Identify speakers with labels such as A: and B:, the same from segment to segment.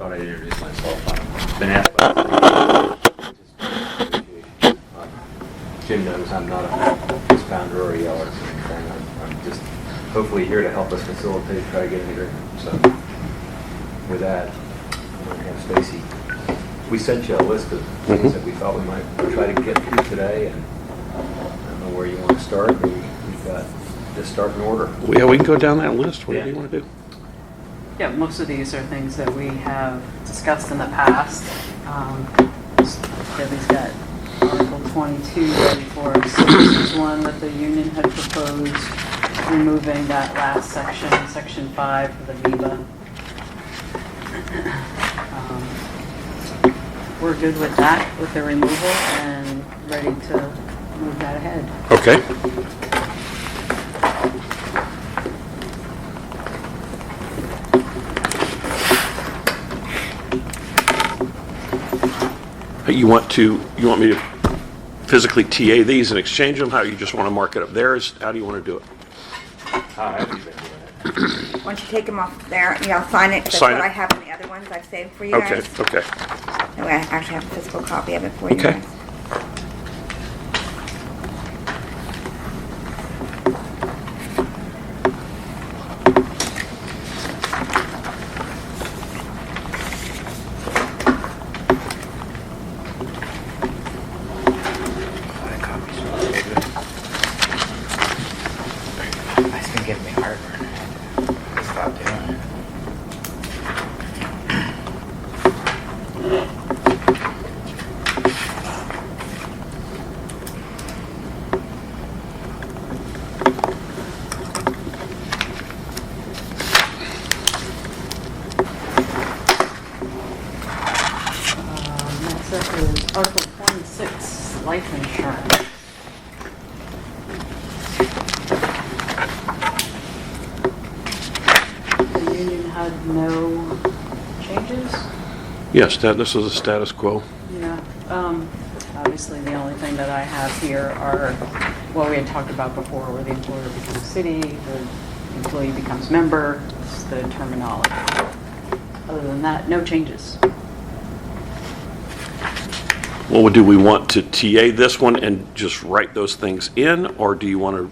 A: thought I'd introduce myself. I've been asked by Jim knows I'm not a founder or a yeller or anything. I'm just hopefully here to help us facilitate, try to get an agreement. So with that, I'm going to have Stacy. We sent you a list of things that we thought we might try to get through today, and I don't know where you want to start, but we've got to start in order.
B: Well, yeah, we can go down that list. What do you want to do?
C: Yeah, most of these are things that we have discussed in the past. Debbie's got Article 22 ready for us. So this is one that the union had proposed, removing that last section, Section 5 for the VIVA. We're good with that, with the removal, and ready to move that ahead.
B: Okay. You want me to physically TA these and exchange them? How you just want to mark it up there? How do you want to do it?
A: I've been doing that.
D: Once you take them off there, I'll sign it. That's
B: Sign
D: what
B: it.
D: I have in the other ones I've saved for you guys.
B: Okay.
D: No, I actually have a physical copy of it for you
B: Okay.
D: guys.
E: It's been giving me heartburn. Stop doing it.
C: Next up is Article 26, life insurance. The union had no changes.
B: Yes, this is a status quo.
C: Yeah. Obviously, the only thing that I have here are what we had talked about before, where the employer becomes city, the employee becomes member. It's the terminology. Other than that, no changes.
B: Well, do we want to TA this one and just write those things in, or do you want to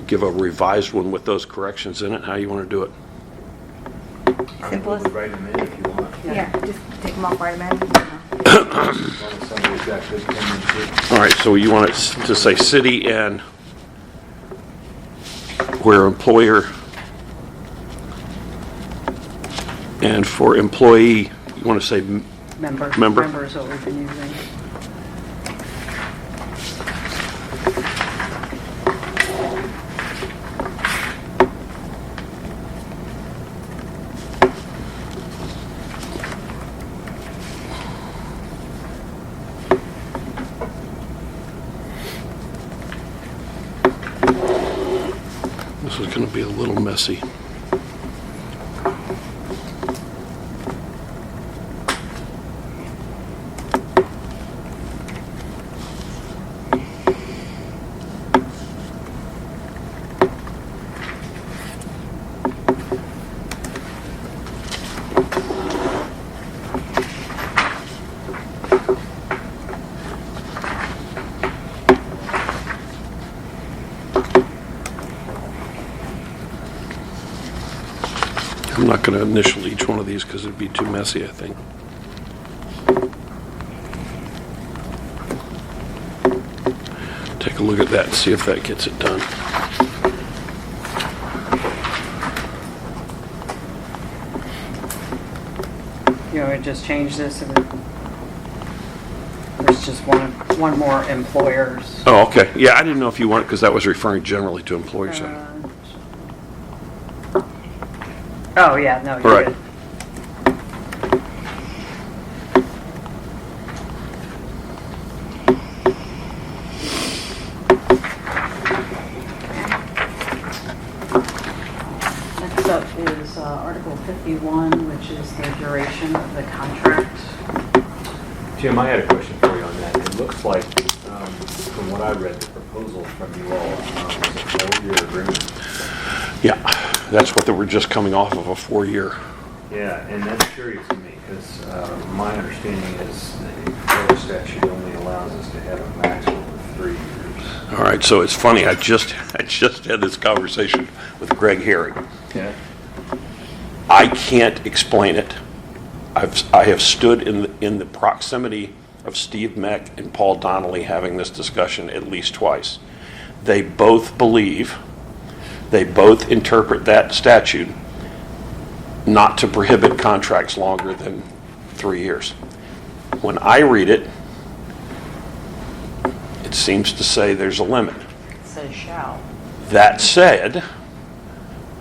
B: give a revised one with those corrections in it? How you want to do it?
D: Simple as-
A: Write them in if you want.
D: Yeah, just take them off right away.
A: As long as somebody's got good penmanship.
B: All right, so you want it to say city and where employer, and for employee, you want to say
C: Member.
B: Member.
C: Member is what we've been using.
B: this is going to be a little messy. I'm not going to initial each one of these because it'd be too messy, I think. Take a look at that and see if that gets it done.
C: You know, just change this and there's just one more employers.
B: Oh, okay. Yeah, I didn't know if you want it because that was referring generally to employers.
C: Oh, yeah, no, you're
B: Right.
C: good. Next up is Article 51, which is the duration of the contract.
A: Jim, I had a question for you on that. It looks like, from what I read, the proposal from you all was a 4-year agreement.
B: Yeah, that's what they were just coming off of, a 4-year.
A: Yeah, and that's curious to me, because my understanding is the Florida statute only allows us to have a maximum of 3 years.
B: All right, so it's funny, I just had this conversation with Greg Herring.
A: Yeah.
B: I can't explain it. I have stood in the proximity of Steve Meck and Paul Donnelly having this discussion at least twice. They both interpret that statute not to prohibit contracts longer than 3 years. When I read it, it seems to say there's a limit.
C: It says shall.
B: That said,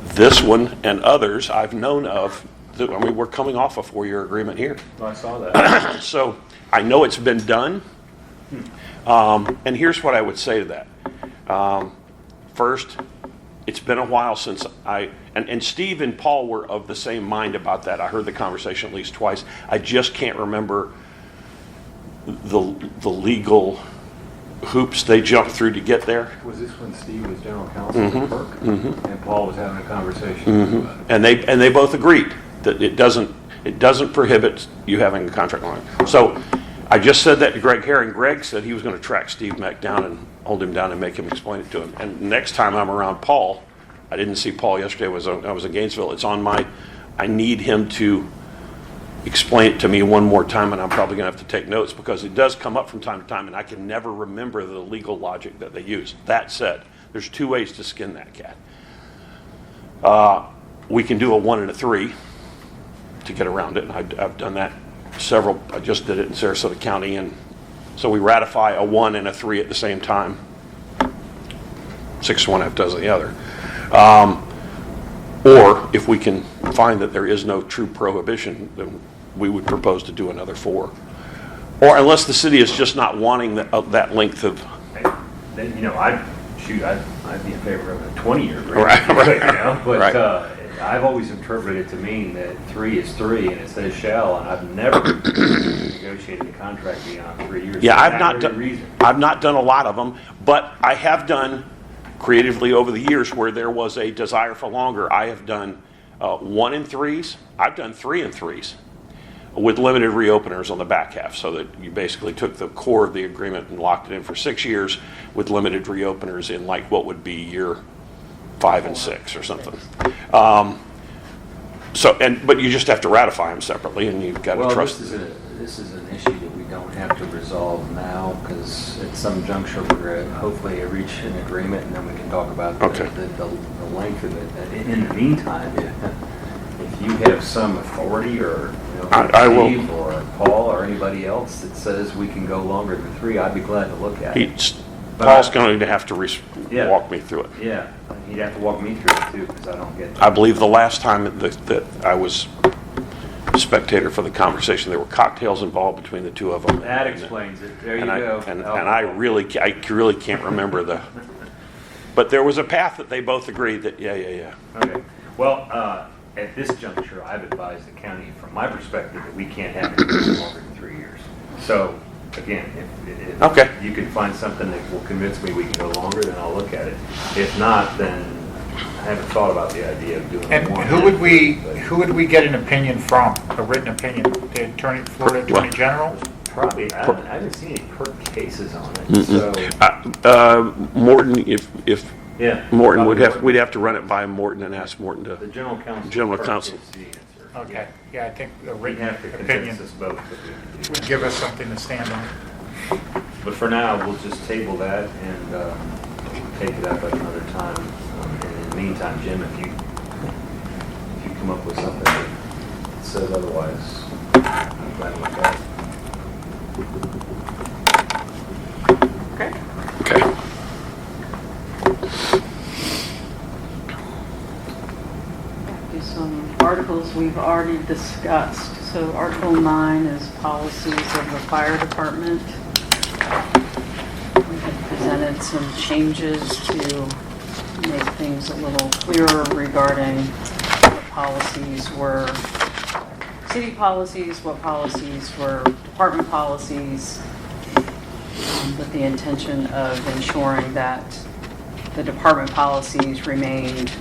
B: this one and others I've known of, we're coming off a 4-year agreement here.
A: Well, I saw that.
B: So I know it's been done. And here's what I would say to that. First, it's been a while since and Steve and Paul were of the same mind about that. I heard the conversation at least twice. I just can't remember the legal hoops they jumped through to get there.
A: Was this when Steve was general counsel at Perk? And Paul was having a conversation about it?
B: And they both agreed that it doesn't prohibit you having a contract longer. So I just said that to Greg Herring. Greg said he was going to track Steve Meck down and hold him down and make him explain it to him. And next time I'm around Paul, I didn't see Paul yesterday. I was in Gainesville. It's on I need him to explain it to me one more time, and I'm probably going to have to take notes because it does come up from time to time, and I can never remember the legal logic that they use. That said, there's 2 ways to skin that cat. We can do a 1 and a 3 to get around it, and I've done that several. I just did it in Sarasota County, and so we ratify a 1 and a 3 at the same time. 6 one, half dozen the other. Or if we can find that there is no true prohibition, then we would propose to do another 4. Or unless the city is just not wanting that length of.
A: Then, I'd be in favor of a 20-year agreement.
B: Right.
A: But
B: Right.
A: I've always interpreted it to mean that 3 is 3 and it says shall, and I've never negotiated a contract beyond 3 years.
B: Yeah,
A: For
B: I've not done a lot of them, but I have done creatively over the years where there was a desire for longer. I have done 1 and 3s. I've done 3 and 3s with limited reopeners on the back half, so that you basically took the core of the agreement and locked it in for 6 years with limited reopeners in like what would be year 5 and 6 or something. But you just have to ratify them separately, and you've got to trust.
A: This is an issue that we don't have to resolve now, because at some juncture we're going to hopefully reach an agreement, and then we can talk about the length of it. In the meantime, if you have some authority, or
B: I will.
A: Steve or Paul or anybody else that says we can go longer than 3, I'd be glad to look at it.
B: Paul's going to have to walk me through it.
A: Yeah, he'd have to walk me through it too, because I don't get it.
B: I believe the last time that I was a spectator for the conversation, there were cocktails involved between the 2 of them.
A: That explains it. There you
B: And
A: go.
B: I really can't remember but there was a path that they both agreed that, yeah.
A: Okay. Well, at this juncture, I've advised the county, from my perspective, that we can't have it longer than 3 years. So, again, if
B: Okay.
A: you can find something that will convince me we can go longer, then I'll look at it. If not, then I haven't thought about the idea of doing
E: And
A: 1.
E: who would we get an opinion from, a written opinion? The Florida Attorney General?
A: Probably. I haven't seen any PERC cases on it. So,
B: Morton, if
A: yeah.
B: Morton we'd have to run it by Morton and ask Morton
A: The
B: to.
A: general counsel.
B: General
A: PERC
B: counsel.
A: is the answer.
E: Okay, yeah, I think a
A: We'd
E: written
A: have to
E: opinion
A: convince us both that we can do
E: would
A: that.
E: give us something to stand on.
A: But for now, we'll just table that and take it up at another time. And in the meantime, Jim, if you come up with something that says otherwise, I'm glad to look at it.
C: Okay.
B: Okay.
C: Do some articles we've already discussed. So Article 9 is policies of the fire department. We had presented some changes to make things a little clearer regarding what policies were city policies, what policies were department policies, with the intention of ensuring that the department policies remained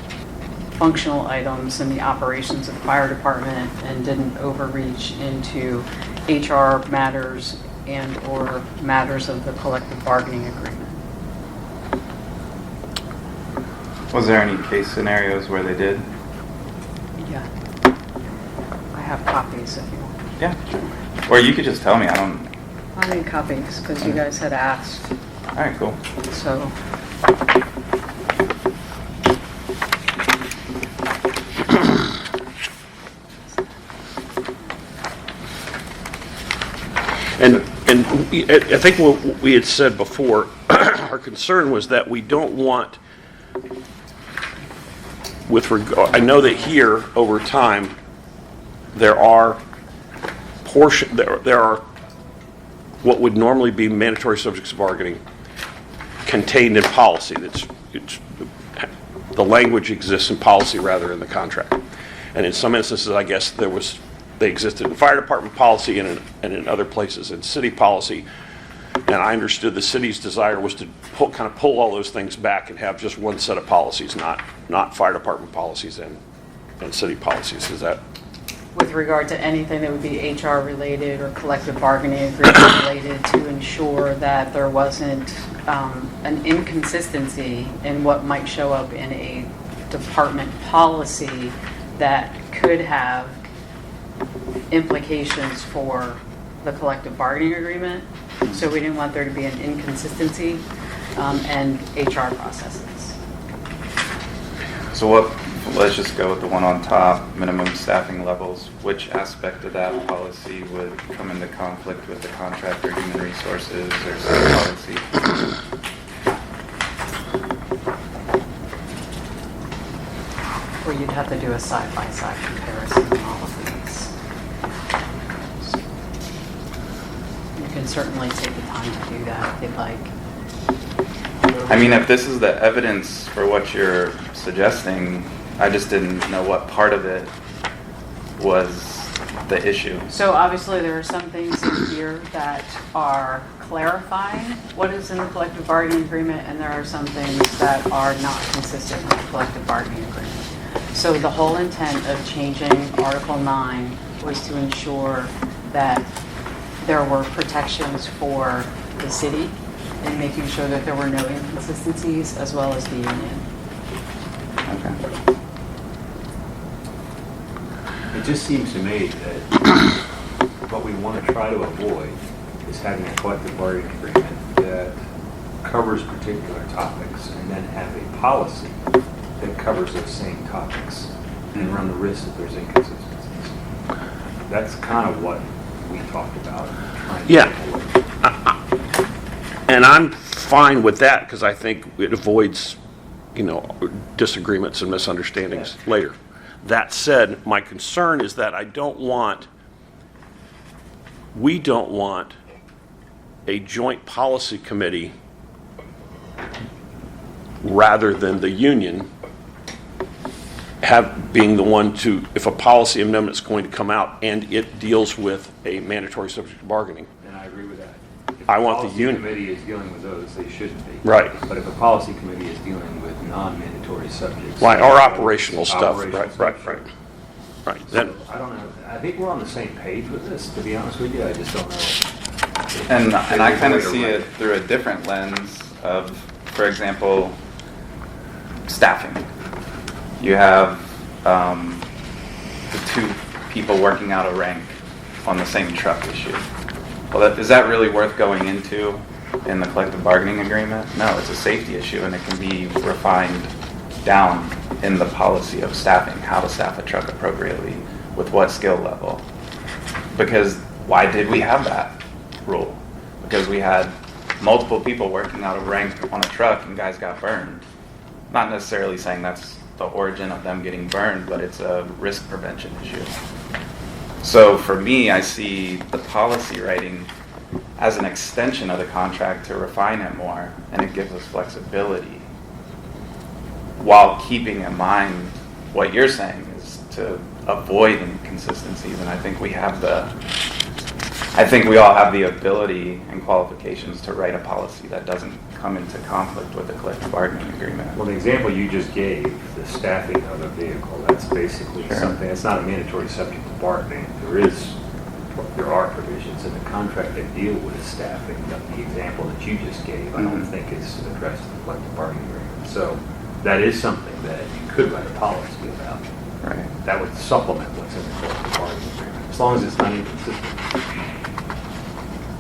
C: functional items in the operations of the fire department and didn't overreach into HR matters and/or matters of the collective bargaining agreement.
F: Was there any case scenarios where they did?
C: Yeah. I have copies if you want.
F: Yeah, sure. Or you could just tell me. I don't.
C: I need copies because you guys had asked,
F: All right, cool.
C: so.
B: And I think what we had said before, our concern was that we don't want, I know that here, over time, there are what would normally be mandatory subjects of bargaining contained in policy. The language exists in policy rather than the contract. And in some instances, I guess they existed in fire department policy and in other places in city policy. And I understood the city's desire was to pull all those things back and have just one set of policies, not fire department policies and city policies. Is that?
C: With regard to anything that would be HR related or collective bargaining agreement related, to ensure that there wasn't an inconsistency in what might show up in a department policy that could have implications for the collective bargaining agreement. So we didn't want there to be an inconsistency and HR processes.
F: So let's just go with the one on top, minimum staffing levels. Which aspect of that policy would come into conflict with the contract or human resources or city policy?
C: Or you'd have to do a side-by-side comparison of all of these. You can certainly take the time to do that if you'd like.
F: I mean, if this is the evidence for what you're suggesting, I just didn't know what part of it was the issue.
C: So obviously there are some things in here that are clarifying what is in the collective bargaining agreement, and there are some things that are not consistent with the collective bargaining agreement. So the whole intent of changing Article 9 was to ensure that there were protections for the city and making sure that there were no inconsistencies, as well as the union.
F: Okay.
A: It just seems to me that what we want to try to avoid is having a collective bargaining agreement that covers particular topics and then have a policy that covers those same topics and run the risk that there's inconsistencies. That's kind of what we talked about. Trying to avoid.
B: And I'm fine with that because I think it avoids, disagreements and misunderstandings later. That said, my concern is that we don't want a joint policy committee rather than the union being the one to, if a policy amendment is going to come out and it deals with a mandatory subject of bargaining.
A: And I agree with that. If
B: I want the
A: policy
B: union.
A: committee is dealing with those, they shouldn't be.
B: Right.
A: But if a policy committee is dealing with non-mandatory subjects.
B: Right, or operational stuff.
A: Operational
B: Right.
A: stuff, sure.
B: Right.
A: So, I don't know. I think we're on the same page with this, to be honest with you. I just don't know.
F: And I kind of see it through a different lens of, for example, staffing. You have the two people working out a rank on the same truck issue. Well, is that really worth going into in the collective bargaining agreement? No, it's a safety issue, and it can be refined down in the policy of staffing, how to staff a truck appropriately, with what skill level. Because why did we have that rule? Because we had multiple people working out a rank on a truck and guys got burned. Not necessarily saying that's the origin of them getting burned, but it's a risk prevention issue. So for me, I see the policy writing as an extension of the contract to refine it more, and it gives us flexibility while keeping in mind what you're saying is to avoid inconsistencies. And I think we all have the ability and qualifications to write a policy that doesn't come into conflict with the collective bargaining agreement.
A: Well, the example you just gave, the staffing of a vehicle. That's basically something, it's not a mandatory subject to bargaining. There are provisions in the contract that deal with staffing. The example that you just gave, I don't think is addressed in the collective bargaining agreement. So that is something that you could write a policy about.
F: Right.
A: That would supplement what's in the collective bargaining agreement, as long as it's not inconsistent.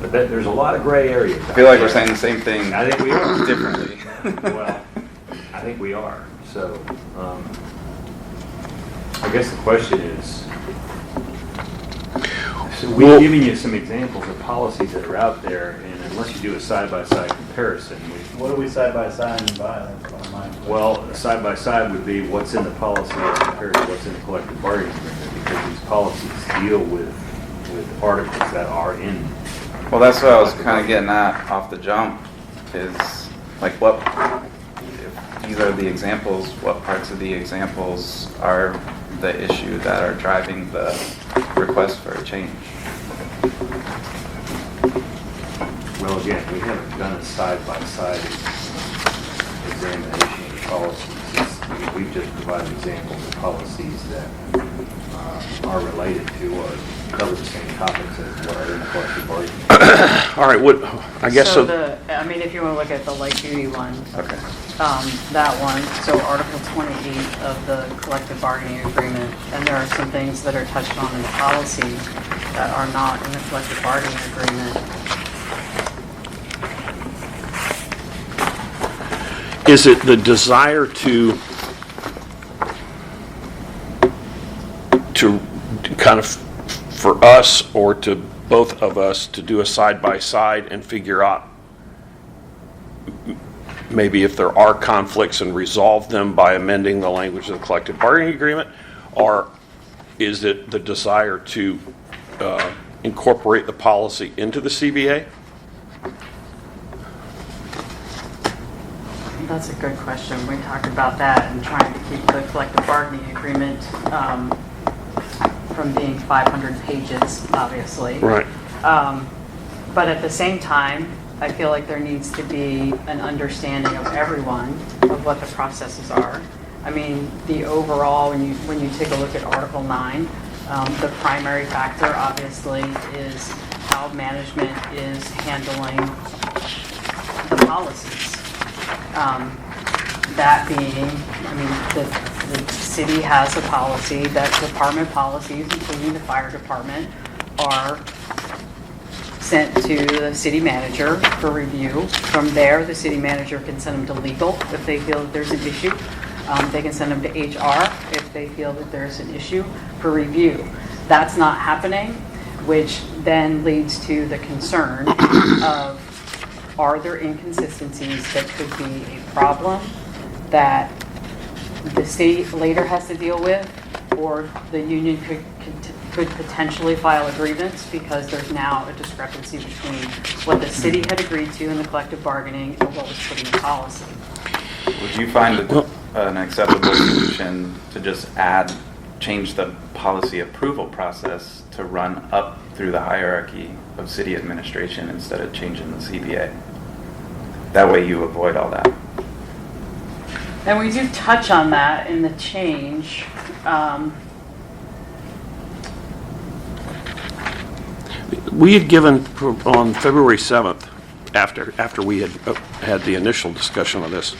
A: But there's a lot of gray areas.
F: I feel like we're saying the same thing.
A: I think we are.
F: Differently.
A: Well, I think we are. So, I guess the question is, so we've given you some examples of policies that are out there, and unless you do a side-by-side comparison,
G: What do we side by side and buy? That's what I'm mind.
A: well, a side-by-side would be what's in the policy as compared to what's in the collective bargaining agreement, because these policies deal with articles that are in.
F: Well, that's what I was kind of getting at off the jump, is like what, if these are the examples, what parts of the examples are the issue that are driving the request for a change?
A: Well, again, we haven't done a side-by-side examination of policies. We've just provided examples of policies that are related to or cover the same topics as what are in the collective bargaining.
B: All right, I guess so.
C: I mean, if you want to look at the light duty one,
F: Okay.
C: that one, so Article 28 of the collective bargaining agreement, and there are some things that are touched on in the policy that are not in the collective bargaining agreement.
B: Is it the desire to kind of, for us or to both of us, to do a side-by-side and figure out maybe if there are conflicts and resolve them by amending the language of the collective bargaining agreement? Or is it the desire to incorporate the policy into the CBA?
C: That's a good question. We talked about that and trying to keep the collective bargaining agreement from being 500 pages, obviously.
B: Right.
C: But at the same time, I feel like there needs to be an understanding of everyone of what the processes are. I mean, the overall, when you take a look at Article 9, the primary factor, obviously, is how management is handling the policies. That being, I mean, the city has a policy that department policies, including the fire department, are sent to the city manager for review. From there, the city manager can send them to legal if they feel that there's an issue. They can send them to HR if they feel that there's an issue for review. That's not happening, which then leads to the concern of, are there inconsistencies that could be a problem that the city later has to deal with, or the union could potentially file a grievance because there's now a discrepancy between what the city had agreed to in the collective bargaining and what was put in the policy.
F: Would you find an acceptable solution to just change the policy approval process to run up through the hierarchy of city administration instead of changing the CBA? That way you avoid all that.
C: And we do touch on that in the change.
B: We had given, on February 7th, after we had the initial discussion on this,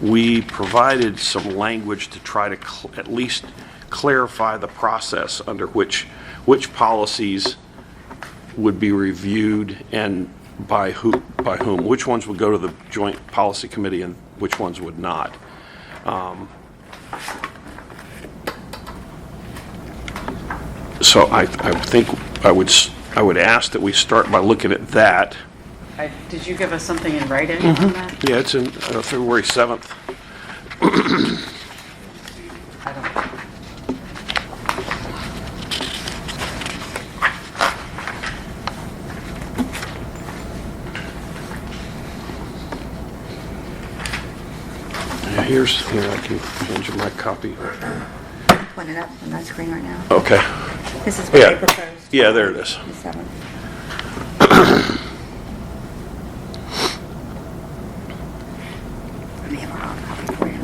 B: we provided some language to try to at least clarify the process under which policies would be reviewed and by whom, which ones would go to the joint policy committee and which ones would not. So I think I would ask that we start by looking at that.
C: Did you give us something in writing on that?
B: Yeah, it's in February 7th.
C: I don't.
B: Here, I can hand you my copy.
D: Put it up on that screen right now.
B: Okay.
D: This is what
B: Yeah.
D: they proposed.
B: Yeah, there it is.
D: The 7th. Let me have a hard copy for you.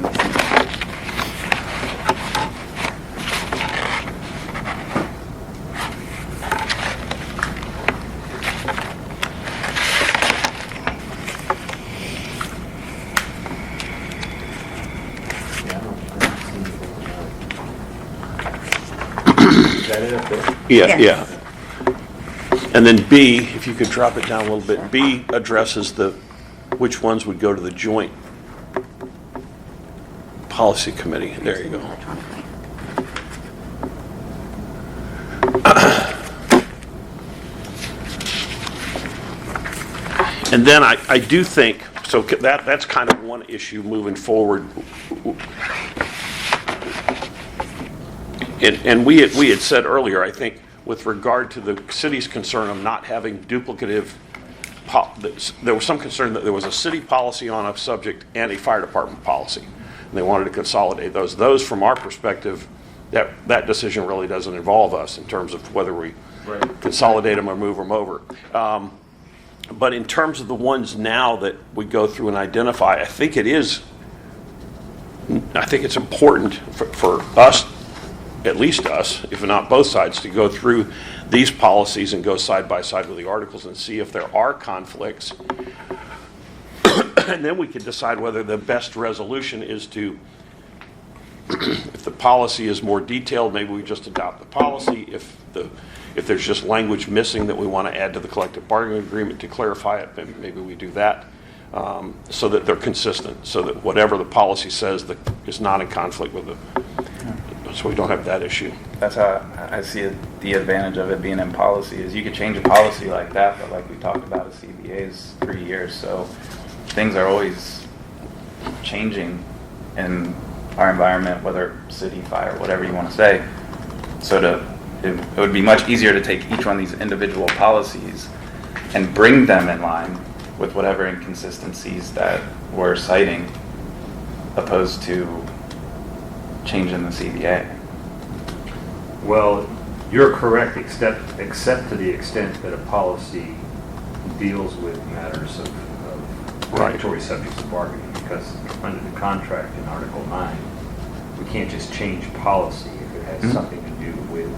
A: that it up there?
B: Yeah,
D: Yes.
B: yeah. And then B, if you could drop it down a little bit, B addresses which ones would go to the joint policy committee. There you go.
D: Electronically.
B: And then I do think, so that's kind of one issue moving forward. And we had said earlier, I think, with regard to the city's concern of not having duplicative, there was some concern that there was a city policy on a subject and a fire department policy. And they wanted to consolidate those. Those, from our perspective, that decision really doesn't involve us in terms of whether we consolidate them or move them over. But in terms of the ones now that we go through and identify, I think it's important for us, at least us, if not both sides, to go through these policies and go side by side with the articles and see if there are conflicts. And then we can decide whether the best resolution is to, if the policy is more detailed, maybe we just adopt the policy. If there's just language missing that we want to add to the collective bargaining agreement to clarify it, maybe we do that, so that they're consistent, so that whatever the policy says that is not in conflict with it, so we don't have that issue.
F: That's how I see it. The advantage of it being in policy is you could change a policy like that, but like we talked about, a CBA is 3 years, so things are always changing in our environment, whether city, fire, whatever you want to say. So it would be much easier to take each one of these individual policies and bring them in line with whatever inconsistencies that we're citing, opposed to changing the CBA.
A: Well, you're correct, except to the extent that a policy deals with matters of regulatory subjects of bargaining, because under the contract in Article 9, we can't just change policy if it has something to do with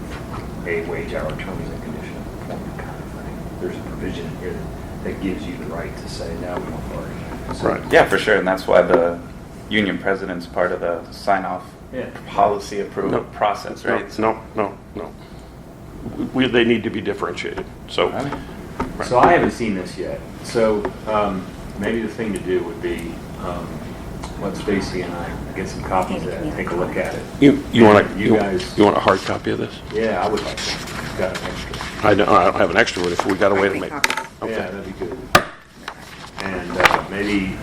A: a wage hour terms and conditions of employment kind of thing. There's a provision in here that gives you the right to say, no, we don't bargain. So,
B: Right.
F: Yeah, for sure, and that's why the union president's part of the sign-off
A: Yeah.
F: policy approval
B: No.
F: process, right?
B: No. They need to be differentiated, so.
F: Right.
A: So I haven't seen this yet. So maybe the thing to do would be, let Stacy and I get some copies of that and take a look at it.
B: You want
A: You guys-
B: a hard copy of this?
A: Yeah, I would like to. You've got an extra.
B: I don't have an extra one if we got a way to make. Okay.
A: Yeah, that'd be good. And maybe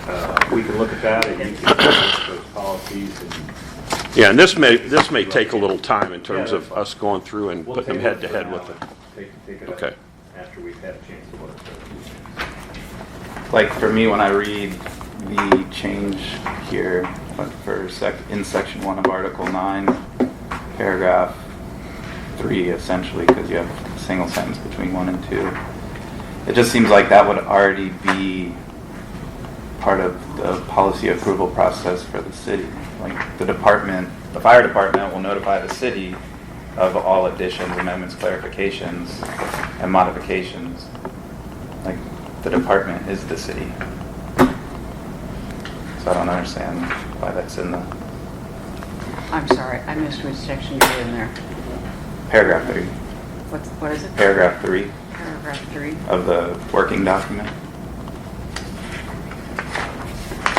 A: we can look at that and you can discuss those policies and
B: Yeah, and this may take a little time in terms of us going through and
A: we'll
B: putting them
A: table
B: head to head
A: for
B: with
A: now
B: it.
A: and take it
B: Okay.
A: up after we've had a chance to look at it.
F: Like for me, when I read the change here in section 1 of Article 9, paragraph 3, essentially, because you have a single sentence between 1 and 2, it just seems like that would already be part of the policy approval process for the city. Like the fire department will notify the city of all additions, amendments, clarifications, and modifications. Like the department is the city. So I don't understand why that's in the
C: I'm sorry, I missed which section you're in there.
F: paragraph 3.
C: What is it?
F: Paragraph 3
C: Paragraph 3.
F: of the working document.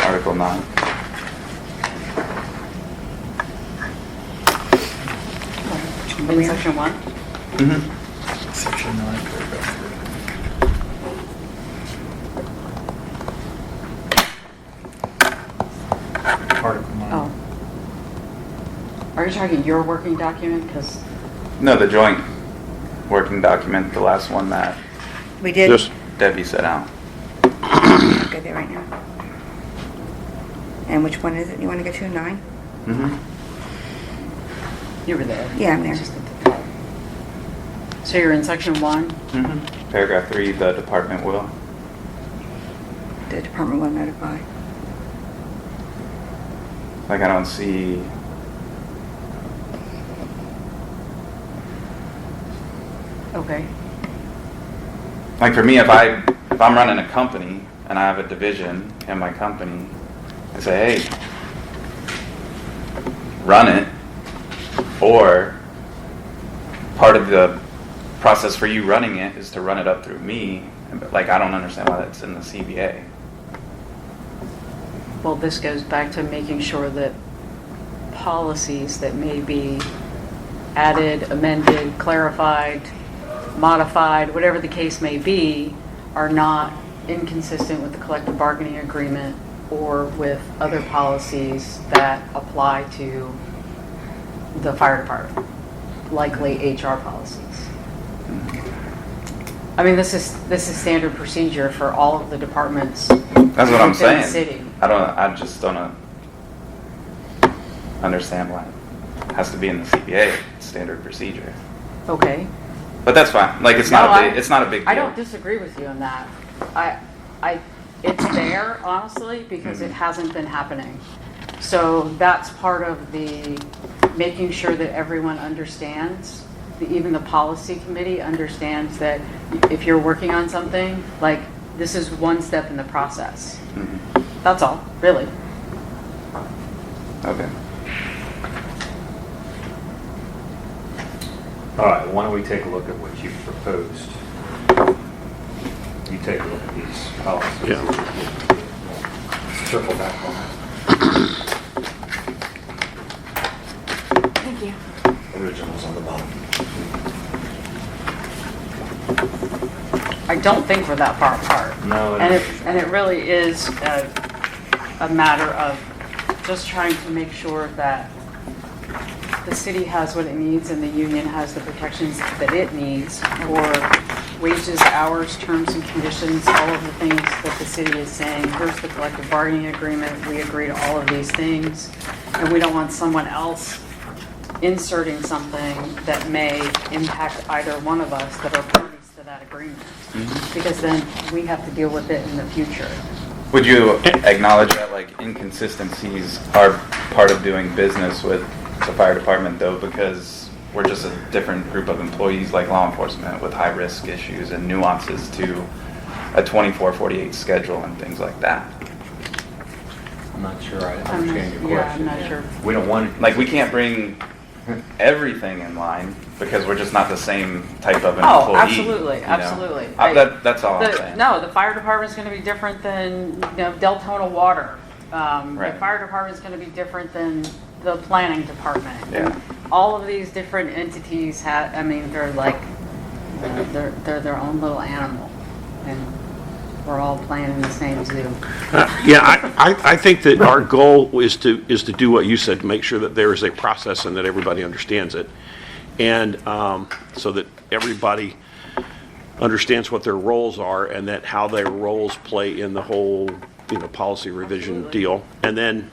F: Article 9.
C: In section 1?
F: Mm-hmm.
E: Section 9, paragraph 3. Article 9.
C: Oh. Are you talking your working document? Because,
F: No, the joint working document, the last one that
D: We did.
B: Just,
F: Debbie set out.
D: I'll go there right now. And which one is it you want to go to? 9?
F: Mm-hmm.
C: you were there.
D: Yeah, I'm there.
C: Just at the top. So you're in section 1?
F: Mm-hmm. Paragraph 3, the department will.
D: The department will notify.
F: Like I don't see.
C: Okay.
F: Like for me, if I'm running a company and I have a division in my company, I say, hey, run it, or part of the process for you running it is to run it up through me. Like, I don't understand why that's in the CBA.
C: Well, this goes back to making sure that policies that may be added, amended, clarified, modified, whatever the case may be, are not inconsistent with the collective bargaining agreement or with other policies that apply to the fire department, likely HR policies. I mean, this is standard procedure for all of the departments.
F: That's what I'm
C: within the
F: saying.
C: city.
F: I just don't understand why it has to be in the CBA. It's standard procedure.
C: Okay.
F: But that's fine. Like, it's
C: No,
F: not a big deal.
C: I don't disagree with you on that. It's there, honestly, because it hasn't been happening. So that's part of the making sure that everyone understands, even the policy committee understands that if you're working on something, like, this is one step in the process.
F: Mhm.
C: That's all, really.
F: Okay.
A: All right, why don't we take a look at what you proposed? You take a look at these policies.
B: Yeah.
A: Circle back on that.
C: Thank you.
A: Originals on the bottom.
C: I don't think we're that far apart.
A: No,
C: And it really is a matter of just trying to make sure that the city has what it needs and the union has the protections that it needs for wages, hours, terms and conditions, all of the things that the city is saying. Here's the collective bargaining agreement. We agree to all of these things. And we don't want someone else inserting something that may impact either one of us that are parties to that agreement. Because then we have to deal with it in the future.
F: Would you acknowledge that, like, inconsistencies are part of doing business with the fire department, though, because we're just a different group of employees like law enforcement with high-risk issues and nuances to a 24/48 schedule and things like that?
A: I'm not sure I
C: I'm not-
A: understand your
C: yeah,
A: question.
C: I'm not sure.
A: We don't want.
F: Like, we can't bring everything in line because we're just not the same type of employee.
C: Oh, absolutely,
F: you know?
C: absolutely.
F: That's all I'm saying.
C: No, the fire department's going to be different than, Deltona Water. The
F: Right.
C: fire department's going to be different than the planning department.
F: Yeah.
C: All of these different entities they're like, they're their own little animal, and we're all playing in the same zoo.
B: I think that our goal is to do what you said, to make sure that there is a process and that everybody understands it. And so that everybody understands what their roles are and that how their roles play in the whole, policy revision
C: Absolutely.
B: deal. And then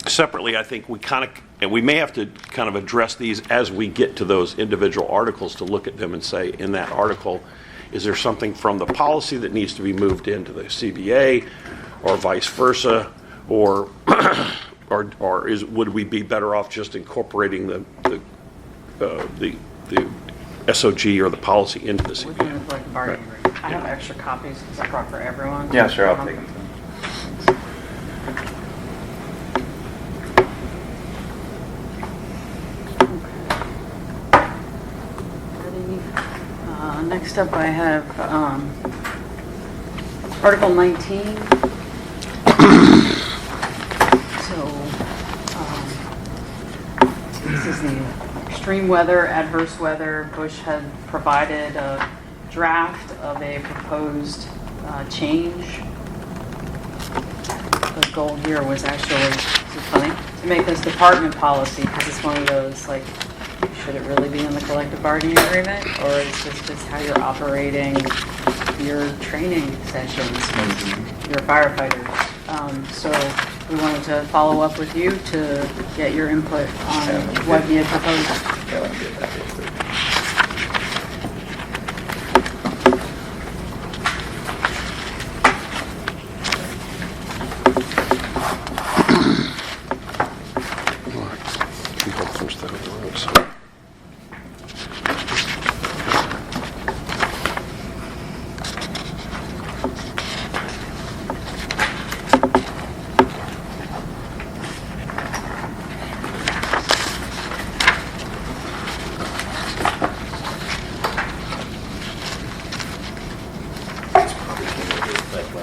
B: separately, I think we may have to kind of address these as we get to those individual articles to look at them and say, in that article, is there something from the policy that needs to be moved into the CBA or vice versa? Or would we be better off just incorporating the SOG or the policy into the
C: Within
B: CBA?
C: the collective bargaining agreement. I have extra copies because I brought for everyone.
F: Yeah, sure, I'll take them.
C: Next up, I have Article 19. So, this is the extreme weather, adverse weather. Bush had provided a draft of a proposed change. The goal here was actually, this is funny, to make this department policy, because it's one of those, like, should it really be in the collective bargaining agreement, or is this just how you're operating your training sessions, your firefighters? So we wanted to follow up with you to get your input on what he had proposed.
F: Yeah, let me get that real quick.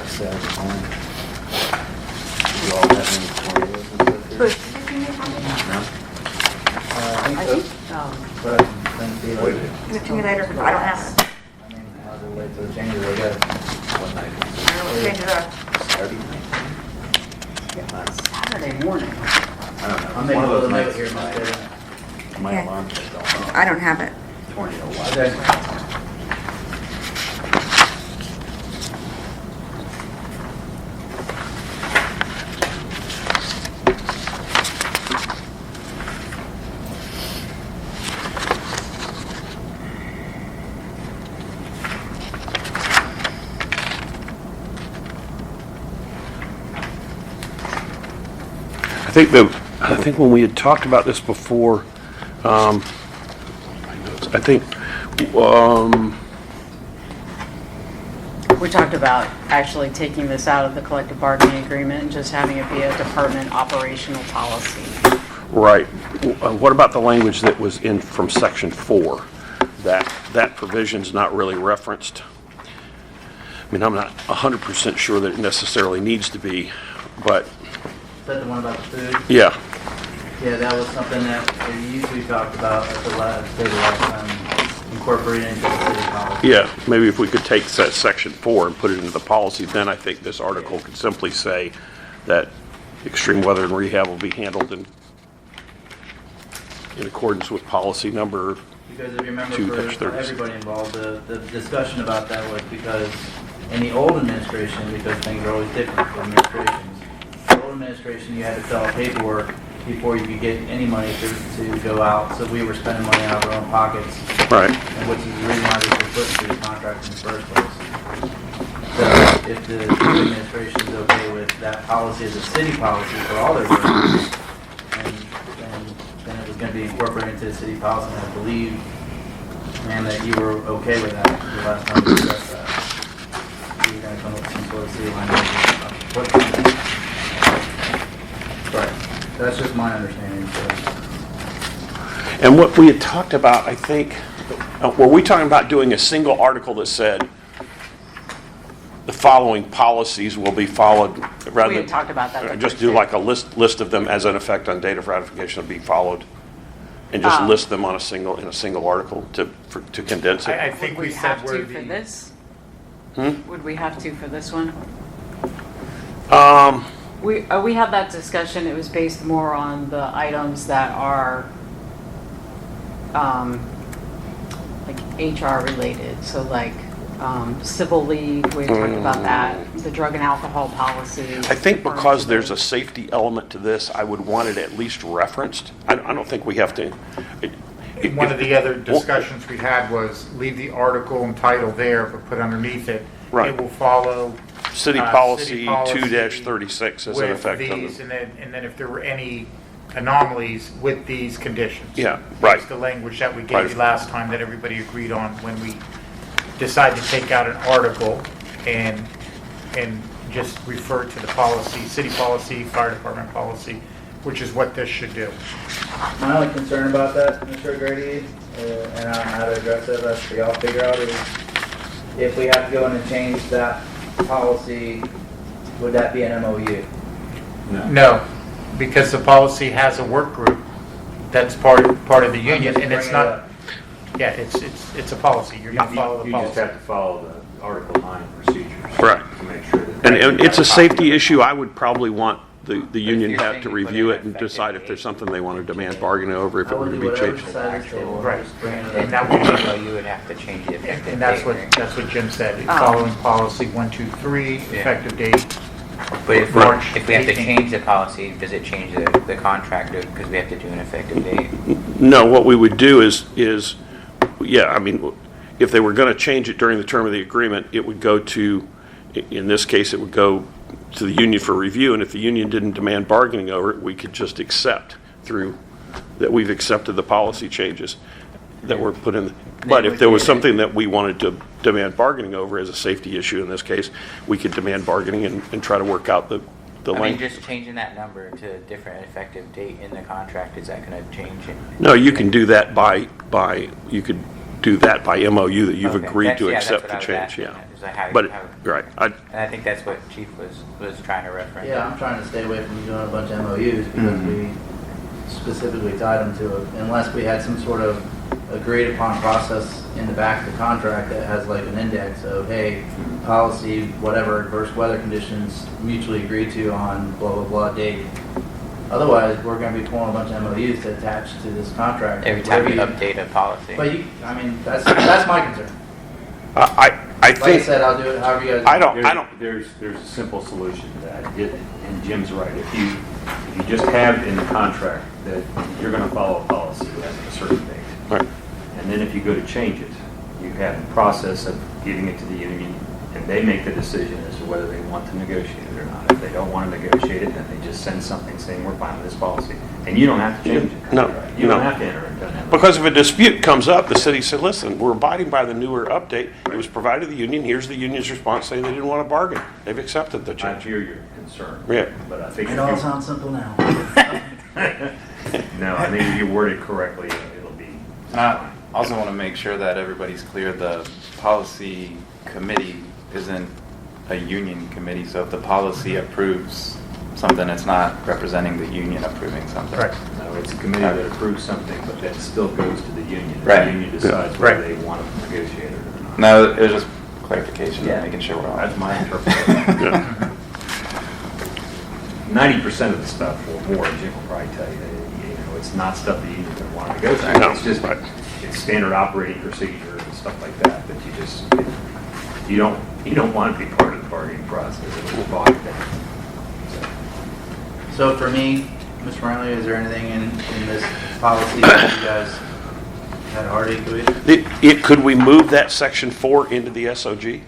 A: sales plan. You all have any tornadoes and stuff here?
D: Bruce, did you make one?
A: No?
G: I
C: I
G: think
C: think,
G: so, but I can see
A: Wait.
G: later.
D: Give it to me later. I don't have it.
G: I mean, I'll have to wait till it changes, I guess.
A: What night?
D: I don't know what changes are.
A: Saturday night?
C: Saturday morning.
A: I don't know.
G: I'll make a
A: One of
G: little
A: those
G: note
A: nights
G: here, my
A: my
D: Okay.
A: alarm just don't off.
D: I don't have it.
A: Tornado watch.
G: Okay.
B: I think when we had talked about this before, my notes, I think,
C: We talked about actually taking this out of the collective bargaining agreement and just having it be a department operational policy.
B: right. What about the language that was in from section 4? That provision's not really referenced. I mean, I'm not 100% sure that it necessarily needs to be, but,
G: Is that the one about the food?
B: yeah.
G: Yeah, that was something that we usually talked about at the last time, incorporated into the city policy.
B: Yeah, maybe if we could take that section 4 and put it into the policy, then I think this article could simply say that extreme weather and rehab will be handled in accordance with policy number.
G: Because if you remember,
B: 2-36.
G: for everybody involved, the discussion about that was because in the old administration, because things are always different for administrations, the old administration, you had to fill out paperwork before you could get any money to go out, so we were spending money out of our own pockets,
B: Right.
G: and which is the reason why this was put into the contract in the first place. So if the new administration is okay with that policy as a city policy for all their workers, then it was going to be incorporated into the city policy, and I believe, man, that you were okay with that the last time we discussed that. You were going to come up with some sort of city language. But that's just my understanding, so.
B: And what we had talked about, I think, were we talking about doing a single article that said the following policies will be followed rather
C: We
B: than
C: had talked about that. the
B: just
C: first
B: do
C: day.
B: like a list of them as an effect on date of ratification to be followed, and just list them on a single article to condense it?
E: I think
C: Would
E: we
C: we
E: said
C: have
E: where
C: to for
E: the,
C: this?
B: Hmm?
C: Would we have to for this one?
B: Um,
C: We had that discussion, it was based more on the items that are, like HR related, so like, civil leave, we talked about that, the drug and alcohol policy.
B: I think because there's a safety element to this, I would want it at least referenced. I don't think we have to.
E: one of the other discussions we had was leave the article and title there, but put underneath it,
B: Right.
E: it will follow
B: City
E: city
B: policy
E: policy
B: 2-36 as an
E: with
B: effect on
E: these,
B: the.
E: and then if there were any anomalies with these conditions.
B: Yeah, right.
E: That's the language that we
B: Right.
E: gave you last time that everybody agreed on when we decided to take out an article and just refer to the policy, city policy, fire department policy, which is what this should do.
G: My only concern about that, Mr. Grady, and I don't know how to address it, but for y'all to figure out, is if we have to go in and change that policy, would that be an MOU?
E: No, because the policy has a work group that's part of the union, and it's not, yeah, it's a policy, you're gonna follow the
A: You just have
E: policy.
A: to follow the Article 9 procedures.
B: Right.
A: To make sure that.
B: And it's a safety issue. I would probably want the union
F: you're
B: have
F: saying
B: to
F: you put
B: review
F: in
B: it and
F: effective
B: decide if
F: date,
B: there's something they want to demand bargaining over, if
G: I
B: it were
G: would
B: to
G: do
B: be
G: whatever
B: changed.
G: decided to table,
E: Right.
G: just bring it up.
E: And that would be,
H: So you would have to change the effective date.
E: and that's
H: right?
E: what Jim said, following policy 123, effective date.
H: But if
E: March
H: we have to
E: 18th.
H: change the policy, does it change the contract, because we have to do an effective date?
B: No, what we would do is, yeah, I mean, if they were going to change it during the term of the agreement, it would go to, in this case, it would go to the union for review, and if the union didn't demand bargaining over it, we could just accept through, that we've accepted the policy changes that were put in. But if there was something that we wanted to demand bargaining over as a safety issue in this case, we could demand bargaining and try to work out the
H: I mean,
B: length.
H: just changing that number to a different effective date in the contract, is that going to change it?
B: No, you can do that by, you could do that by MOU, that you've
H: Okay,
B: agreed to
H: that's
B: accept
H: what
B: the
H: I was
B: change,
H: asking,
B: yeah.
H: is like how-
B: But,
H: how-
B: right,
H: And I think that's what Chief was trying to reference.
G: Yeah, I'm trying to stay away from doing a bunch of MOUs because we specifically tied them to it. Unless we had some sort of agreed upon process in the back of the contract that has like an index of, hey, policy, whatever, adverse weather conditions mutually agreed to on blah, blah, blah date. Otherwise, we're gonna be pulling a bunch of MOUs to attach to this contract.
H: Every time you
G: Whatever
H: update a policy.
G: But you, I mean, that's my concern.
B: I
G: Like I
B: think,
G: said, I'll do it however you guys.
B: I don't,
A: There's a simple solution to that, and Jim's right. If you just have in the contract that you're going to follow a policy as of a certain date,
B: right.
A: and then if you go to change it, you have the process of giving it to the union, and they make the decision as to whether they want to negotiate it or not. If they don't want to negotiate it, then they just send something saying, we're fine with this policy. And you don't have to change it.
B: No,
A: You don't
B: no.
A: have to enter into an MOU.
B: Because if a dispute comes up, the city said, listen, we're abiding by the newer update. It was provided to the union. Here's the union's response saying they didn't want to bargain. They've accepted the
A: I
B: change.
A: hear your concern.
B: Yeah.
A: But I think
G: It
A: if
G: all
A: you-
G: sounds simple now.
A: No, I think if you word it correctly, it'll be.
F: I also want to make sure that everybody's clear, the policy committee isn't a union committee, so if the policy approves something, it's not representing the union approving something.
E: Correct.
A: No, it's a committee that approves something, but that still goes to the union.
F: Right.
A: The union decides whether
E: Right.
A: they want to negotiate it or not.
F: No, it was just clarification,
A: Yeah.
F: making sure we're all.
A: That's my interpretation.
B: Yeah.
A: 90% of the stuff, or more, Jim will probably tell you, it's not stuff that you even want to negotiate.
B: No,
A: It's just,
B: right.
A: it's standard operating procedure and stuff like that, that you don't want to be part of the bargaining process. It'll bog you down.
G: So for me, Mr. Riley, is there anything in this policy that you guys had a heartache with?
B: Could we move that section 4 into the SOG?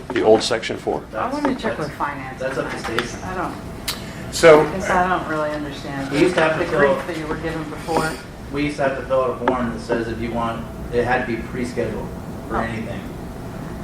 B: The old section 4?
C: I want to check with finance.
G: That's up to Stacy.
C: I don't,
E: So,
C: because I don't really understand
G: We used to have
C: the
G: to
C: grief
G: fill-
C: that you were given before.
G: We used to have to fill out a form that says if you want, it had to be pre-scheduled for
C: Oh.
G: anything.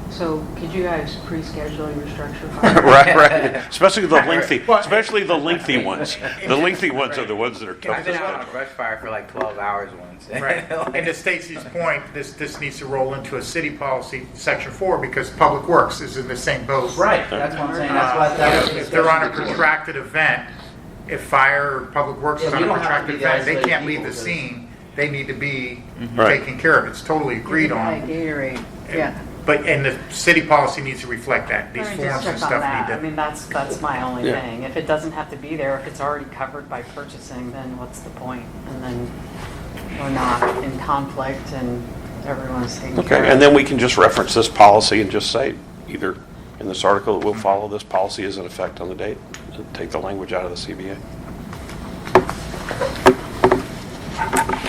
C: So could you guys pre-schedule your structure?
B: Right, right. Especially the lengthy ones. The lengthy ones are the ones that are
H: I've
B: tough.
H: been out on a brush fire for like 12 hours once.
E: right, and to Stacy's point, this needs to roll into a city policy, section 4, because Public Works is in the same boat.
G: Right, that's what I'm saying, that's why that was the
E: If they're on a
G: discussion before.
E: protracted event, if fire or Public Works is
G: Yeah,
E: on
G: you
E: a
G: don't have to
E: protracted
G: be the
E: event, they
G: isolated
E: can't leave
G: people,
E: the
G: 'cause-
E: scene, they need to be
B: Right.
E: taken care of. It's totally agreed
C: Like
E: on.
C: Gatorade, yeah.
E: But, and the city policy needs to reflect that. These
C: Let me
E: forms
C: just
E: and
C: check on
E: stuff
C: that. I
E: need
C: mean,
E: to.
C: that's my only
B: Yeah.
C: thing. If it doesn't have to be there, if it's already covered by purchasing, then what's the point? And then we're not in conflict and everyone's taken care of.
B: Okay, and then we can just reference this policy and just say, either in this article, that we'll follow this policy is in effect on the date, take the language out of the CBA.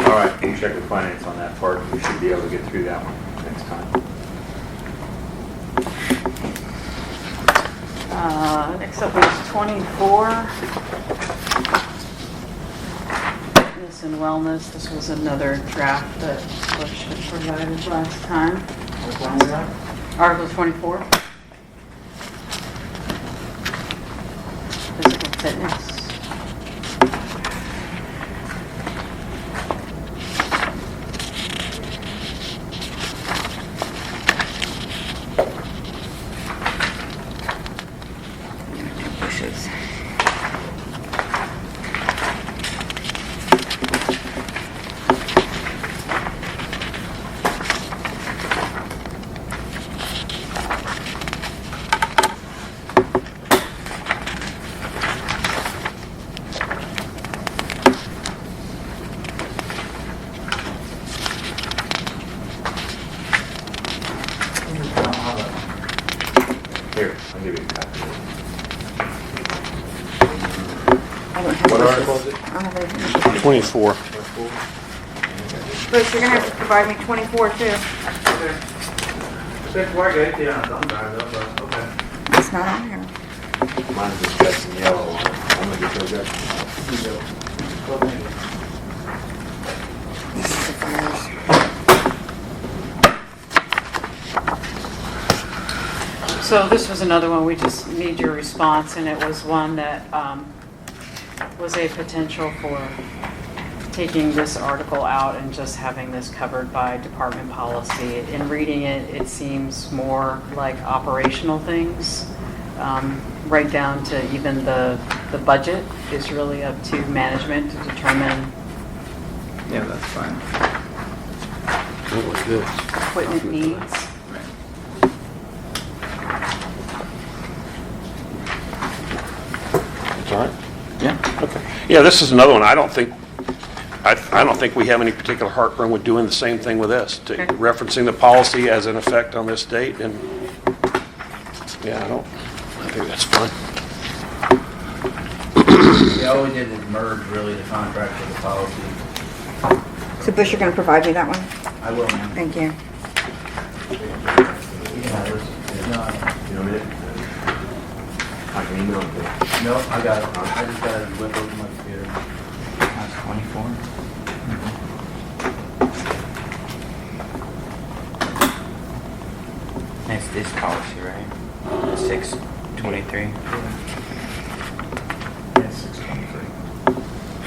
A: All right, we'll check with finance on that part. We should be able to get through that one next time.
C: Next up is 24. Fitness and wellness. This was another draft that Bush had provided last time.
G: Which one was that?
C: Article 24. Physical fitness.
H: Bushes.
A: Here, I'll give you a copy.
D: I don't have
A: What
D: this.
A: article is it?
D: I don't have anything.
B: 24.
D: Bruce, you're gonna have to provide me 24 too.
G: Okay. 24, I get it, yeah, I'm driving though, but, okay.
D: It's not on here.
A: Mine's just got some yellow on it. I'm gonna get those up.
G: Well, thank you.
D: This is the fires.
C: So this was another one, we just need your response, and it was one that was a potential for taking this article out and just having this covered by department policy. In reading it, it seems more like operational things, right down to even the budget is really up to management to determine
F: Yeah, that's fine.
B: What was this?
C: equipment needs.
B: It's all right?
F: Yeah.
B: Okay. Yeah, this is another one. I don't think we have any particular heartburn with doing the same thing with this,
C: Okay.
B: referencing the policy as an effect on this date, and yeah, I think that's fine.
G: Yeah, all we did was merge really the contract with the policy.
D: So Bush, you're gonna provide me that one?
G: I will, ma'am.
D: Thank you.
G: You can have this. No,
A: You know what I mean? I can email it to you.
G: no, I got it. I just got to whip open my computer.
H: That's 24. That's this policy, right? 623.
E: Yes, 623.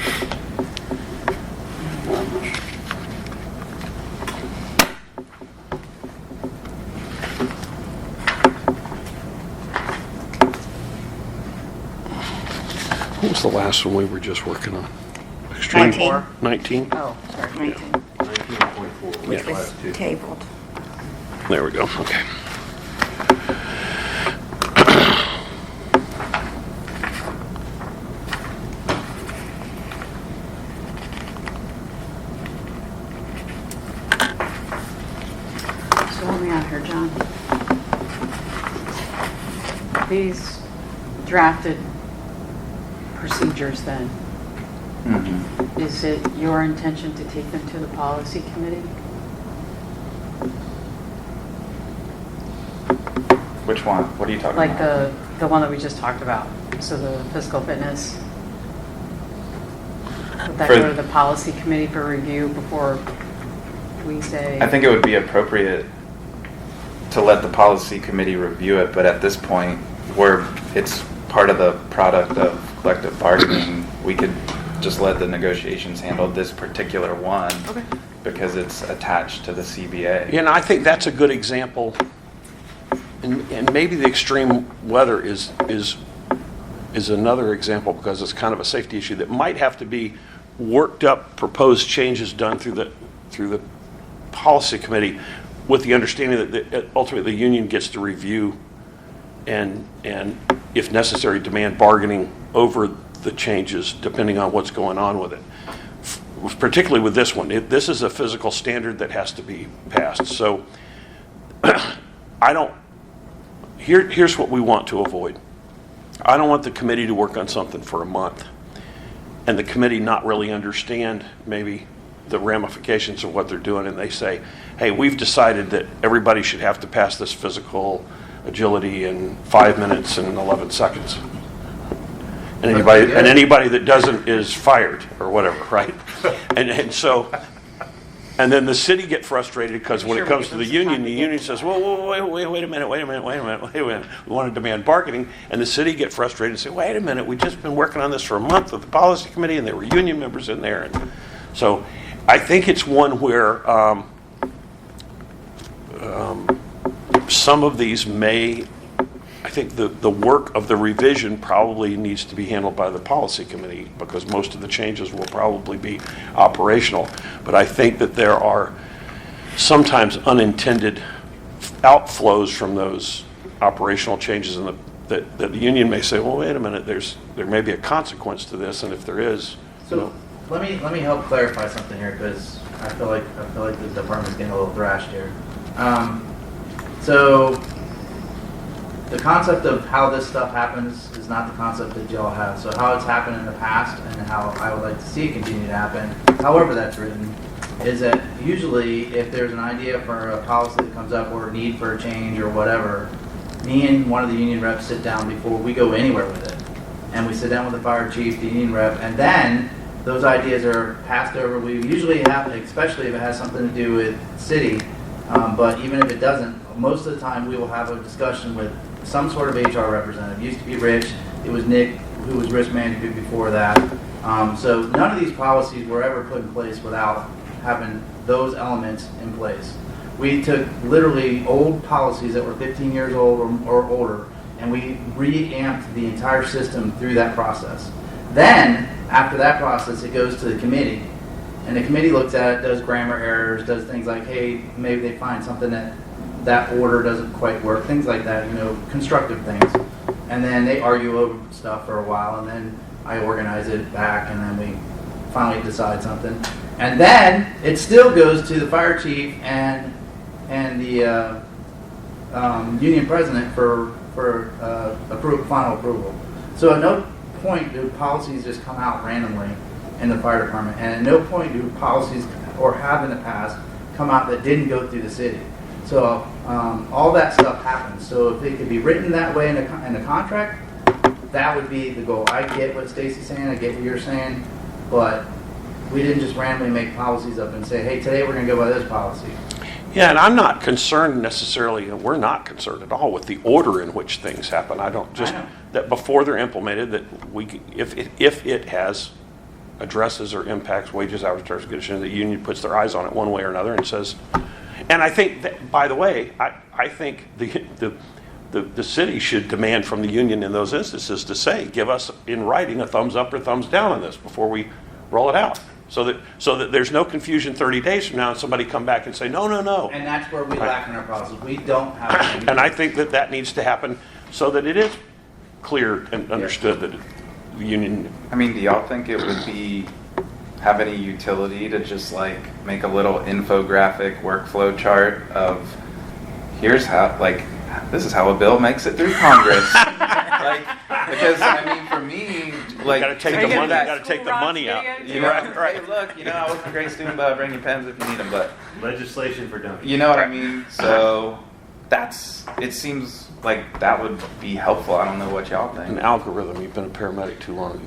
B: What was the last one we were just working on? Extreme
D: 19.
B: 19?
C: Oh, sorry.
D: 19.
A: 19.4,
B: Yeah.
A: which
D: Was
A: last two.
D: tabled.
B: There we go, okay.
C: So help me out here, John. These drafted procedures then,
F: Mm-hmm.
C: is it your intention to take them to the policy committee?
F: Which one? What are you talking
C: Like
F: about?
C: the one that we just talked about, so the physical fitness? Would that
F: For-
C: go to the policy committee for review before we say?
F: I think it would be appropriate to let the policy committee review it, but at this point, where it's part of the product of collective bargaining, we could just let the negotiations handle this particular one.
C: Okay.
F: Because it's attached to the CBA.
B: Yeah, and I think that's a good example, and maybe the extreme weather is another example, because it's kind of a safety issue that might have to be worked up, proposed changes done through the policy committee, with the understanding that ultimately the union gets to review and if necessary, demand bargaining over the changes depending on what's going on with it. Particularly with this one, this is a physical standard that has to be passed. So here's what we want to avoid. I don't want the committee to work on something for a month and the committee not really understand maybe the ramifications of what they're doing, and they say, hey, we've decided that everybody should have to pass this physical agility in 5 minutes and 11 seconds. And anybody that doesn't is fired or whatever, right? And so, and then the city get frustrated because when it comes to the union says, whoa, wait a minute. We want to demand bargaining. And the city get frustrated and say, wait a minute, we've just been working on this for a month with the policy committee and there were union members in there. And so I think it's one where some of these I think the work of the revision probably needs to be handled by the policy committee, because most of the changes will probably be operational. But I think that there are sometimes unintended outflows from those operational changes, and that the union may say, well, wait a minute, there may be a consequence to this, and if there is,
G: So let me help clarify something here, because I feel like the department's getting a little thrashed here. So the concept of how this stuff happens is not the concept that y'all have. So how it's happened in the past and how I would like to see it continue to happen, however that's written, is that usually if there's an idea for a policy that comes up or a need for a change or whatever, me and one of the union reps sit down before we go anywhere with it. And we sit down with the fire chief, the union rep, and then those ideas are passed over. We usually have, especially if it has something to do with city, but even if it doesn't, most of the time we will have a discussion with some sort of HR representative. It used to be Rich. It was Nick, who was risk management before that. So none of these policies were ever put in place without having those elements in place. We took literally old policies that were 15 years old or older, and we reamped the entire system through that process. Then, after that process, it goes to the committee, and the committee looks at it, does grammar errors, does things like, hey, maybe they find something that order doesn't quite work, things like that, constructive things. And then they argue over stuff for a while, and then I organize it back, and then we finally decide something. And then it still goes to the fire chief and the union president for final approval. So at no point do policies just come out randomly in the fire department, and at no point do policies, or have in the past, come out that didn't go through the city. So all that stuff happens. So if it could be written that way in a contract, that would be the goal. I get what Stacy's saying, I get what you're saying, but we didn't just randomly make policies up and say, hey, today we're going to go by this policy.
B: Yeah, and I'm not concerned necessarily, and we're not concerned at all with the order in which things happen. I don't just,
G: I know.
B: that before they're implemented, that we, if it has addresses or impacts wages, hours, terms, and conditions, the union puts their eyes on it one way or another and says, and I think that, by the way, I think the city should demand from the union in those instances to say, give us in writing a thumbs up or thumbs down on this before we roll it out. So that there's no confusion 30 days from now and somebody come back and say, no.
G: And that's where we lack in our policies. We don't have.
B: And I think that needs to happen so that it is clear and understood that the union.
F: I mean, do y'all think it would have any utility to just like make a little infographic workflow chart of here's how, like, this is how a bill makes it through Congress? Like, because I mean, for me, like,
B: You gotta take the money. You gotta take the money out.
F: you know,
B: Right.
F: hey, look, I wasn't a great student, but I bring you pens if you need them. But
A: Legislation for dummies.
F: you know what I mean? So it seems like that would be helpful. I don't know what y'all
B: An
F: think.
B: algorithm. You've been a paramedic too long.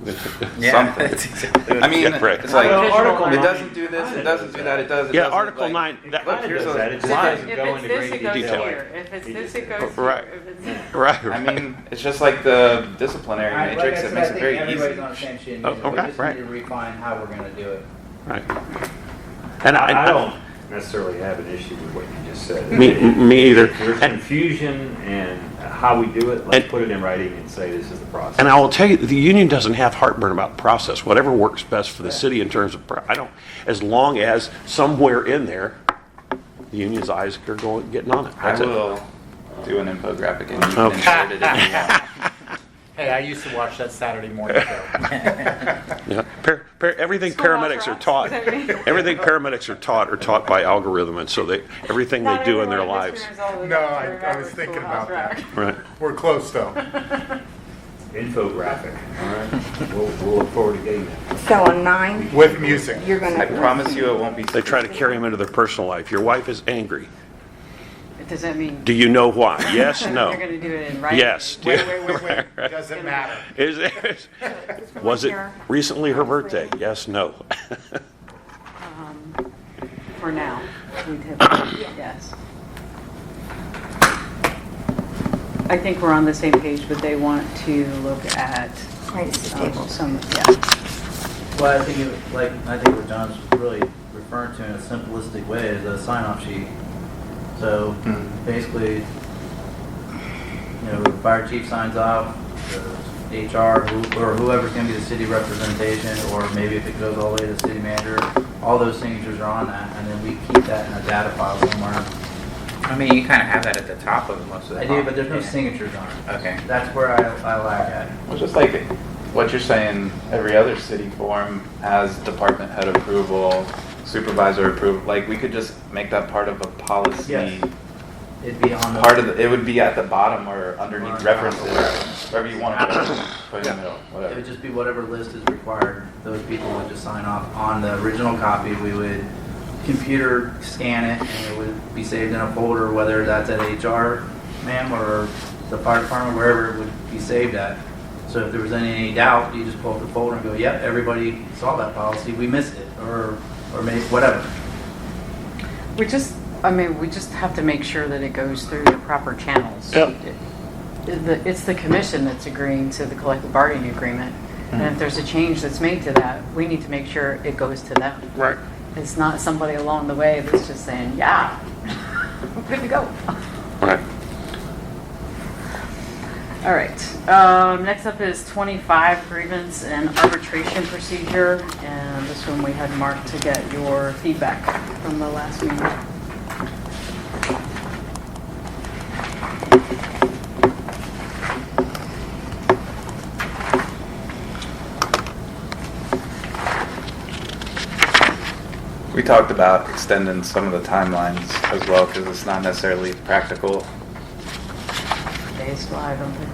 F: Something. I mean,
B: Yeah, right.
F: it's like,
A: Well, Article
F: it
A: 9
F: doesn't do this, it doesn't do that, it does, it
B: Yeah,
F: doesn't,
B: Article
F: like,
B: 9.
A: It
B: That,
A: kind of
F: here's
A: does
F: a
A: that. It just
F: line.
A: doesn't
C: If
A: go
C: it's
A: into
C: this,
A: great
C: it goes
A: detail.
C: here. If it's this, it goes
B: Right.
C: here. If it's
B: right.
F: I mean, it's just like the disciplinary
G: Like I
F: matrix,
G: said,
F: it makes
G: I
F: it
G: think
F: very
G: everybody's
F: easy.
G: on the same sheet.
B: Oh,
G: We
B: okay,
G: just
B: right.
G: need to refine how we're going to do it.
B: Right. And
A: I don't necessarily have an issue with what you just said.
B: Me either.
A: If there's
B: And,
A: confusion and how we do it, let's
B: And-
A: put it in writing and say this is the process.
B: and I will tell you, the union doesn't have heartburn about the process. Whatever works best for the city in terms of, as long as somewhere in there, the union's eyes are getting on it.
F: I
B: That's it.
F: will do an infographic and you can
B: Okay.
F: insert it if you want.
E: Hey, I used to watch that Saturday morning show.
B: Yeah. Everything
C: Schoolhouse
B: paramedics are
C: Rock,
B: taught,
C: is that what you mean?
B: everything paramedics are taught by algorithm, and so everything they
C: Not
B: do in their
C: everyone
B: lives.
C: experiences all the
E: No,
C: time to
E: I
C: remember
E: was thinking
C: Schoolhouse
E: about that.
C: Rock.
B: Right.
E: We're close though.
A: Infographic, all right? We'll look forward to getting that.
D: So on 9,
E: With music.
D: you're going
F: I
D: to...
F: promise you it won't be.
B: They try to carry them into their personal life. Your wife is angry.
C: Does that mean
B: Do you know why? Yes, no.
C: you're going to do it in writing?
B: Yes.
E: Wait. Doesn't matter.
B: Is it? Was it recently her birthday? Yes, no.
C: For now, we'd have, yes. I think we're on the same page, but they want to look at
D: Right, it's the table.
C: some, yeah.
G: Well, I think what John's really referring to in a simplistic way is a sign-off sheet. So basically, the fire chief signs off, the HR, or whoever's going to be the city representation, or maybe if it goes all the way to the city manager, all those signatures are on that, and then we keep that in a data file somewhere.
H: I mean, you kind of have that at the top of most of the.
G: I do, but there's no
H: Yeah.
G: signatures on it.
H: Okay.
G: That's where I lack at.
F: Well, just like what you're saying, every other city form has department head approval, supervisor approval. Like, we could just make that part of a policy.
G: Yes. It'd be on the...
F: It would be at the bottom or
G: Or
F: underneath
G: on
F: references,
G: top.
F: wherever you want to put it in the middle,
G: It
F: whatever.
G: would just be whatever list is required. Those people would just sign off on the original copy. We would computer scan it, and it would be saved in a folder, whether that's at HR, ma'am, or the fire department, wherever it would be saved at. So if there was any doubt, you just pull up the folder and go, yep, everybody saw that policy, we missed it, or maybe whatever.
C: We just have to make sure that it goes through the proper channels.
B: Yep.
C: It's the commission that's agreeing to the collective bargaining agreement. And if there's a change that's made to that, we need to make sure it goes to them.
B: Right.
C: It's not somebody along the way that's just saying, yeah, we're good to go.
B: Right.
C: All right, next up is 25 grievance and arbitration procedure, and this one we had marked to get your feedback from the last meeting.
F: We talked about extending some of the timelines as well because it's not necessarily practical
C: Days fly, don't they?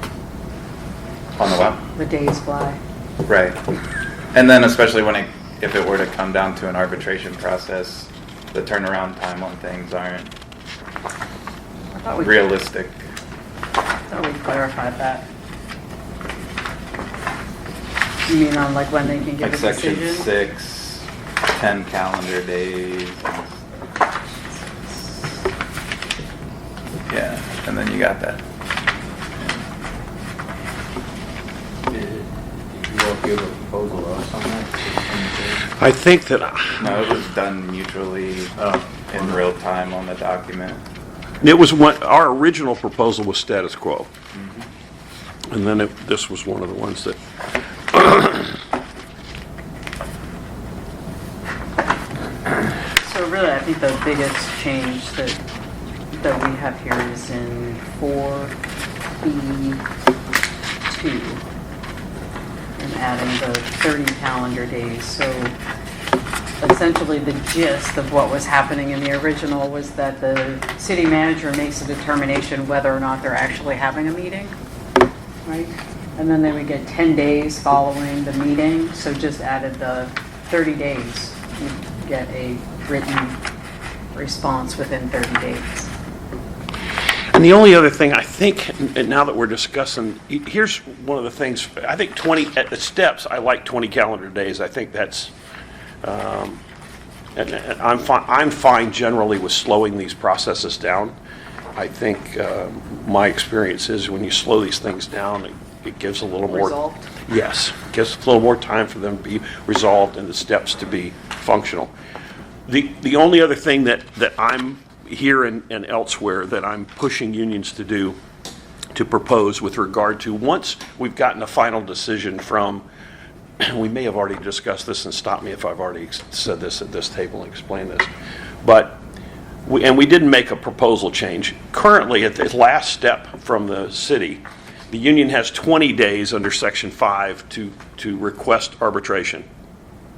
F: on the web.
C: The days fly.
F: Right. And then especially if it were to come down to an arbitration process, the turnaround time on things aren't
C: I thought we
F: realistic.
C: clarified that. You mean on like when they can give
F: Like
C: a
F: section
C: decision?
F: 6, 10 calendar days. Yeah, and then you got that.
A: Did you all give a proposal or something?
B: I think that,
F: No, it was done mutually in real time on the document.
B: it was our original proposal was status quo. And then this was one of the ones that,
C: So really, I think the biggest change that we have here is in 4B2 and adding the 30 calendar days. So essentially the gist of what was happening in the original was that the city manager makes a determination whether or not they're actually having a meeting, right? And then they would get 10 days following the meeting, so just added the 30 days. You get a written response within 30 days.
B: and the only other thing I think, and now that we're discussing, here's one of the things, I think 20, at the steps, I like 20 calendar days. I think that's, and I'm fine generally with slowing these processes down. I think my experience is when you slow these things down, it gives a little more.
C: Resolved?
B: Yes, gives a little more time for them to be resolved and the steps to be functional. The only other thing that I'm here and elsewhere that I'm pushing unions to do, to propose with regard to, once we've gotten a final decision from, we may have already discussed this, and stop me if I've already said this at this table and explained this, but we didn't make a proposal change. Currently, at the last step from the city, the union has 20 days under Section 5 to request arbitration,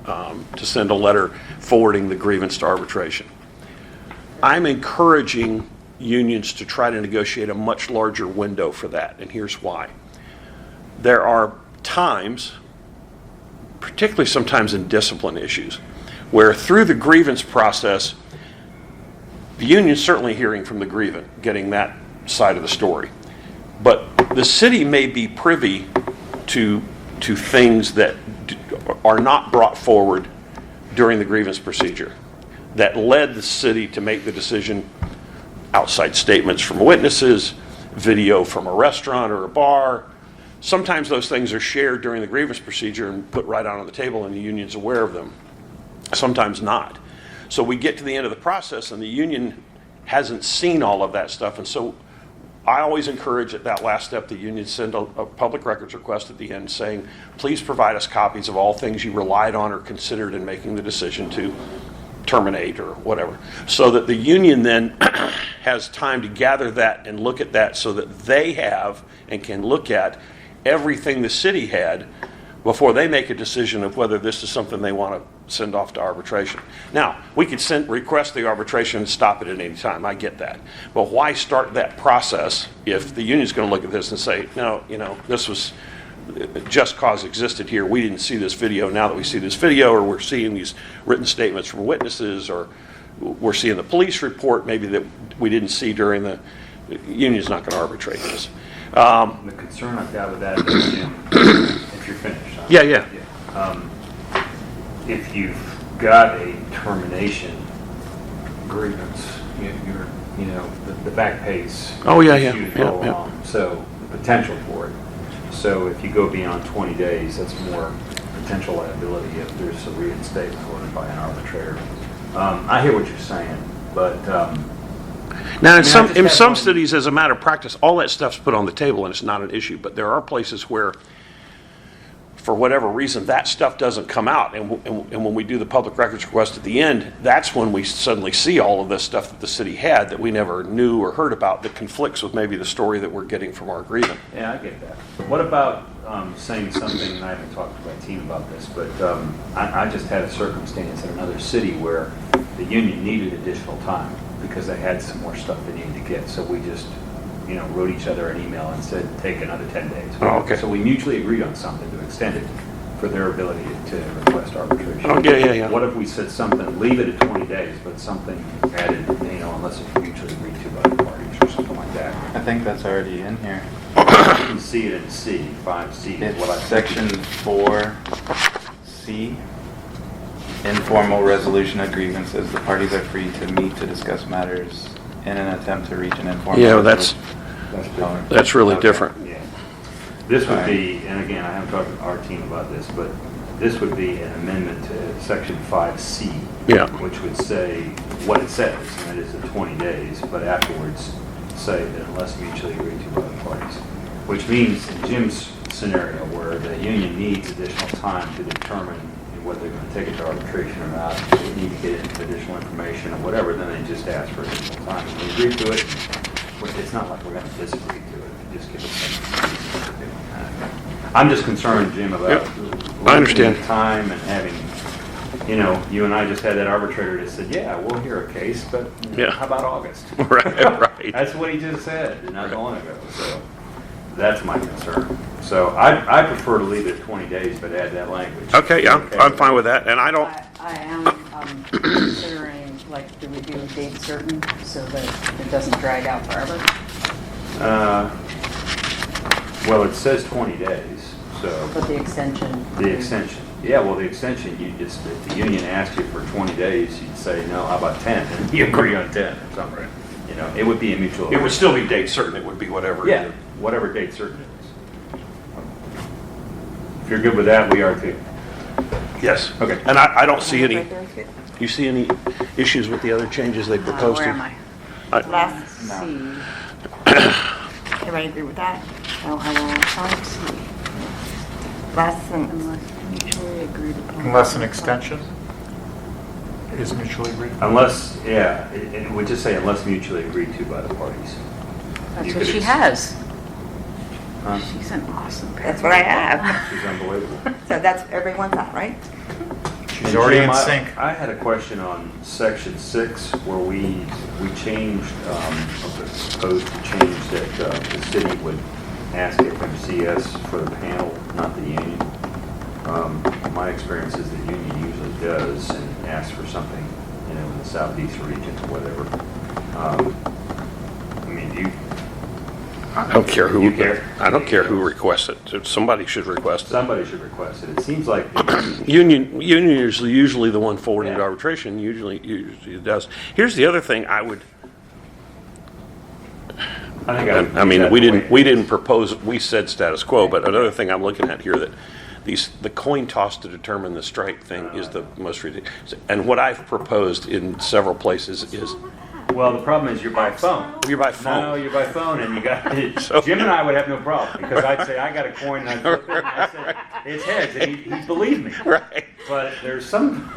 B: to send a letter forwarding the grievance to arbitration. I'm encouraging unions to try to negotiate a much larger window for that, and here's why. There are times, particularly sometimes in discipline issues, where through the grievance process, the union's certainly hearing from the grievant, getting that side of the story. But the city may be privy to things that are not brought forward during the grievance procedure that led the city to make the decision, outside statements from witnesses, video from a restaurant or a bar. Sometimes those things are shared during the grievance procedure and put right out on the table and the union's aware of them. Sometimes not. So we get to the end of the process and the union hasn't seen all of that stuff, and so I always encourage at that last step the union send a public records request at the end saying, please provide us copies of all things you relied on or considered in making the decision to terminate or whatever, so that the union then has time to gather that and look at that so that they have and can look at everything the city had before they make a decision of whether this is something they want to send off to arbitration. Now, we could request the arbitration and stop it at any time. I get that. But why start that process if the union's going to look at this and say, no, this was just cause existed here. We didn't see this video. Now that we see this video, or we're seeing these written statements from witnesses, or we're seeing the police report maybe that we didn't see during the union's not going to arbitrate this.
A: The concern I've got with that is, Jim, if you're finished.
B: Yeah.
A: If you've got a termination grievance, the back pays.
B: Oh, yeah.
A: issues go along. So the potential for it. So if you go beyond 20 days, that's more potential liability if there's a reinstatement ordered by an arbitrator. I hear what you're saying, but
B: Now,
A: I just
B: in
A: have
B: some
A: one-
B: cities, as a matter of practice, all that stuff's put on the table and it's not an issue. But there are places where, for whatever reason, that stuff doesn't come out. And when we do the public records request at the end, that's when we suddenly see all of this stuff that the city had that we never knew or heard about that conflicts with maybe the story that we're getting from our agreement.
A: yeah, I get that. What about saying something, and I haven't talked to my team about this, but I just had a circumstance in another city where the union needed additional time because they had some more stuff they needed to get. So we just, wrote each other an email and said, take another 10 days.
B: Oh, okay.
A: So we mutually agreed on something to extend it for their ability to request arbitration.
B: Oh, yeah.
A: What if we said something, leave it at 20 days, but something added, unless it's mutually agreed to by the parties or something like that?
F: I think that's already in here.
A: You can see it in C, 5C is what I
F: It's
A: think.
F: section 4C. Informal resolution of grievances. The parties are free to meet to discuss matters in an attempt to reach an informal.
B: Yeah, that's
A: That's different.
B: that's really
A: Okay,
B: different.
A: Yeah. This would be, and again, I haven't talked to our team about this, but this would be an amendment to section 5C.
B: Yeah.
A: Which would say what it says, and that is the 20 days, but afterwards say that unless mutually agreed to by the parties. Which means in Jim's scenario where the union needs additional time to determine whether they're going to take it to arbitration or not, they need to get into additional information or whatever, then they just ask for additional time. If we agree to it, it's not like we're going to disagree to it. Just give us some reason to do it. I'm just concerned, Jim, about
B: Yep. I understand.
A: limiting time and having, you and I just had that arbitrator that said, yeah, we'll hear a case, but
B: Yeah.
A: how about August?
B: Right.
A: That's what he just said not long ago. So that's my concern. So I prefer to leave it at 20 days, but add that language.
B: Okay, I'm fine with that, and I don't.
C: I am considering, do we do a date certain so that it doesn't drag out forever?
A: Well, it says 20 days, so
C: But the extension.
A: the extension. Yeah, well, the extension, if the union asked you for 20 days, you'd say, no, how about 10? And you agree on 10 or something. It would be a mutual.
B: It would still be date certain. It would be whatever.
A: Yeah, whatever date certain it is. If you're good with that, we are too.
B: Yes.
A: Okay.
B: And I don't see any.
D: Right there is good.
B: You see any issues with the other changes they proposed?
C: Where am I?
D: Last,
C: C.
D: everybody agree with that?
C: Oh, I will find C.
D: Last sentence.
C: Unless mutually agreed upon.
E: Unless an extension is mutually agreed.
A: Unless, yeah, it would just say unless mutually agreed to by the parties.
C: That's
A: You
C: what
A: could
C: she
A: ex-
C: has.
A: Huh?
C: She's an awesome parent.
D: That's what I have.
A: She's unbelievable.
D: So that's, everyone's that, right?
E: She's
A: And
E: already
A: Jim,
E: in sync.
A: I had a question on section 6 where we changed, proposed to change that the city would ask FMCS for the panel, not the union. My experience is the union usually does and asks for something, in the southeast region or whatever. Do you?
B: I don't care who.
A: You care?
B: I don't care who requests it. Somebody should request it.
A: Somebody should request it. It seems like
B: Union is usually the one forwarding to
A: Yeah.
B: arbitration. Usually it does. Here's the other thing I would. I mean, we didn't propose. We said status quo, but another thing I'm looking at here that the coin toss to determine the strike thing is the most ridiculous. And what I've proposed in several places is
A: Well, the problem is you're by phone.
B: you're by phone.
A: No, you're by phone, and you got
B: So-
A: Jim and I would have no problem because I'd say I got a coin and I flip it, and I said it's heads, and he'd believe me.
B: Right.
A: But there's some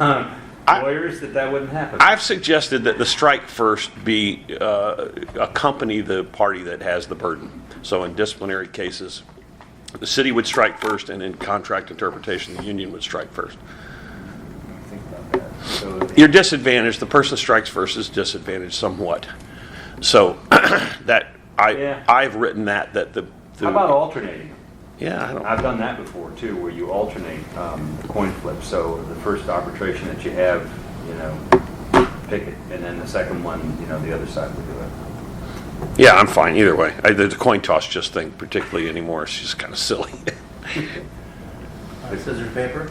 A: lawyers that wouldn't happen.
B: I've suggested that the strike first be accompany the party that has the burden. So in disciplinary cases, the city would strike first, and in contract interpretation, the union would strike first.
A: Think about that. So
B: You're disadvantaged. The person strikes first is disadvantaged somewhat. So that
A: Yeah.
B: I've written that the
A: how about alternating?
B: yeah, I don't.
A: I've done that before too, where you alternate coin flip. So the first arbitration that you have, pick it, and then the second one, the other side will do it.
B: Yeah, I'm fine either way. The coin toss just thing particularly anymore. It's just kind of silly.
G: Scissors, paper?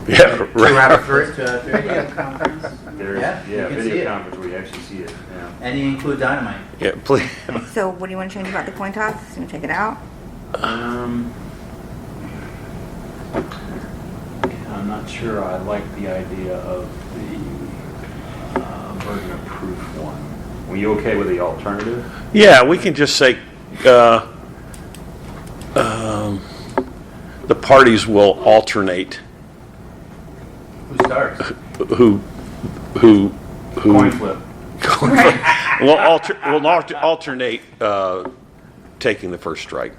B: Yeah,
E: 2 out of 3.
C: Video conference.
A: There's,
G: Yeah, you can see
A: video
G: it.
A: conference where you actually see it. Yeah.
G: And you include dynamite.
B: Yeah, please.
D: So what do you want to change about the coin toss? You want to take it out?
A: I'm not sure I like the idea of the burden of proof one. Were you okay with the alternative?
B: Yeah, we can just say, the parties will alternate
G: Who starts?
B: who.
A: Coin flip.
B: We'll alternate taking the first strike.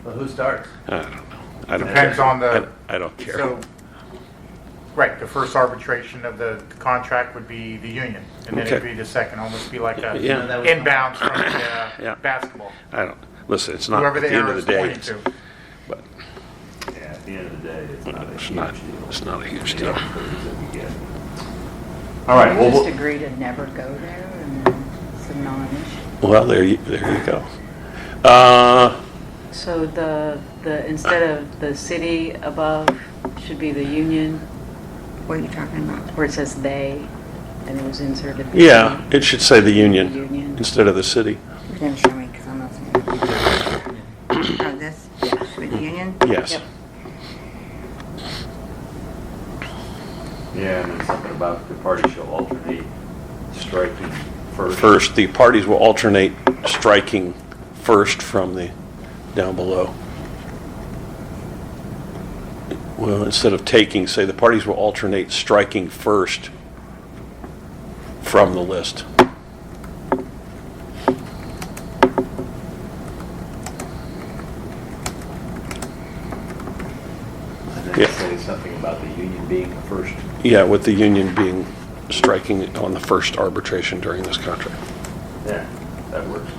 G: Well, who starts?
B: I don't know. I don't
E: Depends
B: care.
E: on the.
B: I don't care.
E: So, right, the first arbitration of the contract would be the union, and then it'd
B: Okay.
E: be the second, almost be like a
B: Yeah.
G: That was-
E: inbounds from the
B: Yeah.
E: basketball.
B: I don't, listen, it's not,
E: Whoever
B: at
E: the
B: the end
E: arrow
B: of
E: is
B: the day,
E: pointing
B: it's,
E: to.
B: but
A: Yeah, at the end of the day, it's not a
B: it's
A: huge
B: not,
A: deal.
B: it's not a huge
A: The
B: deal.
A: outcomes that we get. All right,
C: We'll
A: well,
C: just agree to never go there, and then it's a non-issue.
B: Well, there you go.
C: So the instead of the city above, should be the union,
D: What are you talking about?
C: where it says they, and it was inserted. the
B: Yeah,
C: city.
B: it should say the union
C: Union.
B: instead of the city.
D: You didn't show me because I'm not seeing it. Oh, this?
C: Yeah.
D: With the union?
B: Yes.
C: Yep.
A: yeah, and then something about the party shall alternate striking first.
B: First, the parties will alternate striking first from the down below. Well, instead of taking, say the parties will alternate striking first from the list.
A: And then
B: Yeah.
A: say something about the union being the first.
B: Yeah, with the union being striking on the first arbitration during this contract.
A: Yeah, that works.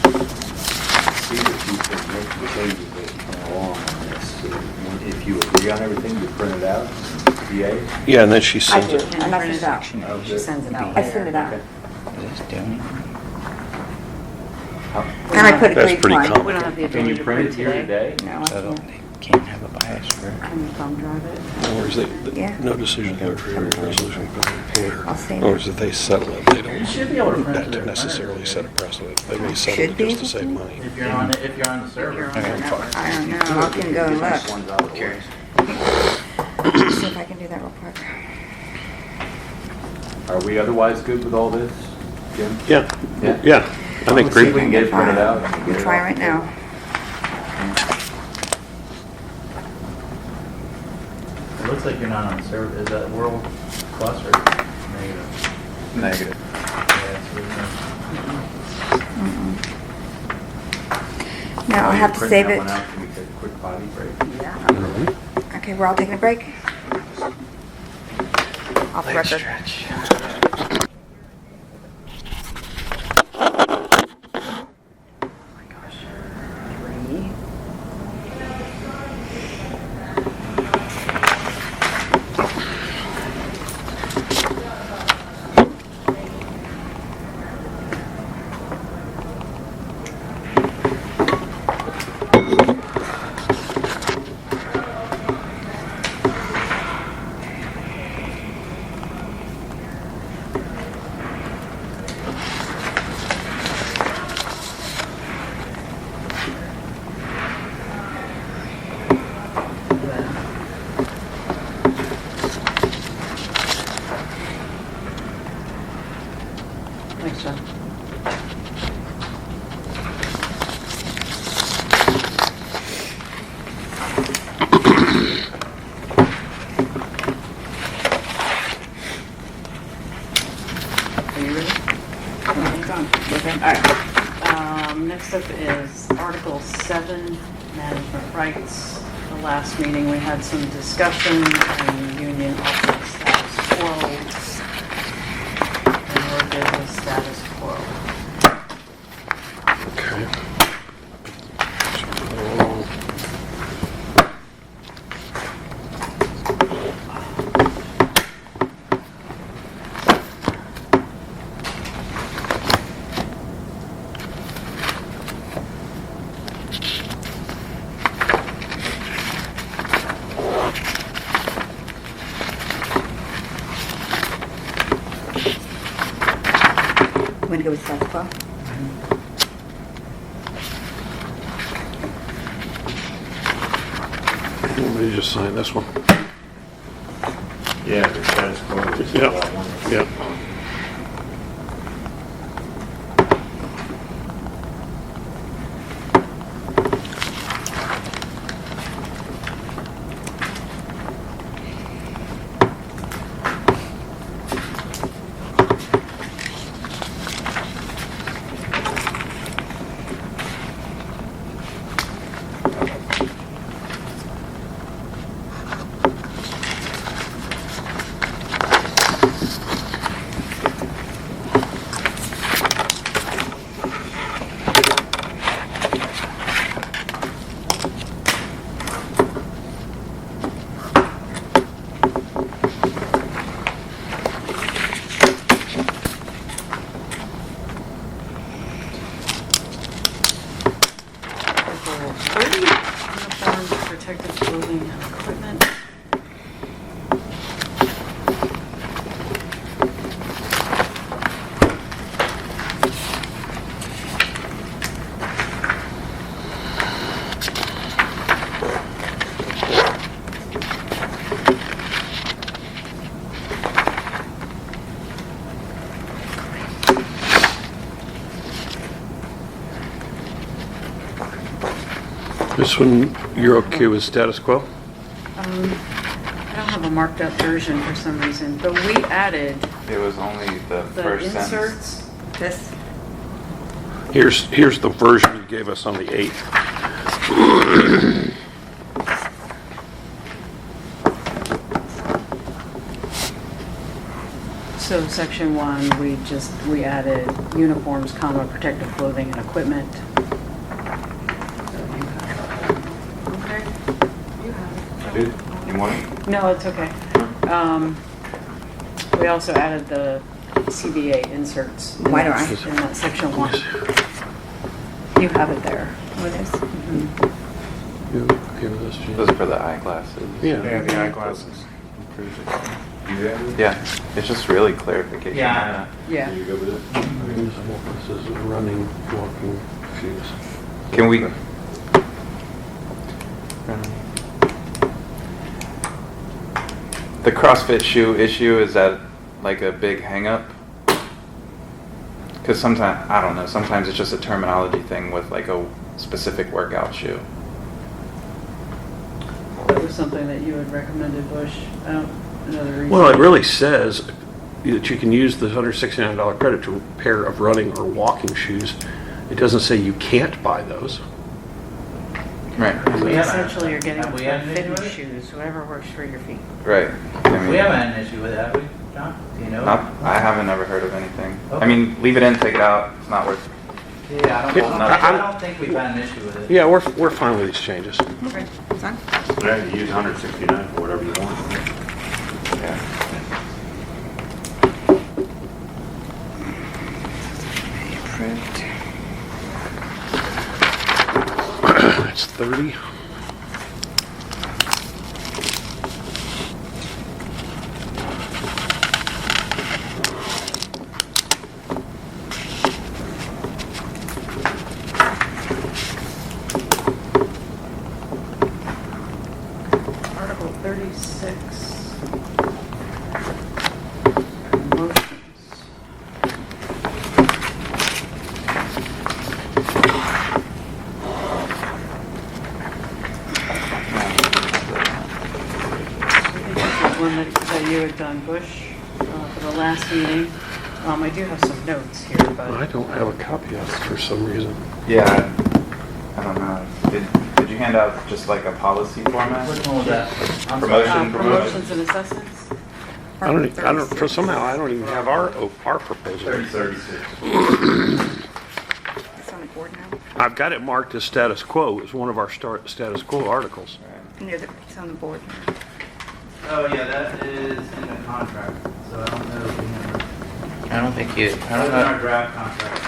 A: See if you can make the changes that come along on this. So if you agree on everything, you print it out, DA?
B: Yeah, and then she
D: I
B: sends
D: do,
B: it.
D: and I send it out.
A: Oh,
C: She
A: good.
C: sends it out
D: I
C: later.
D: send it out.
A: Okay.
H: Is this doing?
D: And I put
B: That's
D: agreed
B: pretty
D: one.
B: common.
C: We don't have the
A: Can
C: ability
A: you
C: to
A: print it here today?
D: No, I
H: So
D: can't.
H: they can't have a bias for.
C: Can you thumb drive it?
B: Or is it,
D: Yeah.
B: no decision or resolution by the employer.
D: I'll see.
B: Or is it they settle it, they
G: You
B: don't
G: should be able to print
B: that
G: to their
B: to necessarily
G: printer.
B: set a precedent. They may settle
D: Should
B: it
D: be
B: just to
D: able
B: save
D: to?
B: money.
G: If you're on the
C: If you're
G: server.
C: on the network.
D: I don't know, I can go and
A: Get
D: look.
A: these ones out of the way.
D: See if I can do that real quick.
A: Are we otherwise good with all this, Jim?
B: Yeah,
A: Yeah?
B: yeah, I think
A: Let's see if we
B: great.
A: can get it printed out. and
D: I'm
A: get
D: gonna
A: it
D: try
A: off.
D: right now.
G: It looks like you're not on the server. Is that World Plus or negative?
F: Negative.
G: Yeah, it's really
D: No, I'll
A: While
D: have
A: you're
D: to
A: printing
D: save
A: that
D: it.
A: one out, Can we take a quick potty break?
C: Yeah.
D: Okay, we're all taking a break? Off the record.
C: Three. Thanks, John. Are you ready? All right. Next up is Article 7, Management Rights. The last meeting, we had some discussion, and the union offered status quo. And we're good with status quo.
B: Okay.
D: go with status quo?
B: Let me just sign this one.
A: Yeah, the status quo is a
B: Yeah.
A: lot more.
B: Yeah.
C: Article 30, uniforms, protective clothing, and equipment.
B: This one, you're okay with status quo?
C: I don't have a marked up version for some reason, but we added
F: It was only the
C: the
F: first sentence.
C: inserts.
D: This?
B: Here's the version you gave us on the 8th.
C: So section 1, we added uniforms, comma, protective clothing and equipment. Okay. You have it.
A: Dude, you want it?
C: No, it's okay. We also added the CBA inserts.
D: Why don't I?
C: In that section 1. You have it there.
D: What is?
B: You okay with this, Gene?
F: Those are for the eyeglasses.
E: Yeah,
B: Yeah.
E: the eyeglasses.
A: You have it?
F: Yeah, it's just really clarification.
G: Yeah.
C: Yeah.
A: You go with it?
B: This is running, walking shoes.
F: Can we? The CrossFit shoe issue, is that like a big hang up? Because sometimes, I don't know, sometimes it's just a terminology thing with like a specific workout shoe.
C: That was something that you had recommended, Bush. I don't know the reason.
B: Well, it really says that you can use the $169 credit to a pair of running or walking shoes. It doesn't say you can't buy those.
F: Right,
C: We
G: Yeah.
C: essentially are getting
G: Have we had an issue
C: fitness
G: with it?
C: shoes, whatever works for your feet.
F: right. I mean,
G: We haven't had an issue with that, have we, John? Do you know?
F: I haven't ever heard of anything. I
G: Okay.
F: mean, leave it in, take it out, it's not worth.
G: Yeah, I don't think we've had an issue with it.
B: Yeah, we're fine with these changes.
D: Okay, it's fine.
A: Yeah, you use 169 for whatever you want.
F: Yeah.
B: It's 30.
C: Article 36. Motions. I think this is one that you had done, Bush, for the last meeting. I do have some notes here,
B: I
C: but
B: don't have a copy of it for some reason.
F: Yeah, I don't know. Did you hand out just like a policy format?
G: Which one was that? I'm sorry.
F: Promotion.
C: promotions and assessments?
B: For somehow I don't even have our proposal.
A: 36.
D: It's on the board now.
B: I've got it marked as status quo. It's one of our status quo articles.
D: It's on the board now.
G: Oh, yeah, that is in the contract, so I don't know if we have.
H: I don't think you, I
G: That's
H: don't
G: in our
H: know,
G: draft contract.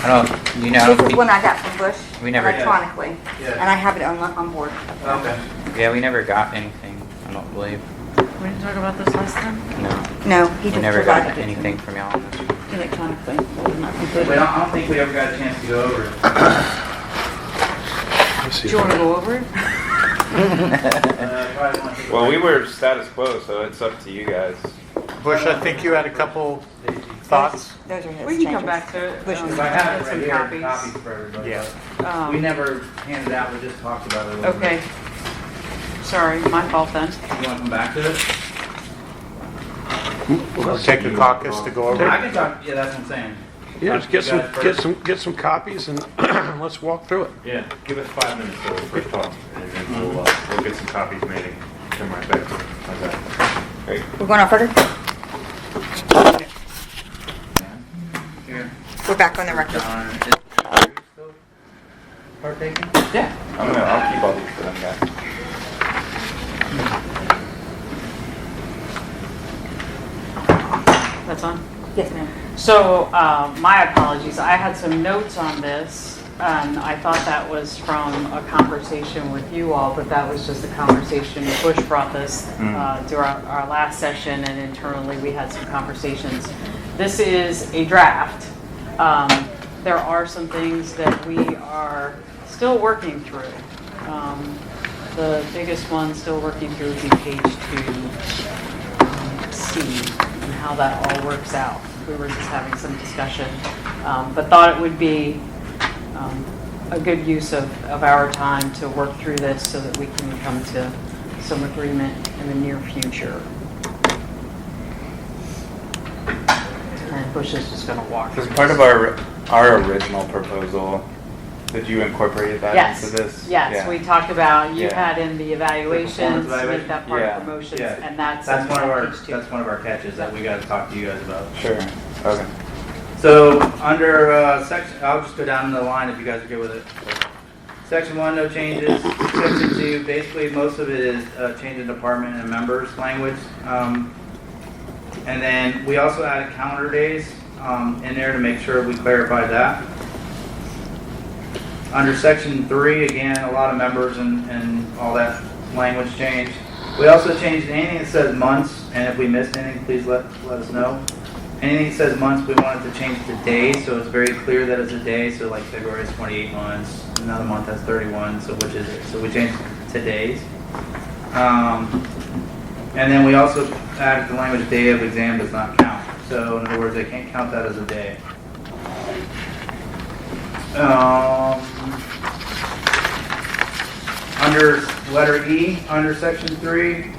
H: I don't, you know, I
D: This
H: don't
D: is
H: think,
D: one I got from Bush
H: We never-
D: electronically,
G: Yeah.
D: and I have it on board.
G: Okay.
H: yeah, we never got anything, I don't believe.
C: We didn't talk about this last time?
H: No.
D: No, he
H: We
D: didn't
H: never
D: provide
H: got
D: it.
H: anything from y'all on this one.
C: Electronically. Well, not completely.
G: But I don't think we ever got a chance to go over it.
C: Do you want to go over it?
G: Probably wanna take a
F: Well, we
G: break.
F: were status quo, so it's up to you guys.
E: Bush, I think you had a couple thoughts?
D: Those are his
C: We can come
D: changes.
C: back to it.
D: Which is-
G: If I have it
C: Get some
G: right here,
C: copies.
G: copies for everybody.
E: Yeah.
G: but We never handed out, we just talked about it a little bit.
C: Okay. Sorry, my fault then.
G: You wanna come back to it?
E: We'll take a caucus to go over
G: I
E: it.
G: can talk, yeah, that's what I'm saying.
B: Yeah, just get some copies and let's walk through it.
A: Yeah, give us 5 minutes to first talk, and then we'll get some copies made and come right back to it. How's that?
F: Great.
D: We're going on further?
G: Here.
D: We're back on the record.
G: John, is Drew still partaking?
F: Yeah. I'll keep all these for them guys.
C: That's on?
D: Yes, ma'am.
C: So, my apologies, I had some notes on this, and I thought that was from a conversation with you all, but that was just a conversation, Bush brought this to our last session, and internally we had some conversations. This is a draft. There are some things that we are still working through. The biggest one still working through would be page 2C, and how that all works out. We were just having some discussion, but thought it would be a good use of our time to work through this so that we can come to some agreement in the near future. And Bush is just going to walk.
F: As part of our original proposal, did you incorporate that
C: Yes,
F: into this?
C: yes,
F: Yeah.
C: we talked about, you
F: Yeah.
C: had in the evaluations,
G: evaluation?
C: make that part
F: Yeah.
C: of promotions,
F: Yeah.
C: and that's
G: That's one of our,
C: page 2.
G: that's one of our catches that we gotta talk to you guys about.
F: Sure. Okay.
G: So, under section, I'll just go down the line if you guys are good with it. Section 1, no changes. Section 2, basically most of it is changing department and members language. And then we also added calendar days in there to make sure we clarified that. Under section 3, again, a lot of members and all that language changed. We also changed anything that says months, and if we missed anything, please let us know. Anything that says months, we wanted to change to days, so it's very clear that it's a day. So like February is 28 months, another month has 31, so which is it? So we changed it to days. And then we also added the language day of exam does not count. So in other words, they can't count that as a day. Under letter E, under section 3,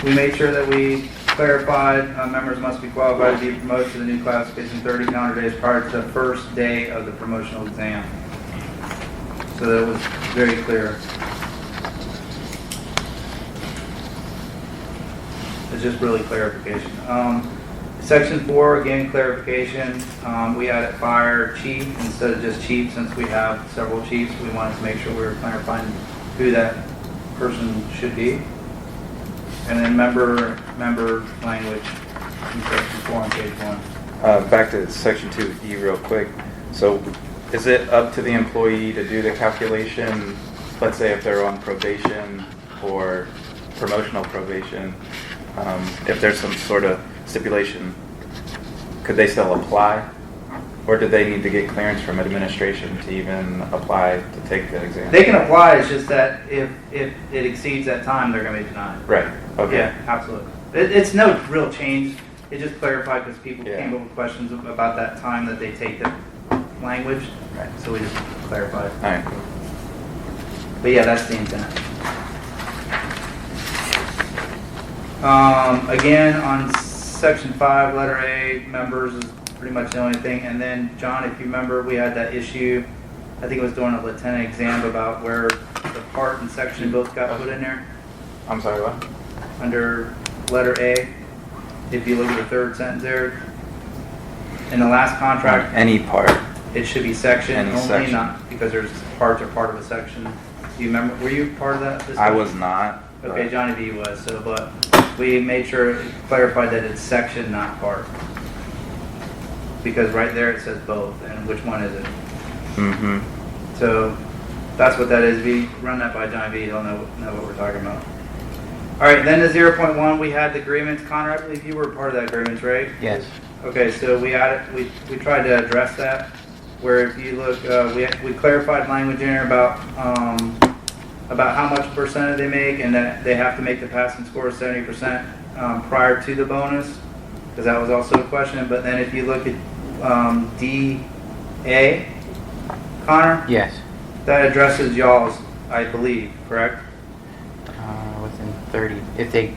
G: we made sure that we clarified members must be qualified to be promoted to the new classification 30 calendar days prior to the first day of the promotional exam. So that was very clear. It's just really clarification. Section 4, again, clarification. We added fire chief instead of just chief, since we have several chiefs. We wanted to make sure we were clarifying who that person should be. And then member language in section 4 on page 1.
F: Back to section 2E real quick. So is it up to the employee to do the calculation, let's say if they're on probation or promotional probation, if there's some sort of stipulation, could they still apply? Or do they need to get clearance from administration to even apply to take the exam?
G: They can apply, it's just that if it exceeds that time, they're going to be denied.
F: Right, okay.
G: Yeah, absolutely. It's no real change. It just clarified because people
F: Yeah.
G: came up with questions about that time that they take the language.
F: Right.
G: So we just clarified.
F: All right.
G: But yeah, that's the intent. Again, on section 5, letter A, members is pretty much the only thing. And then, John, if you remember, we had that issue, I think it was during a lieutenant exam, about where the part and section both got put in there.
F: I'm sorry, what?
G: Under letter A, if you look at the third sentence there, in the last contract,
F: Any part.
G: it should be section
F: Any
G: only,
F: section.
G: not because there's parts are part of a section. Do you remember, were you part of that discussion?
F: I was not.
G: Okay,
F: but-
G: Johnny B was, so, but we made sure, it clarified that it's section, not part. Because right there it says both, and which one is it?
F: Mm-hmm.
G: So, that's what that is. If you run that by Johnny B, he'll know what we're talking about. All right, then the 0.1, we had the agreements. Connor, I believe you were part of that agreement, right?
H: Yes.
G: Okay, so we tried to address that, where if you look, we clarified language in there about how much percentage they make, and that they have to make the passing score of 70% prior to the bonus, because that was also a question. But then if you look at DA, Connor,
H: Yes.
G: that addresses y'all's, I believe, correct?
H: Within 30, if they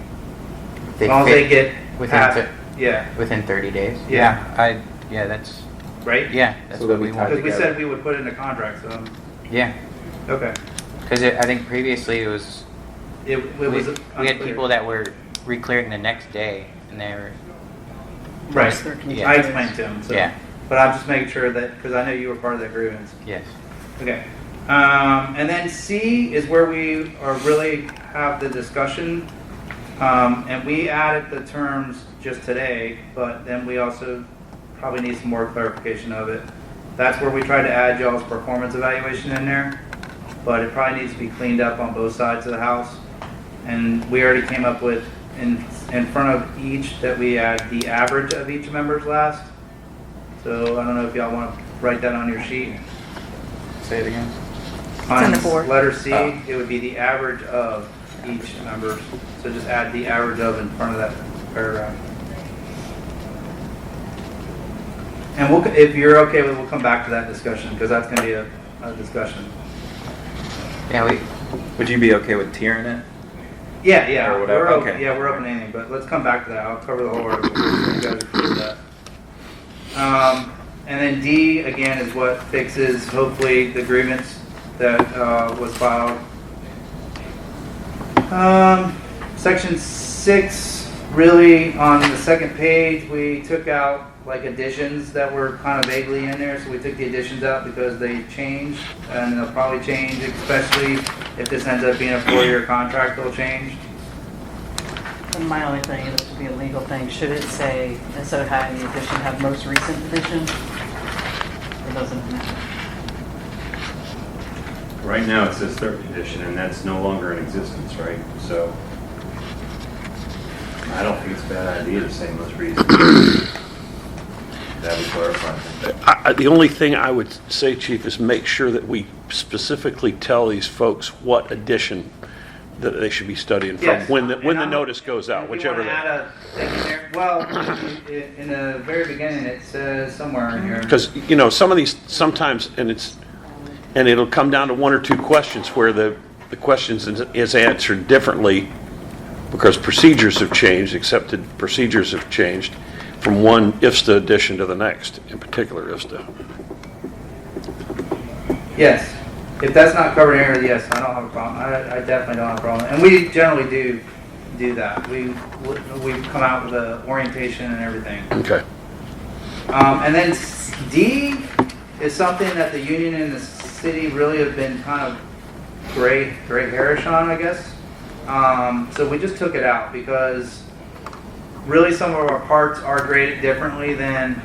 G: As long as they get
H: within
G: past, yeah,
H: within 30 days.
G: Yeah.
H: Yeah, that's
G: right?
H: that's
F: So
H: what
F: that we
H: we want.
G: Because we said we would put it in the contract, so,
H: Yeah,
G: okay.
H: because I think previously it was
G: It
H: we
G: was
H: had
G: unclear.
H: people that were reclearing the next day, and they were
G: Right,
H: Yeah.
G: I explained to him, so.
H: Yeah.
G: But I'm just making sure that, because I know you were part of that grievance.
H: yes.
G: Okay. And then C is where we are really have the discussion. And we added the terms just today, but then we also probably need some more clarification of it. That's where we tried to add y'all's performance evaluation in there, but it probably needs to be cleaned up on both sides of the house. And we already came up with in front of each that we add the average of each member's last. So I don't know if y'all want to write that on your sheet.
F: Say it again.
C: in the
G: On
C: board.
G: letter C,
F: Oh.
G: it would be the average of each member. So just add the average of in front of that paragraph. And we'll, if you're okay with it, we'll come back to that discussion, because that's going to be a discussion.
H: Yeah,
F: Would you be okay with tiering it?
G: Yeah,
F: Or whatever,
G: we're open,
F: okay.
G: yeah, we're open to anything, but let's come back to that. I'll cover the whole article. So you guys approve that. And then D, again, is what fixes, hopefully, the grievance that was filed. Section 6, really, on the second page, we took out like additions that were kind of vaguely in there, so we took the additions out because they changed, and they'll probably change, especially if this ends up being a 4-year contract, they'll change.
C: And my only thing, this would be a legal thing, should it say, instead of having the addition, have most recent addition? Or doesn't it matter?
A: Right now, it says third edition, and that's no longer in existence, right? So I don't think it's a bad idea to say most recent. That would clarify things.
B: The only thing I would say, Chief, is make sure that we specifically tell these folks what edition that they should be studying from
G: Yes.
B: when the
G: And
B: notice goes out,
G: if you
B: whichever
G: wanna
B: they.
G: add a thing in there, well, in the very beginning, it says somewhere in here.
B: Because, some of these, sometimes, and it'll come down to one or two questions where the questions is answered differently because procedures have changed, accepted procedures have changed from one IFSTA edition to the next, in particular IFSTA.
G: Yes, if that's not covered in here, yes, I don't have a problem. I definitely don't have a problem. And we generally do that. We come out with the orientation and everything.
B: Okay.
G: And then D is something that the union and the city really have been kind of gray hairish on, I guess. So we just took it out because really some of our parts are graded differently than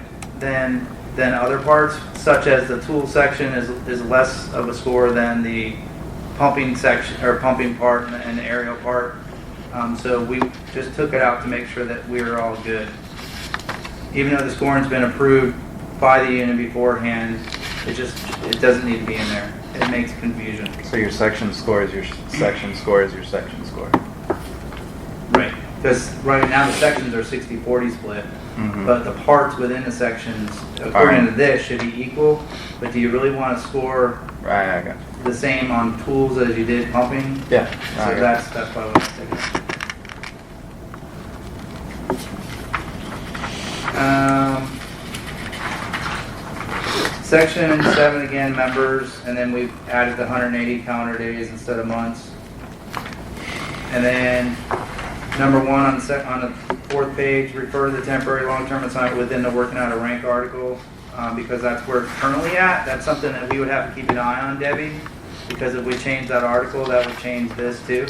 G: other parts, such as the tool section is less of a score than the pumping section or pumping part and the aerial part. So we just took it out to make sure that we were all good. Even though the scoring's been approved by the union beforehand, it doesn't need to be in there. It makes confusion.
F: So your section score is your section score is your section score.
G: Right. Because right now the sections are 60-40 split, but the parts within the sections, according to this, should be equal. But do you really want to score
F: Right, I got it.
G: the same on tools as you did pumping?
F: Yeah.
G: So that's why I want to take it. Section 7 again, members, and then we've added the 180 calendar days instead of months. And then number 1 on the 4th page, refer to the temporary long-term assignment within the working out of rank article, because that's where it's currently at. That's something that we would have to keep an eye on, Debbie, because if we change that article, that would change this too.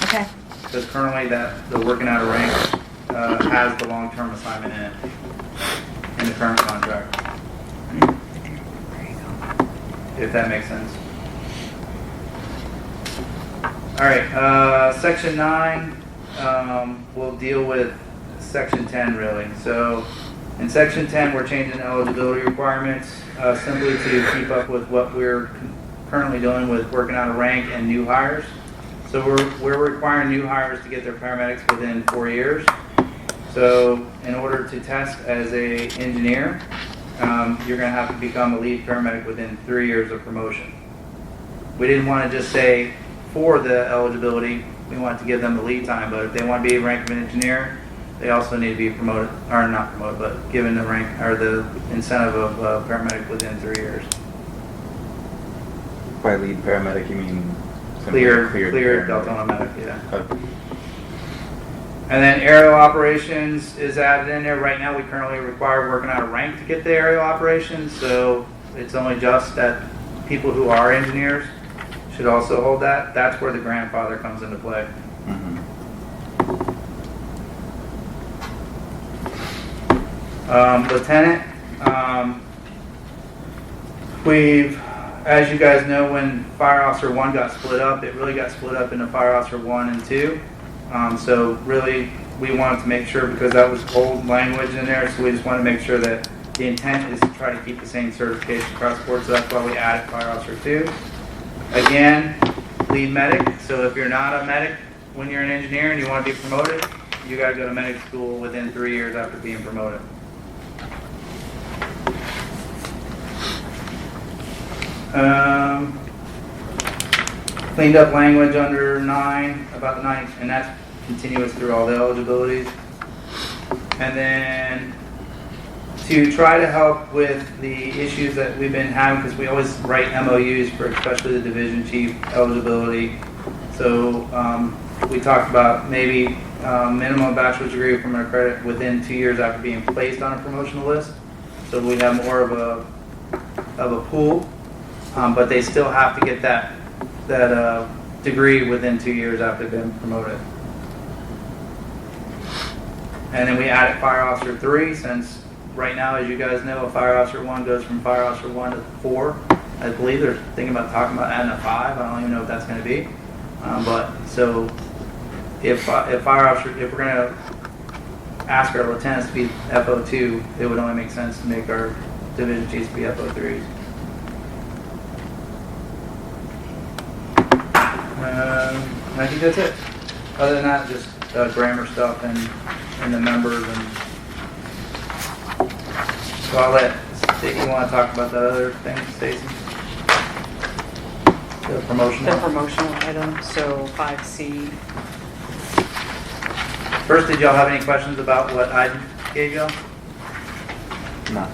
C: Okay.
G: Because currently the working out of rank has the long-term assignment in it, in the current contract. If that makes sense. All right, section 9 will deal with section 10 really. So in section 10, we're changing eligibility requirements simply to keep up with what we're currently doing with working out a rank and new hires. So we're requiring new hires to get their paramedics within 4 years. So in order to test as a engineer, you're going to have to become a lead paramedic within 3 years of promotion. We didn't want to just say for the eligibility, we want to give them the lead time, but if they want to be a rank of an engineer, they also need to be promoted, or not promoted, but given the rank or the incentive of paramedic within 3 years.
F: By lead paramedic, you mean
G: Clear
F: paramedic.
G: Deltona medic, yeah.
F: Okay.
G: And then aerial operations is added in there. Right now, we currently require working out a rank to get the aerial operations, so it's only just that people who are engineers should also hold that. That's where the grandfather comes into play.
F: Mhm.
G: Lieutenant, as you guys know, when Fire Officer 1 got split up, it really got split up into Fire Officer 1 and 2. So really, we wanted to make sure, because that was old language in there, so we just wanted to make sure that the intent is to try to keep the same certification across the board, so that's why we added Fire Officer 2. Again, lead medic, so if you're not a medic when you're an engineer and you want to be promoted, you got to go to medic school within 3 years after being promoted. Cleaned up language under 9, about the 9, and that's continuous through all the eligibilities. And then to try to help with the issues that we've been having, because we always write MOUs for especially the division chief eligibility. So we talked about maybe minimum bachelor's degree from an accredit within 2 years after being placed on a promotional list. So we have more of a pool, but they still have to get that degree within 2 years after they've been promoted. And then we added Fire Officer 3, since right now, as you guys know, Fire Officer 1 goes from Fire Officer 1 to 4. I believe they're thinking about talking about adding a 5. I don't even know if that's going to be. But so if Fire Officer, if we're going to ask our lieutenants to be FO2, it would only make sense to make our division chiefs be FO3s. I think that's it. Other than that, just grammar stuff and the members. And so I'll let Stacy, you want to talk about that other thing, Stacy? The promotional.
C: The promotional item, so 5C.
G: First, did y'all have any questions about what I gave y'all?
F: No.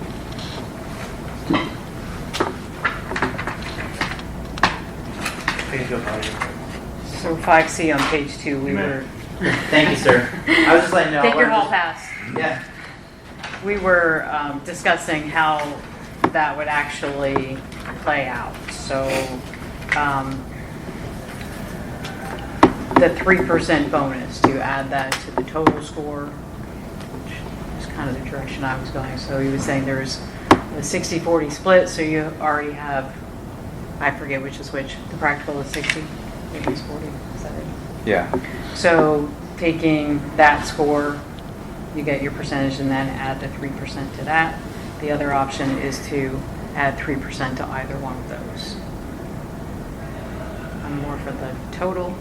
G: Page up, Audrey.
C: So 5C on page 2, we were...
G: Thank you, sir. I was just letting you know.
C: Take your hall pass.
G: Yeah.
C: We were discussing how that would actually play out. So the 3% bonus, to add that to the total score, which is kind of the direction I was going. So he was saying there's a 60-40 split, so you already have, I forget which is which, the practical is 60, maybe it's 40, is that it?
F: Yeah.
C: So taking that score, you get your percentage and then add the 3% to that. The other option is to add 3% to either one of those. I'm more for the total.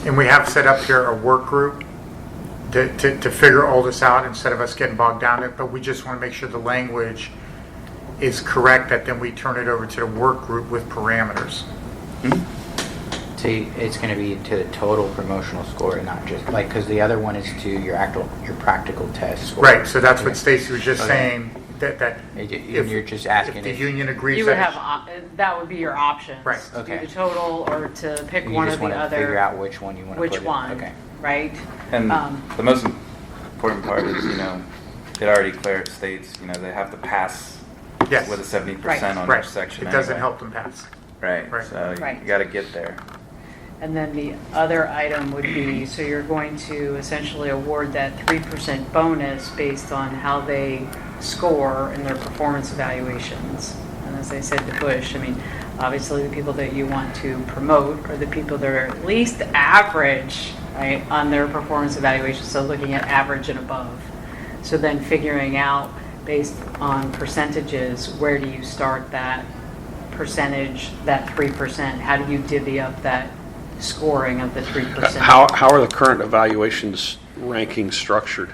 E: And we have set up here a work group to figure all this out instead of us getting bogged down in it, but we just want to make sure the language is correct, that then we turn it over to the work group with parameters.
H: So it's going to be to the total promotional score, and not just like, because the other one is to your practical test score.
E: Right, so that's what
H: Okay.
E: Stacy was just
H: Okay.
E: saying, that
H: And
E: if
H: you're just asking
E: if the
H: if
E: union agrees
C: You would
E: that
C: have, that would be your options.
E: Right.
C: To
H: Okay.
C: do the total or to pick
H: you
C: one or
H: just
C: the
H: want to
C: other.
H: figure out which one you want to
C: Which
H: put in.
C: one,
H: Okay.
C: right?
F: And
C: Um,
F: the most important part is, it already clear states, they have to pass
E: Yes.
F: with a 70%
C: Right.
F: on
E: right,
F: their section.
E: it doesn't
F: anyway.
E: help them pass.
F: Right.
E: Right.
F: So
C: Right.
F: you got to get there.
C: And then the other item would be, so you're going to essentially award that 3% bonus based on how they score in their performance evaluations. And as I said to Bush, I mean, Obviously, the people that you want to promote are the people that are at least average, right, on their performance evaluation, so looking at average and above. So then figuring out, based on percentages, where do you start that percentage, that 3%? How do you divvy up that scoring of the 3%?
B: How are the current evaluations rankings structured?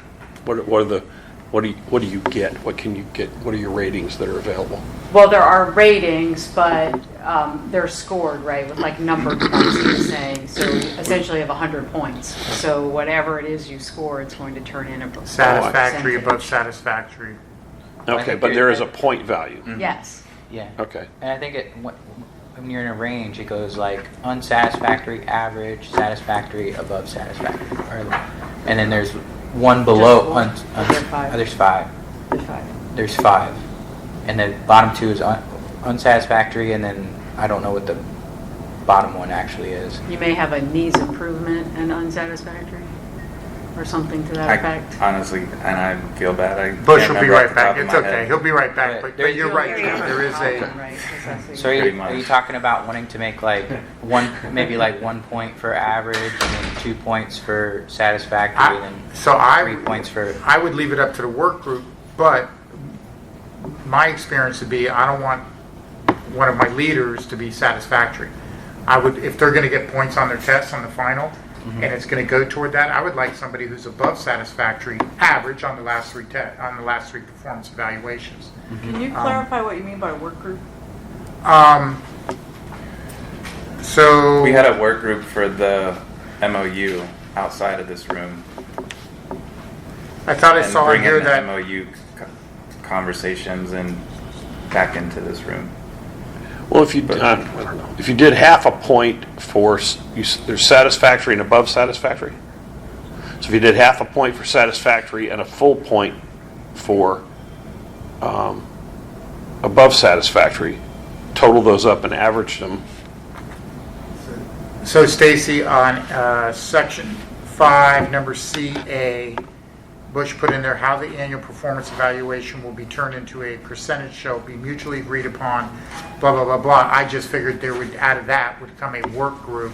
B: What do you get? What can you get? What are your ratings that are available?
C: Well, there are ratings, but they're scored, right, with like numbered points, he was saying. So essentially you have 100 points. So whatever it is you score, it's going to turn in a
E: Satisfactory,
C: percentage.
E: above satisfactory.
B: Okay, but there is a point value.
C: Yes.
H: Yeah.
B: Okay.
H: And I think when you're in a range, it goes like unsatisfactory, average, satisfactory, above satisfactory. And then there's one below.
C: Just one? There's five.
H: There's five.
C: There's 5.
H: There's 5. And the bottom 2 is unsatisfactory, and then I don't know what the bottom one actually is.
C: You may have a needs improvement and unsatisfactory, or something to that effect.
F: Honestly, and I feel bad.
E: Bush
F: can't
E: will be
F: remember off
E: right
F: the
E: back.
F: top of
E: It's
F: my
E: okay.
F: head.
E: He'll be right back.
H: But
E: But you're right.
C: Yeah,
E: There is a.
C: right, exactly.
H: So are
F: Pretty
H: you
F: much.
H: talking about wanting to make like maybe like 1 point for average, and then 2 points for satisfactory, and then
E: So
H: 3 points for...
E: I would leave it up to the work group, but my experience would be I don't want one of my leaders to be satisfactory. I would, if they're going to get points on their tests on the final, and it's going to go toward that, I would like somebody who's above satisfactory, average on the last 3 performance evaluations.
C: Can you clarify what you mean by work group?
E: So
F: We had a work group for the MOU outside of this room.
E: I thought I
F: and
E: saw
F: bring
E: here
F: in the
E: that
F: MOU conversations and back into this room.
B: Well, if you I don't know, if you did half a point for there's satisfactory and above satisfactory. So if you did half a point for satisfactory and a full point for above satisfactory, total those up and average them.
E: So Stacy, on section 5, number CA, Bush put in there how the annual performance evaluation will be turned into a percentage shall be mutually agreed upon, blah, blah, blah, blah. I just figured there would, out of that would come a work group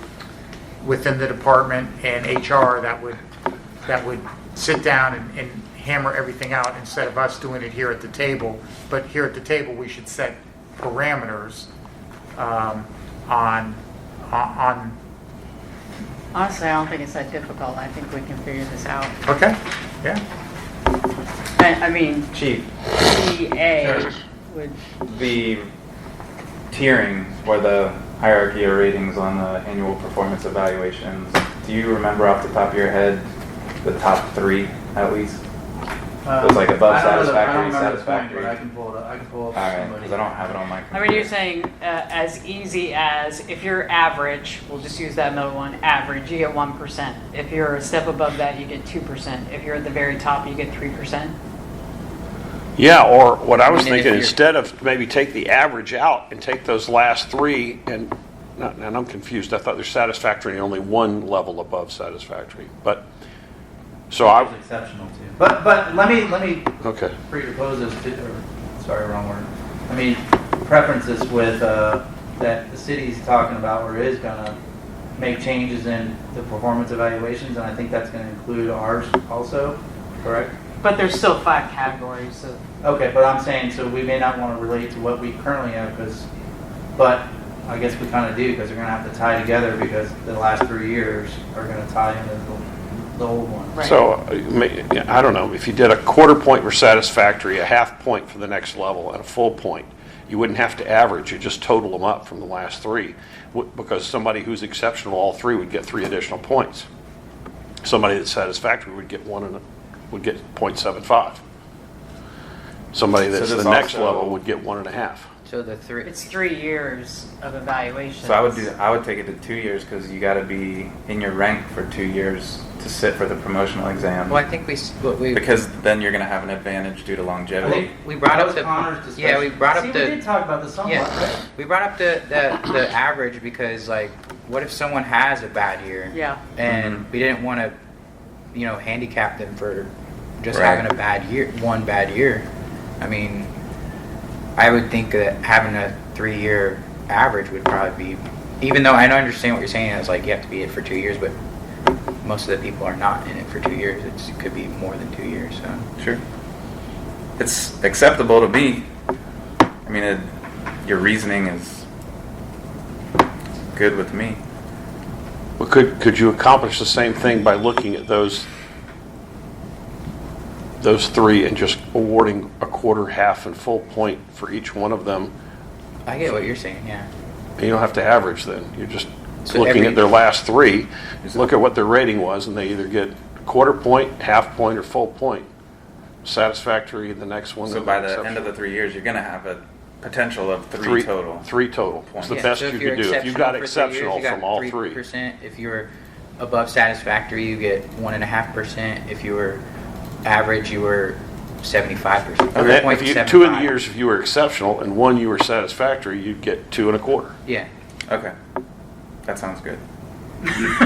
E: within the department and HR that would sit down and hammer everything out instead of us doing it here at the table. But here at the table, we should set parameters on
C: Honestly, I don't think it's that difficult. I think we can figure this out.
E: okay, yeah.
C: I mean,
F: Chief,
C: EA would,
F: the tiering or the hierarchy of ratings on the annual performance evaluations, do you remember off the top of your head the top 3 at least? It was like above
G: I don't
F: satisfactory,
G: remember the point,
F: satisfactory.
G: but I can pull it up. I can pull up
F: All right,
G: somebody.
F: because I don't have it on my
C: I
F: computer.
C: mean, you're saying as easy as if you're average, we'll just use that middle one, average, you get 1%. If you're a step above that, you get 2%. If you're at the very top, you get 3%.
B: Yeah, or what I was
H: And if
B: thinking,
H: you're-
B: instead of maybe take the average out and take those last 3 and I'm confused. I thought there's satisfactory and only one level above satisfactory. But so I
G: It's exceptional too. But let me
B: okay.
G: pre-propose this to, or sorry, wrong word. Let me preference this with that the city's talking about or is gonna make changes in the performance evaluations, and I think that's gonna include ours also, correct?
C: But there's still 5 categories, so
G: Okay, but I'm saying, so we may not want to relate to what we currently have, but I guess we kind of do, because they're going to have to tie together, because the last 3 years are going to tie into the old one.
C: Right.
B: So I don't know, if you did a quarter point for satisfactory, a half point for the next level, and a full point, you wouldn't have to average, you just total them up from the last 3, because somebody who's exceptional all 3 would get 3 additional points. Somebody that's satisfactory would get 0.75. Somebody that's
F: So
B: the
F: this
B: next
F: also-
B: level would get 1.5.
H: So the 3...
C: it's 3 years of evaluation.
F: So I would take it to 2 years because you got to be in your rank for 2 years to sit for the promotional exam.
H: Well, I think we
F: Because then you're going to have an advantage due to longevity.
H: we brought
G: That
H: up
G: was
H: the
G: Connor's discussion.
H: yeah we brought
G: See,
H: up
G: we
H: the
G: did talk about this somewhat,
H: yeah
G: right?
H: we brought up the average because like what if someone has a bad year
C: Yeah.
H: and we didn't want to handicap them for just
F: Right.
H: having one bad year. I mean, I would think that having a 3-year average would probably be, even though I don't understand what you're saying, it's like you have to be in it for 2 years, but most of the people are not in it for 2 years. It could be more than 2 years, so.
F: Sure. It's acceptable to me. I mean, your reasoning is good with me.
B: Well, could you accomplish the same thing by looking at those three and just awarding a quarter, half, and full point for each one of them?
H: I get what you're saying, yeah.
B: And you don't have to average then. You're just
H: So
B: looking
H: every-
B: at their last three, look at what their rating was, and they either get quarter point, half point, or full point. Satisfactory, the next one.
F: So by the end of the 3 years, you're going to have a potential of three total.
B: Three total. It's the
H: Yeah,
B: best
H: so
B: you
H: if you're
B: could do. If you got
H: exceptional for 3
B: exceptional
H: years, you got
B: from all three.
H: 3%. If you're above satisfactory, you get 1.5%. If you were average, you were 75%.
B: And then if you, 2 of the
H: 0.75.
B: years, if you were exceptional and 1 you were satisfactory, you'd get 2 1/4.
H: Yeah.
F: Okay. That sounds good.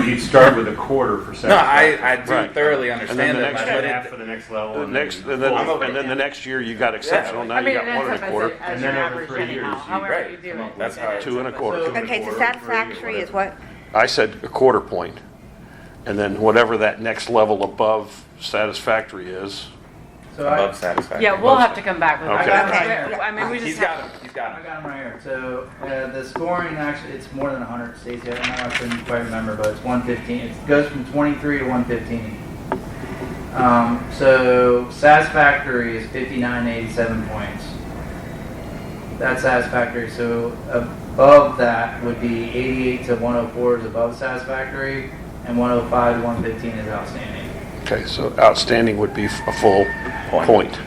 A: You'd start with a quarter for
F: No,
A: satisfaction.
F: I do
B: Right.
F: thoroughly
B: And then
F: understand
B: the
F: that.
B: next
F: but
B: one-
F: it-
A: Half for the next level.
B: The
A: and
B: next,
A: then
B: and then,
A: full.
B: and then the next year you got exceptional. Now you got 1 1/4.
C: as
A: And
C: your
A: then over
C: average
A: 3 years,
C: anyhow,
A: you-
C: however
F: right.
C: you do it.
F: That's how I-
B: 2 1/4.
I: Okay, so satisfactory is what?
B: I said a quarter point. And then whatever that next level above satisfactory is.
G: So
F: above satisfactory.
C: Yeah, we'll have to come back with
B: Okay.
C: that. I mean, we
F: He's
C: just
F: got
C: have,
F: him. He's got
G: I
F: him.
G: got them right here. So the scoring actually, it's more than 100 stays here. Now I couldn't quite remember, but it's 115. It goes from 23 to 115. So satisfactory is 59.87 points. That's satisfactory. So above that would be 88 to 104 is above satisfactory, and 105 to 115 is outstanding.
B: Okay, so outstanding would be a full point.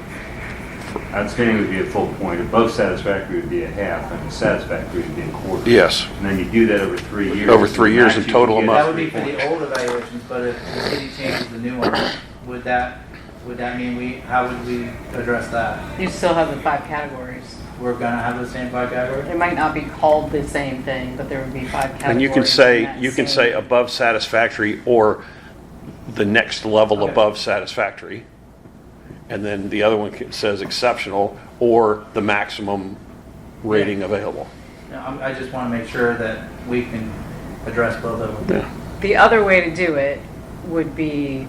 A: Outstanding would be a full point. Above satisfactory would be a half, and satisfactory would be a quarter.
B: Yes.
A: And then you do that over 3 years.
B: Over 3 years and
A: Max you
B: total
A: can
B: them
A: get
B: up.
G: That would be for
A: 3
G: the
A: points.
G: old evaluations, but if the city changes the new one, would that mean how would we address that?
C: you still have the 5 categories.
G: We're gonna have the same 5 categories?
C: It might not be called the same thing, but there would be 5 categories.
B: And you can
C: in
B: say,
C: that
B: you can
C: same-
B: say above satisfactory or the next level
G: Okay.
B: above satisfactory. And then the other one says exceptional or the maximum rating available.
G: I just wanna make sure that we can address both of them.
B: Yeah.
C: The other way to do it would be,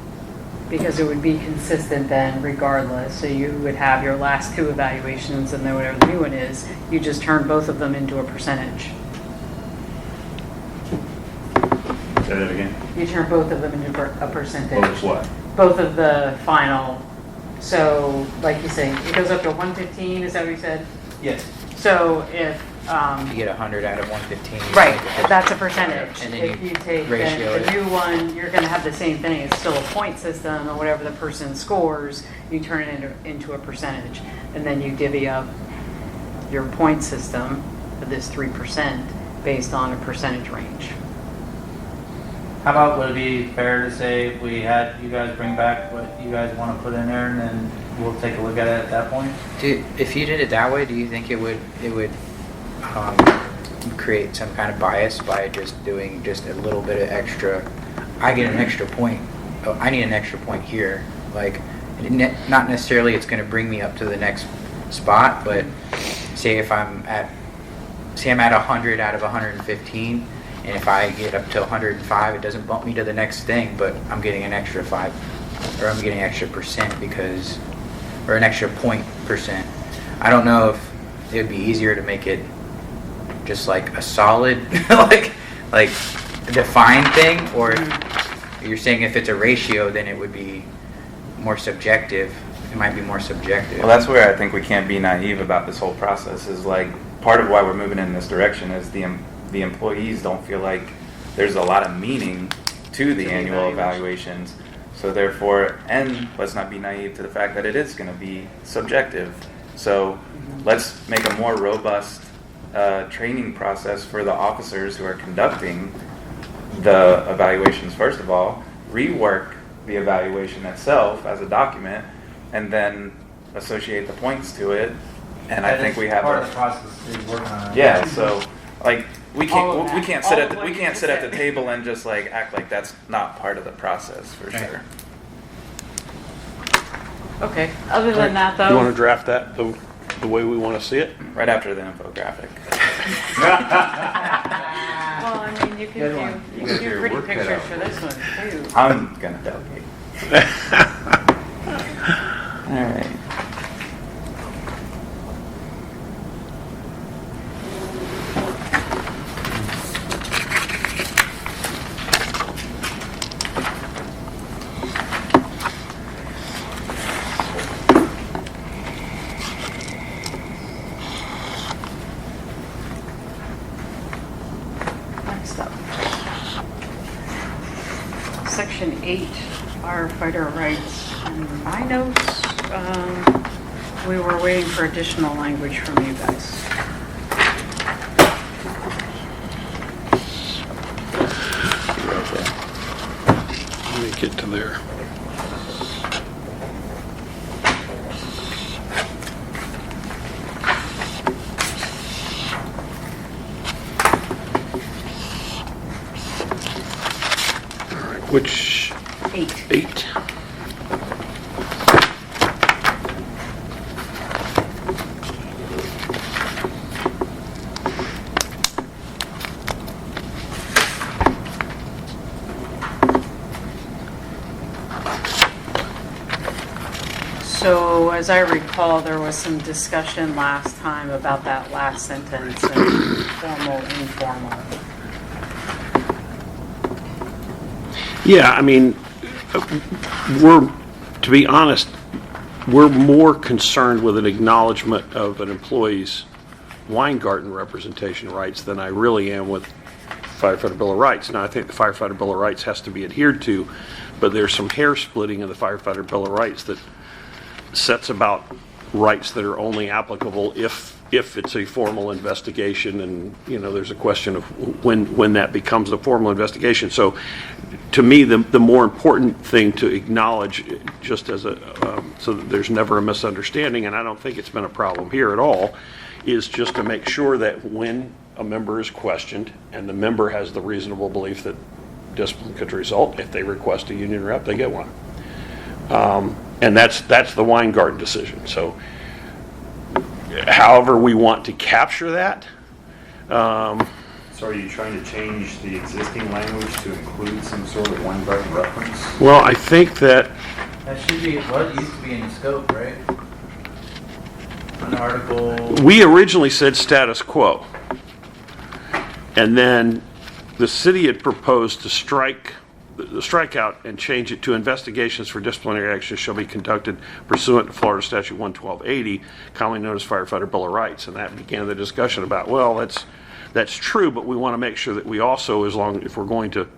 C: because it would be consistent then regardless, so you would have your last 2 evaluations and then whatever the new one is, you just turn both of them into a percentage.
A: Say that again.
C: You turn both of them into a percentage.
A: What was what?
C: Both of the final, so like you say, it goes up to 115, is that what you said?
G: Yes.
C: So if,
H: You get 100 out of 115.
C: right, that's a percentage.
H: And then
C: If you take
H: ratio
C: the
H: it.
C: new one, you're gonna have the same thing, it's still a point system, or whatever the person scores, you turn it into a percentage. And then you divvy up your point system for this 3% based on a percentage range.
G: How about, would it be fair to say if we had you guys bring back what you guys wanna put in there, and then we'll take a look at it at that point?
H: If you did it that way, do you think it would create some kind of bias by just doing just a little bit of extra? I get an extra point. Oh, I need an extra point here. Like, not necessarily it's going to bring me up to the next spot, but say I'm at 100 out of 115, and if I get up to 105, it doesn't bump me to the next thing, but I'm getting an extra 5, or I'm getting an extra percent because, or an extra point percent. I don't know if it would be easier to make it just like a solid, like defined thing, or if you're saying if it's a ratio, then it would be more subjective. It might be more subjective.
F: Well, that's where I think we can't be naive about this whole process. Is like part of why we're moving in this direction is the employees don't feel like there's a lot of meaning to the annual evaluations. So therefore, and let's not be naive to the fact that it is going to be subjective. So let's make a more robust training process for the officers who are conducting the evaluations. First of all, rework the evaluation itself as a document, and then associate the points to it. And I think we have
G: part of the process is working on it.
F: yeah. So like we
C: All of
F: can't
C: that.
F: sit
C: All
F: at
C: of what
F: we
C: you
F: can't
C: just
F: sit at
C: said.
F: the table and just like act like that's not part of the process for
H: Right.
F: sure.
C: Okay, other than that
B: You want to
C: though,
B: draft that the way we want to see it?
F: Right after the infographic.
C: Well, I mean, you
G: Good one.
C: can
A: got
C: do
A: your
C: pretty
A: work cut
C: pictures
A: out.
C: for this one too.
F: I'm gonna delegate. All right.
C: Next up. Section 8, firefighter rights. In my notes, we were waiting for additional language from you guys.
B: Let me get to there. All right, which
C: 8.
B: 8?
C: So as I recall, there was some discussion last time about that last sentence and formal, informal.
B: Yeah, I mean, to be honest, we're more concerned with an acknowledgement of an employee's Weingarten representation rights than I really am with Firefighter Bill of Rights. Now, I think the Firefighter Bill of Rights has to be adhered to, but there's some hair splitting in the Firefighter Bill of Rights that sets about rights that are only applicable if it's a formal investigation, and there's a question of when that becomes a formal investigation. So to me, the more important thing to acknowledge, just as so that there's never a misunderstanding, and I don't think it's been a problem here at all, is just to make sure that when a member is questioned and the member has the reasonable belief that discipline could result, if they request a union rep, they get one. And that's the Weingarten decision. So however we want to capture that.
A: So are you trying to change the existing language to include some sort of Weingarten reference?
B: Well, I think that,
G: That should be what used to be in the scope, right? An article.
B: we originally said status quo. And then the city had proposed to strike the strikeout and change it to investigations for disciplinary actions shall be conducted pursuant to Florida Statute 11280, commonly known as Firefighter Bill of Rights. And that began the discussion about, well, that's true, but we want to make sure that we also, if we're going to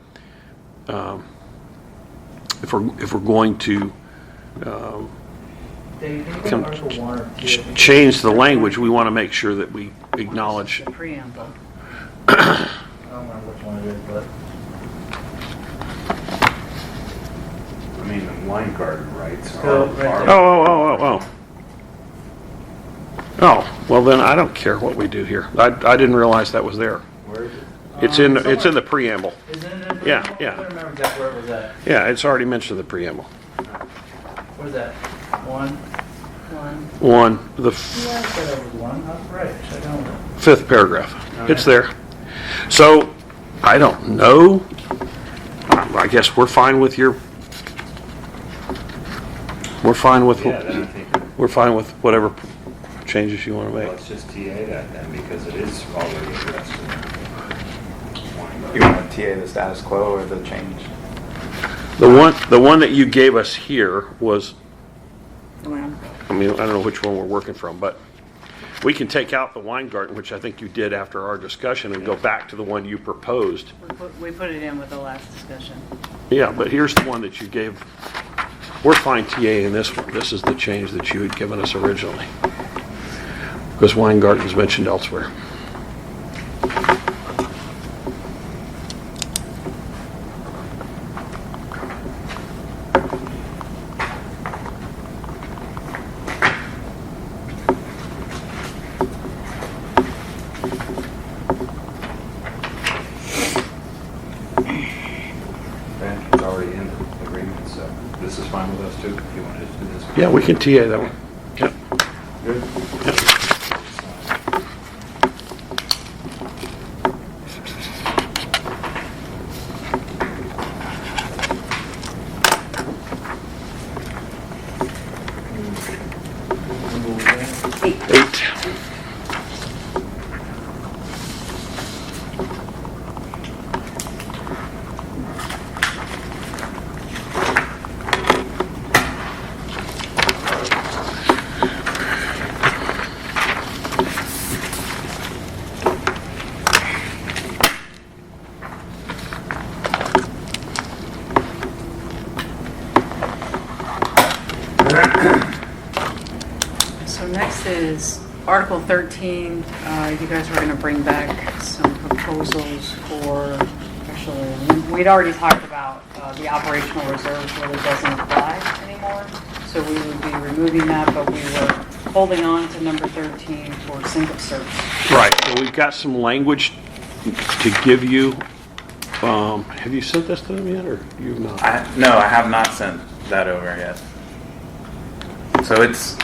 B: change the language, we want to make sure that we acknowledge.
C: The preamble.
G: I don't remember which one it is, but
A: I mean, the Weingarten rights
G: So,
A: are.
G: right
A: are-
B: Oh, well then I don't care what we do here. I didn't realize that was there.
A: Where is it?
B: It's in the preamble.
G: is it in the
B: Yeah,
G: preamble?
B: yeah.
G: I don't remember exactly where it was at.
B: Yeah, it's already mentioned in the preamble.
G: What is that? 1?
C: 1.
B: The
G: Yeah, I said it was 1. That's right. Check out that.
B: 5th paragraph. It's there. So, I don't know. I guess we're fine with
A: Yeah, then I think,
B: we're fine with whatever changes you want to make.
A: let's just TA that then, because it is already addressed in
F: You
A: Weingarten.
F: want to TA the status quo or the change?
B: The one that you gave us here was,
C: Well,
B: I mean, I don't know which one we're working from, but we can take out the Weingarten, which I think you did after our discussion, and go back to the one you proposed.
C: we put it in with the last discussion.
B: Yeah, but here's the one that you gave. We're fine TA in this one. This is the change that you had given us originally. Because Weingarten's mentioned elsewhere.
A: Okay, it's already in the agreement, so this is fine with us too, if you want to do this.
B: Yeah, we can TA that one. Yep.
A: Good.
C: is Article 13. You guys were going to bring back some proposals for, actually, we'd already talked about the operational reserves really doesn't apply anymore. So we would be removing that, but we were holding on to number 13 for single service.
B: Right, so we've got some language to give you. Have you sent this to them yet, or you've not?
F: No, I have not sent that over yet. So it's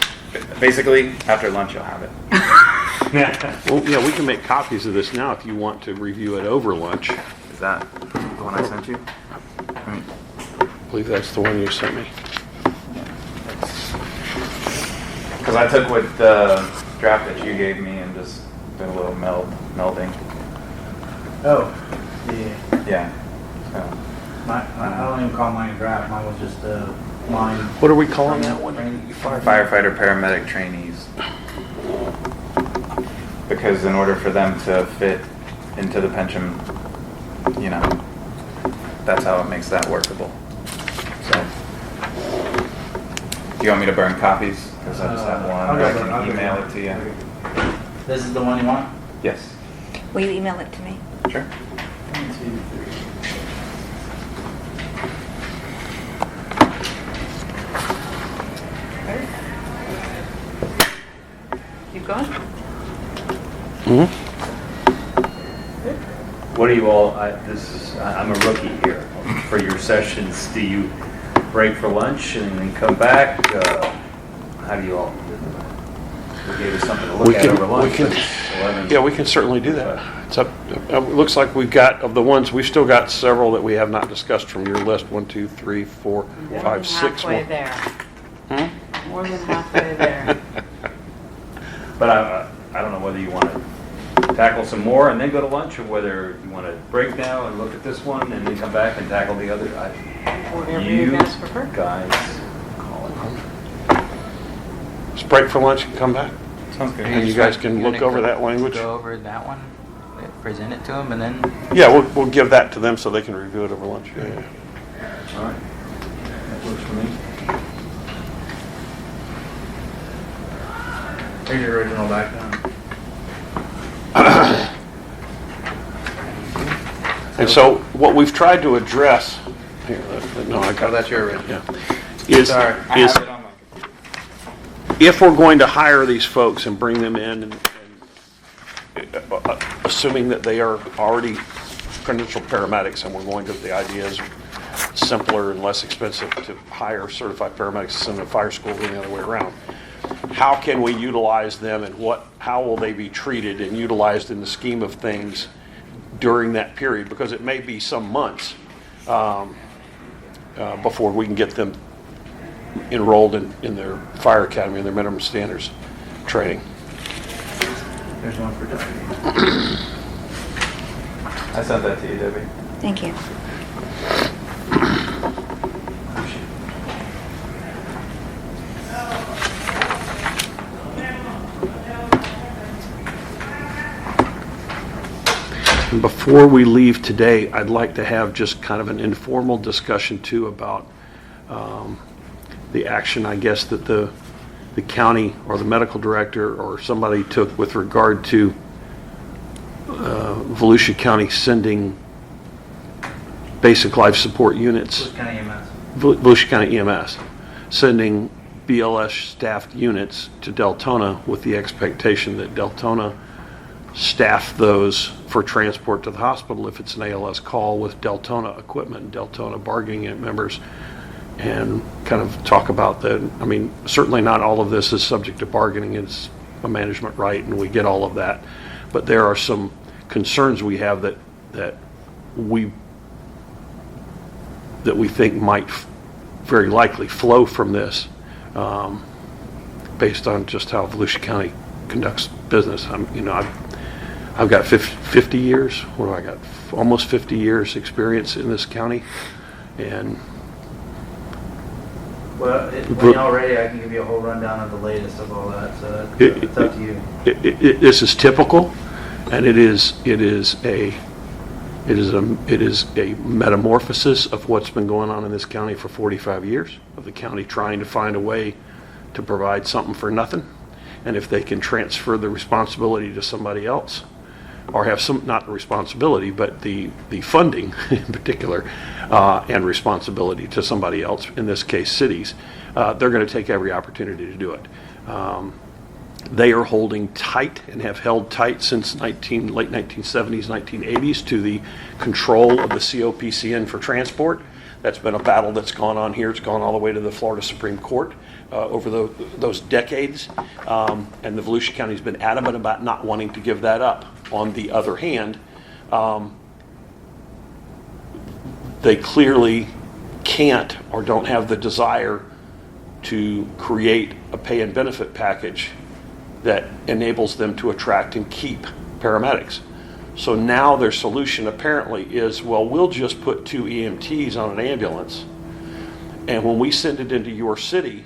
F: basically after lunch you'll have it.
B: Well, yeah, we can make copies of this now if you want to review it over lunch.
F: Is that the one I sent you?
B: I believe that's the one you sent me.
F: Because I took what the draft that you gave me and just did a little melding.
G: Oh, yeah.
F: Yeah. So,
G: I don't even call mine a draft. Mine was just a line.
B: What are we calling that one?
F: firefighter paramedic trainees. Because in order for them to fit into the pension, that's how it makes that workable. So, do you want me to burn copies? Because I just have one.
G: I'll
F: I
G: go burn- I'll
F: can
G: go
F: email
G: burn.
F: it to you.
G: This is the one you want?
F: Yes.
I: Will you email it to me?
F: Sure.
G: 1, 2, 3.
C: Keep going.
A: What do you all, I'm a rookie here. For your sessions, do you break for lunch and then come back? How do you all do that? We gave us something to look at over lunch. but it's 11.
B: Yeah, we can certainly do that. It's up. It looks like we've got, of the ones, we've still got several that we have not discussed from your list. 1, 2, 3, 4, 5, 6
C: Halfway
B: more.
C: there. More than halfway there.
A: But I don't know whether you want to tackle some more and then go to lunch, or whether you want to break now and look at this one and then come back and tackle the other.
C: Whatever you guys prefer.
A: Guys, call it.
B: Let's break for lunch and come back.
F: Sounds good.
B: And you guys can look over that language.
D: Go over that one, present it to them, and then
B: Yeah, we'll give that to them so they can review it over lunch. Yeah.
A: All right. That works for me.
G: Here's your original background.
B: And so what we've tried to address here, no, I got
G: That's your original.
B: yeah, is
F: Sorry, I
B: is
F: have it on my
B: if we're going to hire these folks and bring them in, and assuming that they are already credentialed paramedics, and we're going to, the idea is simpler and less expensive to hire certified paramedics to send them to fire school than the other way around. How can we utilize them, and how will they be treated and utilized in the scheme of things during that period? Because it may be some months before we can get them enrolled in their fire academy and their minimum standards training.
G: There's one for deputy.
F: I sent that to you, Debbie.
I: Thank you.
B: And before we leave today, I'd like to have just kind of an informal discussion too about the action, I guess, that the county or the medical director or somebody took with regard to Volusia County sending basic life support units,
G: Which kind of EMS?
B: Volusia County EMS, sending BLS staffed units to Deltona with the expectation that Deltona staff those for transport to the hospital if it's an ALS call with Deltona equipment, Deltona bargaining unit members, and kind of talk about that. I mean, certainly not all of this is subject to bargaining. It's a management right, and we get all of that. But there are some concerns we have that we think might very likely flow from this, based on just how Volusia County conducts business. I've got 50 years. What do I got? Almost 50 years experience in this county, and
G: Well, when y'all ready, I can give you a whole rundown of the latest of all that, so it's up to you.
B: This is typical, and it is a metamorphosis of what's been going on in this county for 45 years, of the county trying to find a way to provide something for nothing. and if they can transfer the responsibility to somebody else, or have some, not the responsibility, but the funding in particular, and responsibility to somebody else, in this case cities, they're going to take every opportunity to do it. They are holding tight and have held tight since late 1970s, 1980s to the control of the COPCN for transport. That's been a battle that's gone on here. It's gone all the way to the Florida Supreme Court over those decades. And the Volusia County has been adamant about not wanting to give that up. On the other hand, they clearly can't or don't have the desire to create a pay and benefit package that enables them to attract and keep paramedics. So now their solution apparently is, well, we'll just put 2 EMTs on an ambulance, and when we send it into your city,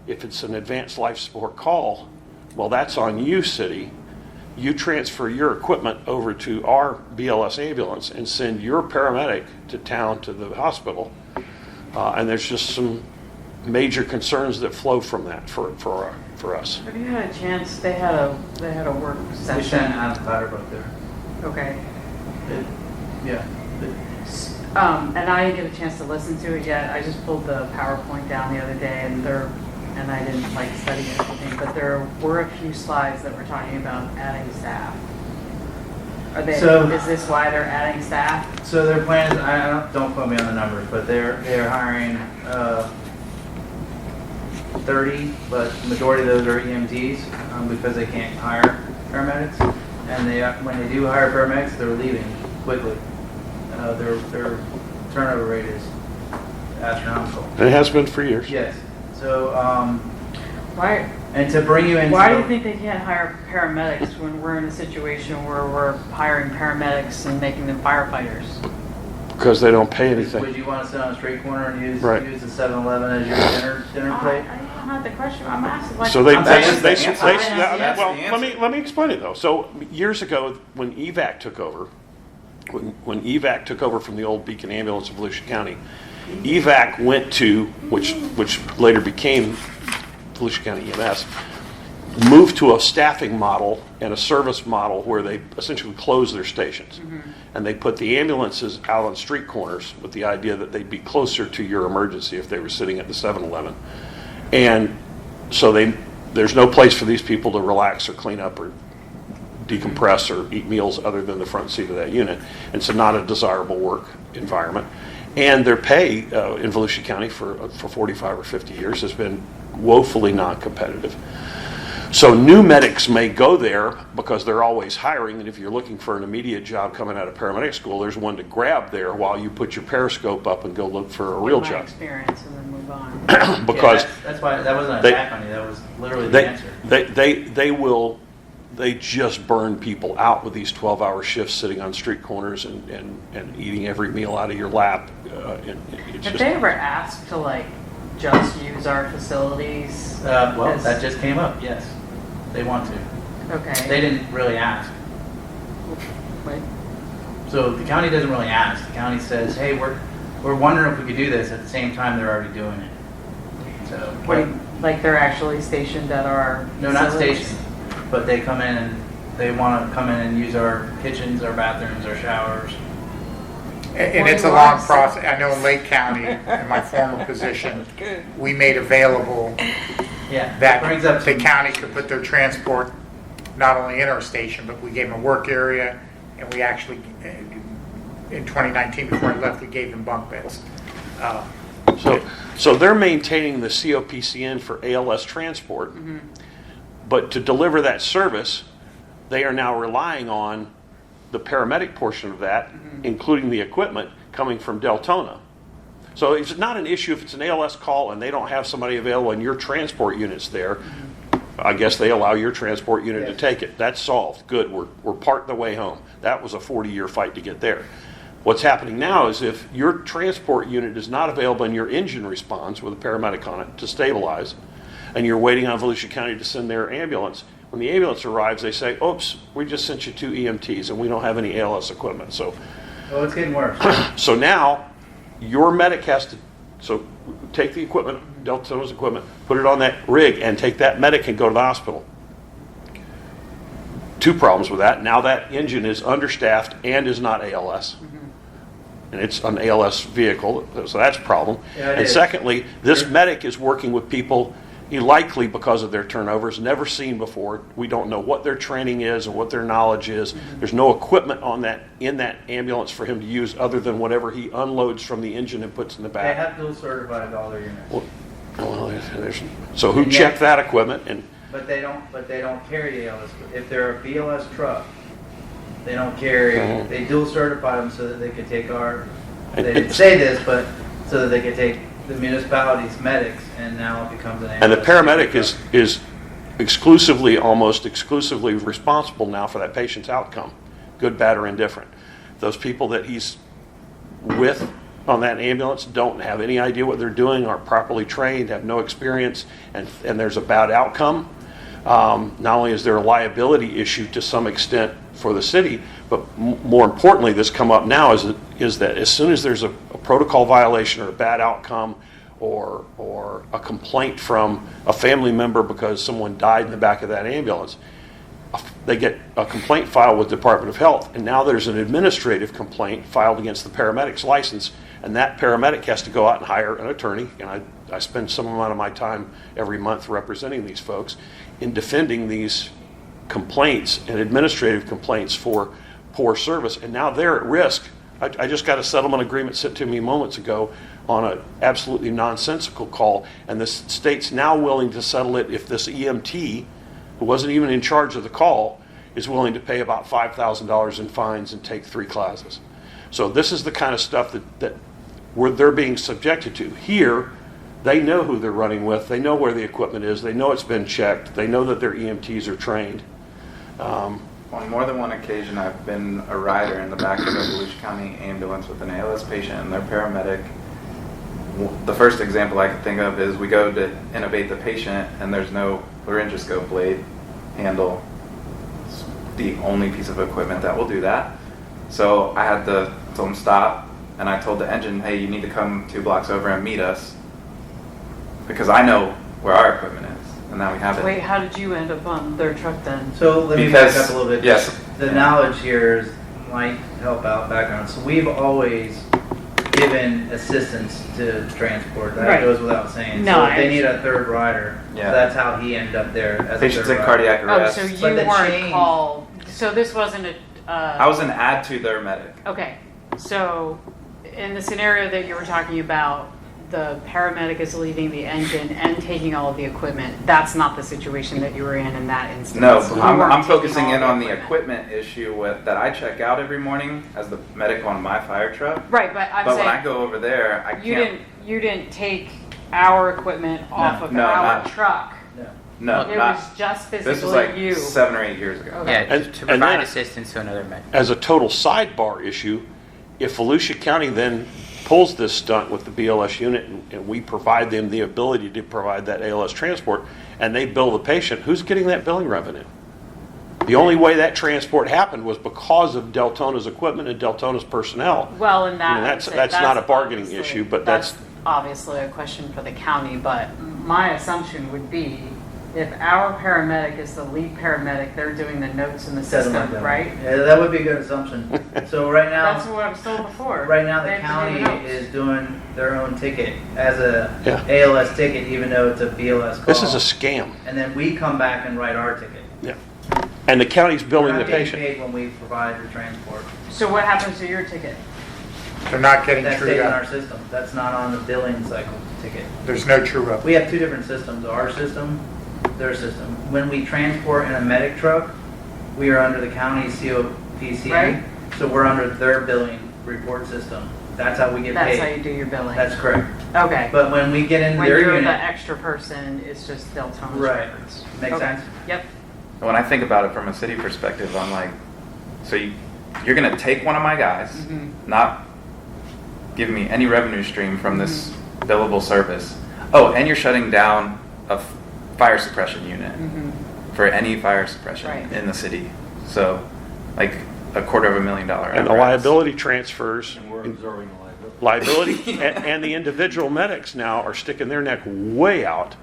B: if it's an advanced life support call, well, that's on you, city. You transfer your equipment over to our BLS ambulance and send your paramedic to town to the hospital. And there's just some major concerns that flow from that for us.
C: Have you had a chance? They had a work
G: We
C: session.
G: sent Adam Clatterbuck there.
C: Okay.
G: Yeah.
C: And I didn't get a chance to listen to it yet. I just pulled the PowerPoint down the other day, and I didn't like study anything, but there were a few slides that were talking about adding staff. Is this why they're adding staff?
G: So their plan is, don't quote me on the numbers, but they're hiring 30, but the majority of those are EMTs because they can't hire paramedics. And when they do hire paramedics, they're leaving quickly. Their turnover rate is astronomical.
B: And it has been for years.
G: Yes. So,
C: Why?
G: and to bring you into...
C: Why do you think they can't hire paramedics when we're in a situation where we're hiring paramedics and making them firefighters?
B: Because they don't pay anything.
G: Would you want to sit on a street corner and use
B: Right.
G: the 7-Eleven as your dinner plate?
C: I don't have the question. I'm asking. Like,
B: So they,
C: I'm
B: they,
C: saying-
B: they,
F: That's
B: they,
F: the answer. That's
B: well,
F: the
B: let me explain it though. So years ago, when EVAC took over, when EVAC took over from the old Beacon Ambulance of Volusia County, EVAC went to, which later became Volusia County EMS, moved to a staffing model and a service model where they essentially closed their stations. And they put the ambulances out on street corners with the idea that they'd be closer to your emergency if they were sitting at the 7-Eleven. And so there's no place for these people to relax or clean up or decompress or eat meals other than the front seat of that unit. And so not a desirable work environment. And their pay in Volusia County for 45 or 50 years has been woefully non-competitive. So new medics may go there because they're always hiring, and if you're looking for an immediate job coming out of paramedic school, there's one to grab there while you put your periscope up and go look for a real
C: my
B: job.
C: experience and then move on.
B: Because
G: Yeah, that's why that wasn't an
B: they-
G: attack on you. That was literally the answer.
B: they just burn people out with these 12-hour shifts sitting on street corners and eating every meal out of your lap. It's
C: Have
B: just,
C: they ever asked to like just use our facilities?
G: Well,
C: as-
G: that just came up. Yes, they want to.
C: Okay.
G: They didn't really ask.
C: Wait.
G: So the county doesn't really ask. The county says, "Hey, we're wondering if we could do this." At the same time, they're already doing it. So
C: What, like they're actually stationed at our
G: no, not
C: facilities?
G: stationed, but they come in and they want to come in and use our kitchens, our bathrooms, our showers.
E: And it's a long process. I know in Lake County, in my former position, we made available
G: Yeah,
E: that
G: brings up
E: the
G: some-
E: county could put their transport not only in our station, but we gave them a work area, and we actually, in 2019, before I left, we gave them bunk beds.
B: so they're maintaining the COPCN for ALS transport, but to deliver that service, they are now relying on the paramedic portion of that, including the equipment, coming from Deltona. So it's not an issue if it's an ALS call and they don't have somebody available and your transport unit's there. I guess they allow your transport unit to take it. That's solved. Good. We're part of the way home. That was a 40-year fight to get there. What's happening now is if your transport unit is not available and your engine responds with a paramedic on it to stabilize, and you're waiting on Volusia County to send their ambulance, when the ambulance arrives, they say, oops, we just sent you 2 EMTs and we don't have any ALS equipment. So
G: Oh, it's getting worse.
B: so now your medic has to take the equipment, Deltona's equipment, put it on that rig and take that medic and go to the hospital. two problems with that. Now that engine is understaffed and is not ALS. And it's an ALS vehicle, so that's a problem.
G: Yeah, it
B: and
G: is.
B: secondly, this medic is working with people he likely, because of their turnovers, never seen before. We don't know what their training is or what their knowledge is. There's no equipment in that ambulance for him to use other than whatever he unloads from the engine and puts in the
G: They
B: back.
G: have dual certified all their units.
B: So who
G: And yet-
B: checked that equipment? And
G: But they don't carry ALS. If they're a BLS truck, they don't carry,
B: Mhm.
G: they dual certify them so that they could take our,
B: And-
G: they didn't say this, but so that they could take the municipality's medics, and now it becomes an
B: And the
G: ambulance.
B: paramedic is almost exclusively responsible now for that patient's outcome, good, bad, or indifferent. Those people that he's with on that ambulance don't have any idea what they're doing, aren't properly trained, have no experience, and there's a bad outcome. Not only is there a liability issue to some extent for the city, but more importantly, this come up now is that as soon as there's a protocol violation or a bad outcome or a complaint from a family member because someone died in the back of that ambulance, they get a complaint filed with Department of Health, and now there's an administrative complaint filed against the paramedic's license, and that paramedic has to go out and hire an attorney, and I spend some amount of my time every month representing these folks in defending these complaints and administrative complaints for poor service, and now they're at risk. I just got a settlement agreement sent to me moments ago on an absolutely nonsensical call, and the state's now willing to settle it if this EMT, who wasn't even in charge of the call, is willing to pay about $5,000 in fines and take 3 classes. So this is the kind of stuff that they're being subjected to. Here, they know who they're running with, they know where the equipment is, they know it's been checked, they know that their EMTs are trained.
F: On more than one occasion, I've been a rider in the back of a Volusia County ambulance with an ALS patient and their paramedic. The first example I can think of is we go to intubate the patient and there's no laryngoscope blade handle. It's the only piece of equipment that will do that. So I had to tell them stop, and I told the engine, hey, you need to come 2 blocks over and meet us because I know where our equipment is. And now we have it.
C: Wait, how did you end up on their truck then?
G: So let me
F: Because-
G: back up a little bit.
F: yes.
G: The knowledge here might help out background. So we've always given assistance to transport. That
C: Right.
G: goes without saying.
C: No,
G: So
C: I
G: if they need a third rider,
F: Yeah.
G: that's how he ended up there as
F: Patients
G: a
F: in
G: third
F: cardiac
G: rider.
C: Oh,
F: arrest.
C: so
G: But
C: you
G: the
C: weren't
G: change-
C: called, so this wasn't a,
F: I was an add to their medic.
C: okay, so in the scenario that you were talking about, the paramedic is leaving the engine and taking all of the equipment, that's not the situation that you were in that instance.
F: No,
C: You
F: I'm
C: weren't taking
F: focusing
C: all
F: in on the equipment issue that I check out every morning as the medic on my fire truck.
C: Right, but I'm
F: But when I
C: saying,
F: go over there, I can't.
C: you didn't take our equipment off of
F: no,
C: our
F: not-
C: truck.
F: No,
C: It
F: not.
C: was just
F: This was
C: physically
F: like
C: you.
F: 7 or 8 years ago.
C: Okay.
H: Yeah,
B: And-
H: to
B: and
H: provide
B: then-
H: assistance to another medic.
B: As a total sidebar issue, if Volusia County then pulls this stunt with the BLS unit and we provide them the ability to provide that ALS transport and they bill the patient, who's getting that billing revenue? The only way that transport happened was because of Deltona's equipment and Deltona's personnel.
C: Well, and
B: I mean, that's not a bargaining
C: obviously-
B: issue, but that's
C: obviously a question for the county, but my assumption would be if our paramedic is the lead paramedic, they're doing the notes in the
G: Something
C: system,
G: like that.
C: right?
G: Yeah, that would be a good assumption. So right
C: That's
G: now,
C: what I was told before.
G: right now
C: They
G: the
C: have to do
G: county
C: notes.
G: is doing their own ticket as a
B: Yeah.
G: ALS ticket, even though it's a BLS call.
B: this is a scam.
G: And then we come back and write our ticket.
B: Yeah. And the county's billing
G: We're
B: the
G: not getting
B: patient.
G: paid when we provide the transport.
C: So what happens to your ticket?
E: They're not getting
G: That
E: true
G: stays in our
E: up.
G: system. That's not on the billing cycle ticket.
E: There's no true up.
G: We have 2 different systems, our system, their system. When we transport in a medic truck, we are under the county COPC.
C: Right.
G: So we're under their billing report system. That's how we get
C: That's
G: paid.
C: how you do your billing.
G: That's correct.
C: Okay.
G: But when we get into
C: When
G: their
C: you're the
G: unit,
C: extra person, it's just Deltona's
G: Right.
C: records.
G: Makes
C: Okay.
G: sense?
C: Yep.
F: When I think about it from a city perspective, I'm like, so you're going to take one of my guys,
C: Mhm.
F: not give me any revenue stream from this billable service. Oh, and you're shutting down a fire suppression unit
C: Mhm.
F: for any fire suppression
C: Right.
F: in the city. So, like $250,000.
B: And the
F: apparatus.
B: liability transfers.
A: And we're absorbing the liability.
B: Liability and the individual medics now are sticking their neck way out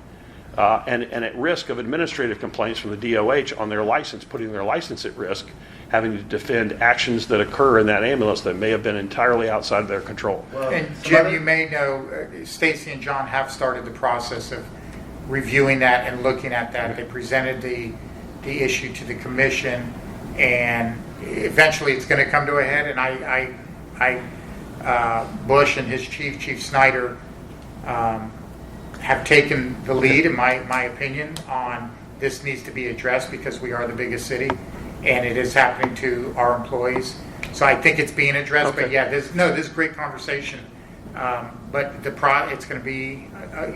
B: and at risk of administrative complaints from the DOH on their license, putting their license at risk, having to defend actions that occur in that ambulance that may have been entirely outside of their control.
G: Well,
E: And
G: some
E: Jim,
G: other-
E: you may know, Stacy and John have started the process of reviewing that and looking at that. They presented the issue to the commission, and eventually it's going to come to a head. And Bush and his Chief Snyder, have taken the lead, in my opinion, on this needs to be addressed because we are the biggest city, and it is happening to our employees. So I think it's being addressed. But
B: Okay.
E: yeah, this is a great conversation. But it's going to be,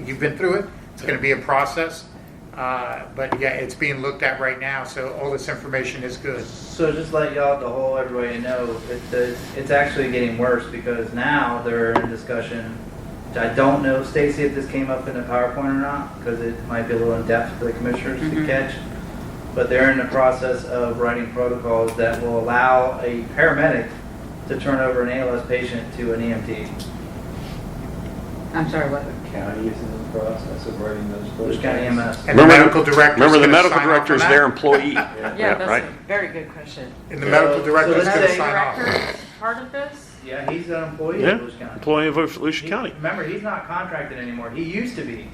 E: you've been through it. It's going to be a process. But yeah, it's being looked at right now. So all this information is good.
G: So just let y'all, the whole everybody know, it's actually getting worse because now they're in discussion. I don't know, Stacy, if this came up in a PowerPoint or not, because it might be a little in depth for the commissioners to catch. But they're in the process of writing protocols that will allow a paramedic to turn over an ALS patient to an EMT.
C: I'm sorry, what?
A: County is in the process of writing those
G: Volusia County EMS.
E: And the medical director.
B: Remember, the medical director is their employee.
C: Yeah, that's
B: right.
C: a very good question.
E: And the medical director
G: So
E: is
G: let's
E: going to
G: say
E: sign off.
C: Director is part of this?
G: Yeah, he's an employee
B: Yeah,
G: of Volusia County.
B: employee of Volusia County.
G: Remember, he's not contracted anymore. He used to be.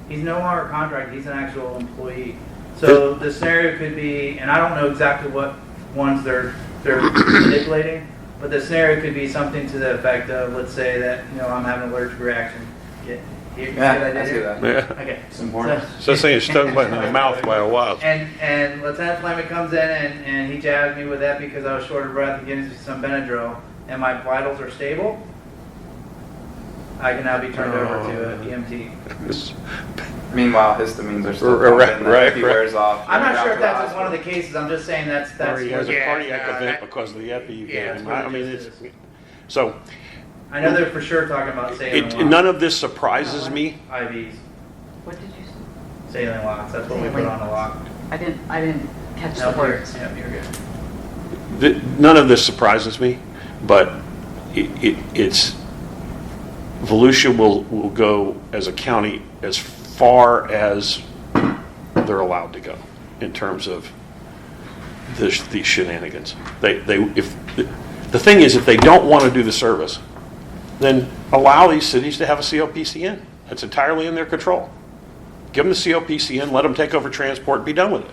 G: He's no longer contracted. He's an actual employee. So the scenario could be, and I don't know exactly what ones they're manipulating, but the scenario could be something to the effect of, let's say that I'm having an allergic reaction. You see what
F: I see
G: did?
F: that.
B: Yeah.
G: Okay.
A: It's important.
B: So saying it's stung by in the mouth by a wasp.
G: And Lieutenant Fleming comes in and he jabbed me with that because I was short of breath and getting some Benadryl, and my vitals are stable. I can now be turned over to an EMT.
F: Meanwhile, histamines are still
B: Right,
F: pumping,
B: right,
F: if he wears off.
G: I'm not
F: out
G: sure
F: to
G: if
F: the
G: that's just one of the
F: hospital.
G: cases. I'm just saying that's
B: Or he has a
E: Yeah,
B: cardiac
E: no,
B: event
E: that-
B: because of the epi you
E: Yeah,
B: gave
E: that's
B: him.
E: what
B: I
E: it
B: mean,
G: is.
B: so
G: I know they're for sure talking about saline locks.
B: none of this surprises me.
G: IVs,
C: What did you say?
G: saline locks. That's what we put on the lock.
C: I didn't catch
G: No,
C: the words.
G: Yeah, you're good.
B: None of this surprises me, but it's Volusia will go as a county as far as they're allowed to go in terms of these shenanigans. If the thing is, if they don't want to do the service, then allow these cities to have a COPCN. It's entirely in their control. Give them the COPCN, let them take over transport, and be done with it.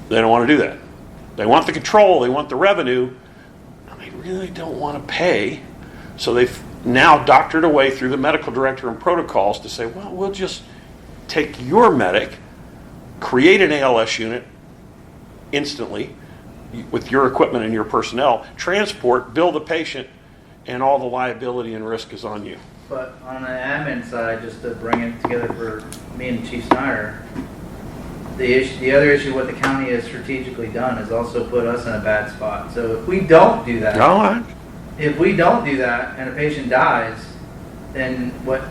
B: They don't want to do that. They want the control, they want the revenue, and they really don't want to pay. So they've now doctored away through the medical director and protocols to say, well, we'll just take your medic, create an ALS unit instantly with your equipment and your personnel, transport, bill the patient, and all the liability and risk is on you.
G: But on the admin side, just to bring it together for me and Chief Snyder, the other issue, what the county has strategically done is also put us in a bad spot. So if we don't do that,
B: All right.
G: if we don't do that and a patient dies, then what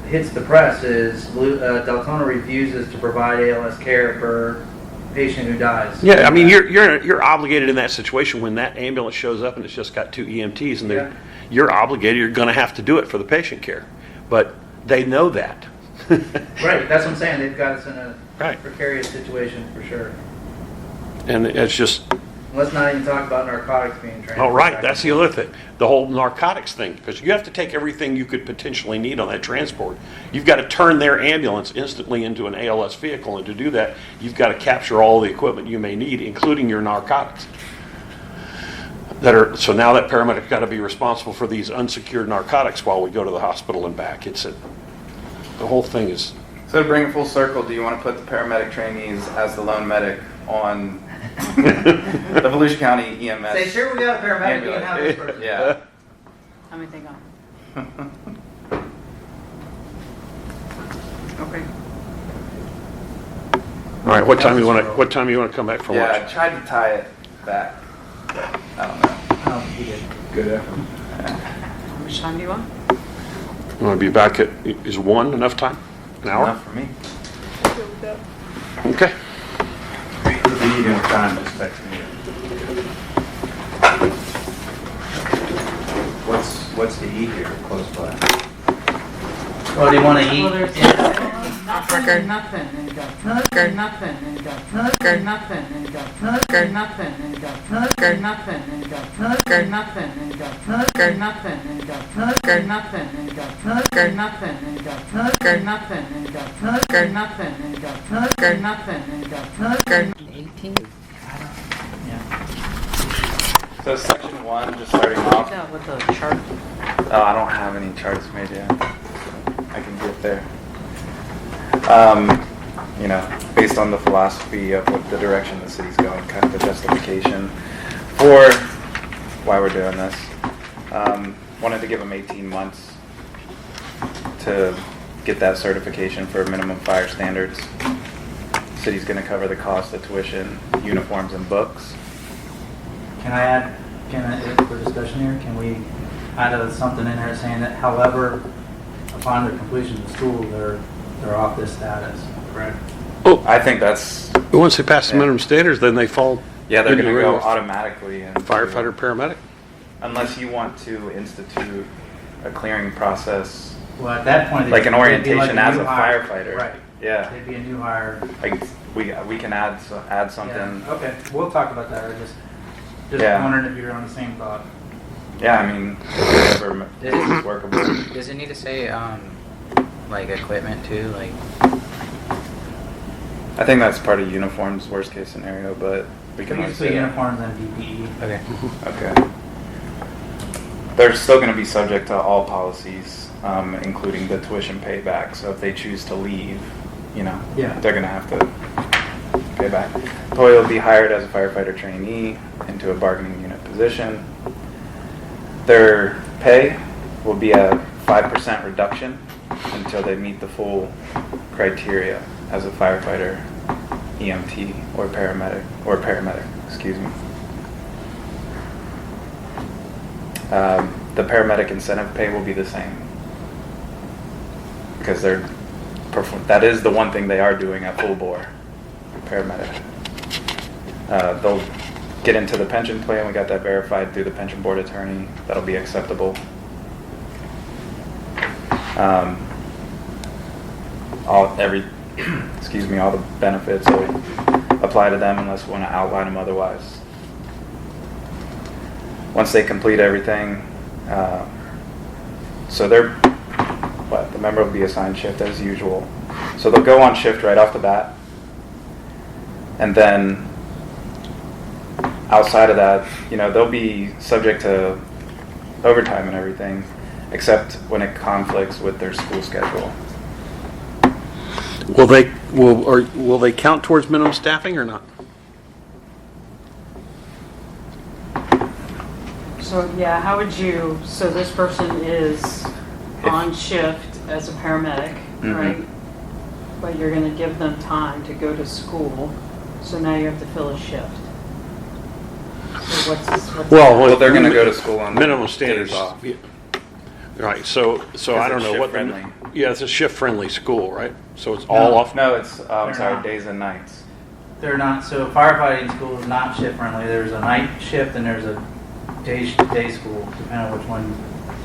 G: hits the press is Deltona refuses to provide ALS care for a patient who dies.
B: Yeah, I mean, you're obligated in that situation when that ambulance shows up and it's just got 2 EMTs and
G: Yeah.
B: you're obligated, you're going to have to do it for the patient care. But they know that.
G: Right, that's what I'm saying. They've got us in a
B: Right.
G: precarious situation for sure.
B: And it's just,
G: Let's not even talk about narcotics being transferred.
B: all right, that's the other thing. The whole narcotics thing, because you have to take everything you could potentially need on that transport. You've got to turn their ambulance instantly into an ALS vehicle, and to do that, you've got to capture all the equipment you may need, including your narcotics. So now that paramedic's got to be responsible for these unsecured narcotics while we go to the hospital and back. The whole thing is,
F: So to bring it full circle, do you want to put the paramedic trainees as the lone medic on the Volusia County EMS?
G: Say, sure, we got a paramedic, we can have this person.
F: Yeah.
C: How many think on? Okay.
B: all right, what time you want to come back from
F: Yeah, I
B: lunch?
F: tried to tie it back, but I don't know.
G: Oh, he did.
A: Good effort.
C: How much time do you want?
B: You want to be back is 1 enough time? An hour?
F: Enough for me.
B: Okay.
A: If you need more time, just text me. What's to eat here close by?
G: Well, do you want to eat?
C: Well, there's
I: Record.
D: Nothing and go.
I: Record.
D: Nothing and go.
I: Record.
D: Nothing and go.
I: Record.
D: Nothing and go.
I: Record.
D: Nothing and go.
I: Record.
D: Nothing and go.
I: Record.
D: Nothing and go.
I: Record.
D: Nothing and go.
I: Record.
D: Nothing and go.
I: Record.
D: Nothing and go.
I: Record.
D: Nothing and go.
I: Record.
D: Nothing and go.
I: Record.
C: 18?
F: So section 1, just starting off.
C: Yeah, with the chart.
F: Oh, I don't have any charts made yet. I can get there. You know, based on the philosophy of what the direction the city's going, kind of the justification for why we're doing this. Wanted to give them 18 months to get that certification for minimum fire standards. City's going to cover the cost of tuition, uniforms, and books.
G: Can I add, for discussion here, can we add something in there saying that however, upon the completion of school, they're off this status, correct?
B: Oh,
F: I think that's,
B: once they pass the
F: Yeah.
B: minimum standards, then they fall.
F: yeah, they're
B: into
F: going to go
B: regular
F: automatically. Into,
B: Firefighter, paramedic.
F: Unless you want to institute a clearing process,
G: Well, at that point,
F: like an
G: they'd be
F: orientation
G: like
F: as
G: new
F: a
G: hire.
F: firefighter.
G: Right.
F: Yeah.
G: They'd be a new hire.
F: Like we can add something.
G: Yeah. Okay, we'll talk about that. I just
F: Yeah.
G: wondering if you're on the same thought.
F: Yeah, I mean, whatever is workable.
H: Does it need to say, like equipment too, like?
F: I think that's part of uniforms, worst case scenario, but we
G: We
F: can
G: can
F: always
G: just put
F: say that.
G: uniforms and PPE.
H: Okay.
F: Okay. They're still going to be subject to all policies, including the tuition payback. So if they choose to leave, you know,
G: Yeah.
F: they're going to have to pay back. Employee will be hired as a firefighter trainee into a bargaining unit position. Their pay will be a 5% reduction until they meet the full criteria as a firefighter, EMT, or paramedic, excuse me. The paramedic incentive pay will be the same because that is the one thing they are doing at full bore, paramedic. They'll get into the pension plan. We got that verified through the pension board attorney. That'll be acceptable. All the benefits will apply to them unless we want to outline them otherwise. Once they complete everything, so the member will be assigned shift as usual. So they'll go on shift right off the bat, and then outside of that, you know, they'll be subject to overtime and everything, except when it conflicts with their school schedule.
B: Will they count towards minimum staffing or not?
C: So, yeah, how would you, so this person is on shift as a paramedic,
F: Mhm.
C: right? But you're gonna give them time to go to school, so now you have to fill a shift. So what's
B: Well,
F: They're going to go to school on
B: minimum
F: days
B: standards.
F: off.
B: Yeah. Right. So I
F: Because
B: don't
F: it's
B: know what.
F: shift-friendly.
B: Yeah, it's a shift-friendly school, right? So it's all off.
F: No, it's I'm
G: They're
F: sorry,
G: not.
F: days and nights.
G: They're not, so firefighting school is not shift friendly. There's a night shift and there's a day school, depending on which one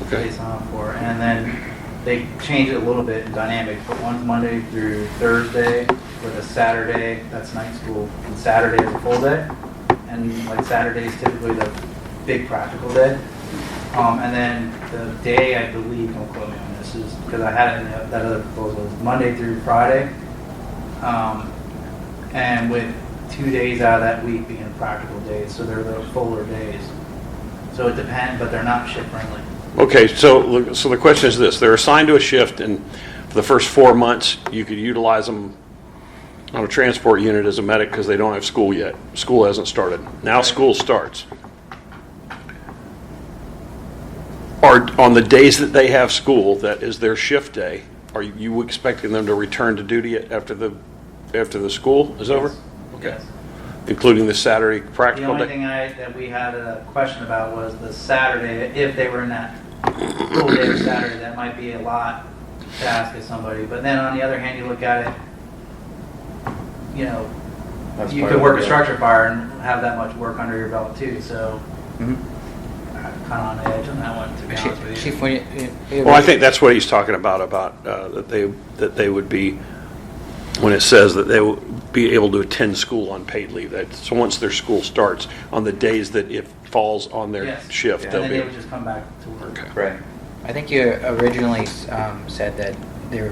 B: Okay.
G: they sign up for. And then they change it a little bit in dynamics, but one's Monday through Thursday with a Saturday, that's night school, and Saturday is a full day. And like Saturday is typically the big practical day. And then the day, I believe, don't quote me on this, is because I had it in that other proposal, is Monday through Friday. And with 2 days out of that week being practical days, so they're the fuller days. So it depends, but they're not shift friendly.
B: Okay, so the question is this: they're assigned to a shift, and for the first 4 months, you could utilize them on a transport unit as a medic because they don't have school yet. School hasn't started. Now school starts. Or on the days that they have school, that is their shift day, are you expecting them to return to duty after the school is over? Okay.
G: Yes.
B: Including the Saturday
G: The
B: practical
G: only
B: day?
G: thing that we had a question about was the Saturday, if they were in that full day of Saturday, that might be a lot to ask of somebody. But then on the other hand, you look at it, you know,
F: That's
G: you
F: part
G: could
F: of
G: work
F: it,
G: a
F: yeah.
G: structure fire and have that much work under your belt too, so
F: Mhm.
G: kind of on edge on that one, to be honest with you.
H: Chief,
B: Well, I think that's what he's talking about that they would be, when it says that they will be able to attend school on paid leave. So once their school starts, on the days that it falls on their
G: Yes.
B: shift,
F: Yeah.
B: they'll
G: And then
B: be.
G: they would just come back to work.
B: Okay.
F: Right.
H: I think you originally said that there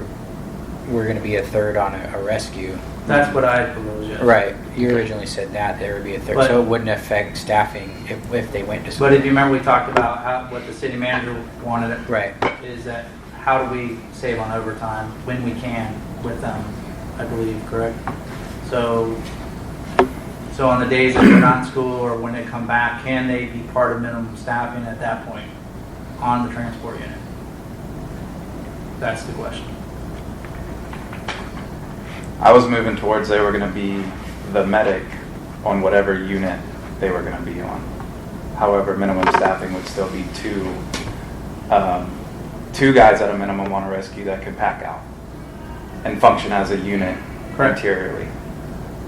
H: were going to be a third on a rescue.
G: That's what I proposed, yes.
H: Right. You originally said that there would be a third,
G: But-
H: so it wouldn't affect staffing if they went to school.
G: But if you remember, we talked about what the city manager wanted,
H: Right.
G: is that how do we save on overtime when we can with them, I believe, correct? So on the days that they're not in school or when they come back, can they be part of minimum staffing at that point on the transport unit? That's the question.
F: I was moving towards they were going to be the medic on whatever unit they were going to be on. However, minimum staffing would still be two guys at a minimum on a rescue that could pack out and function as a unit
G: Correct.
F: interiorly.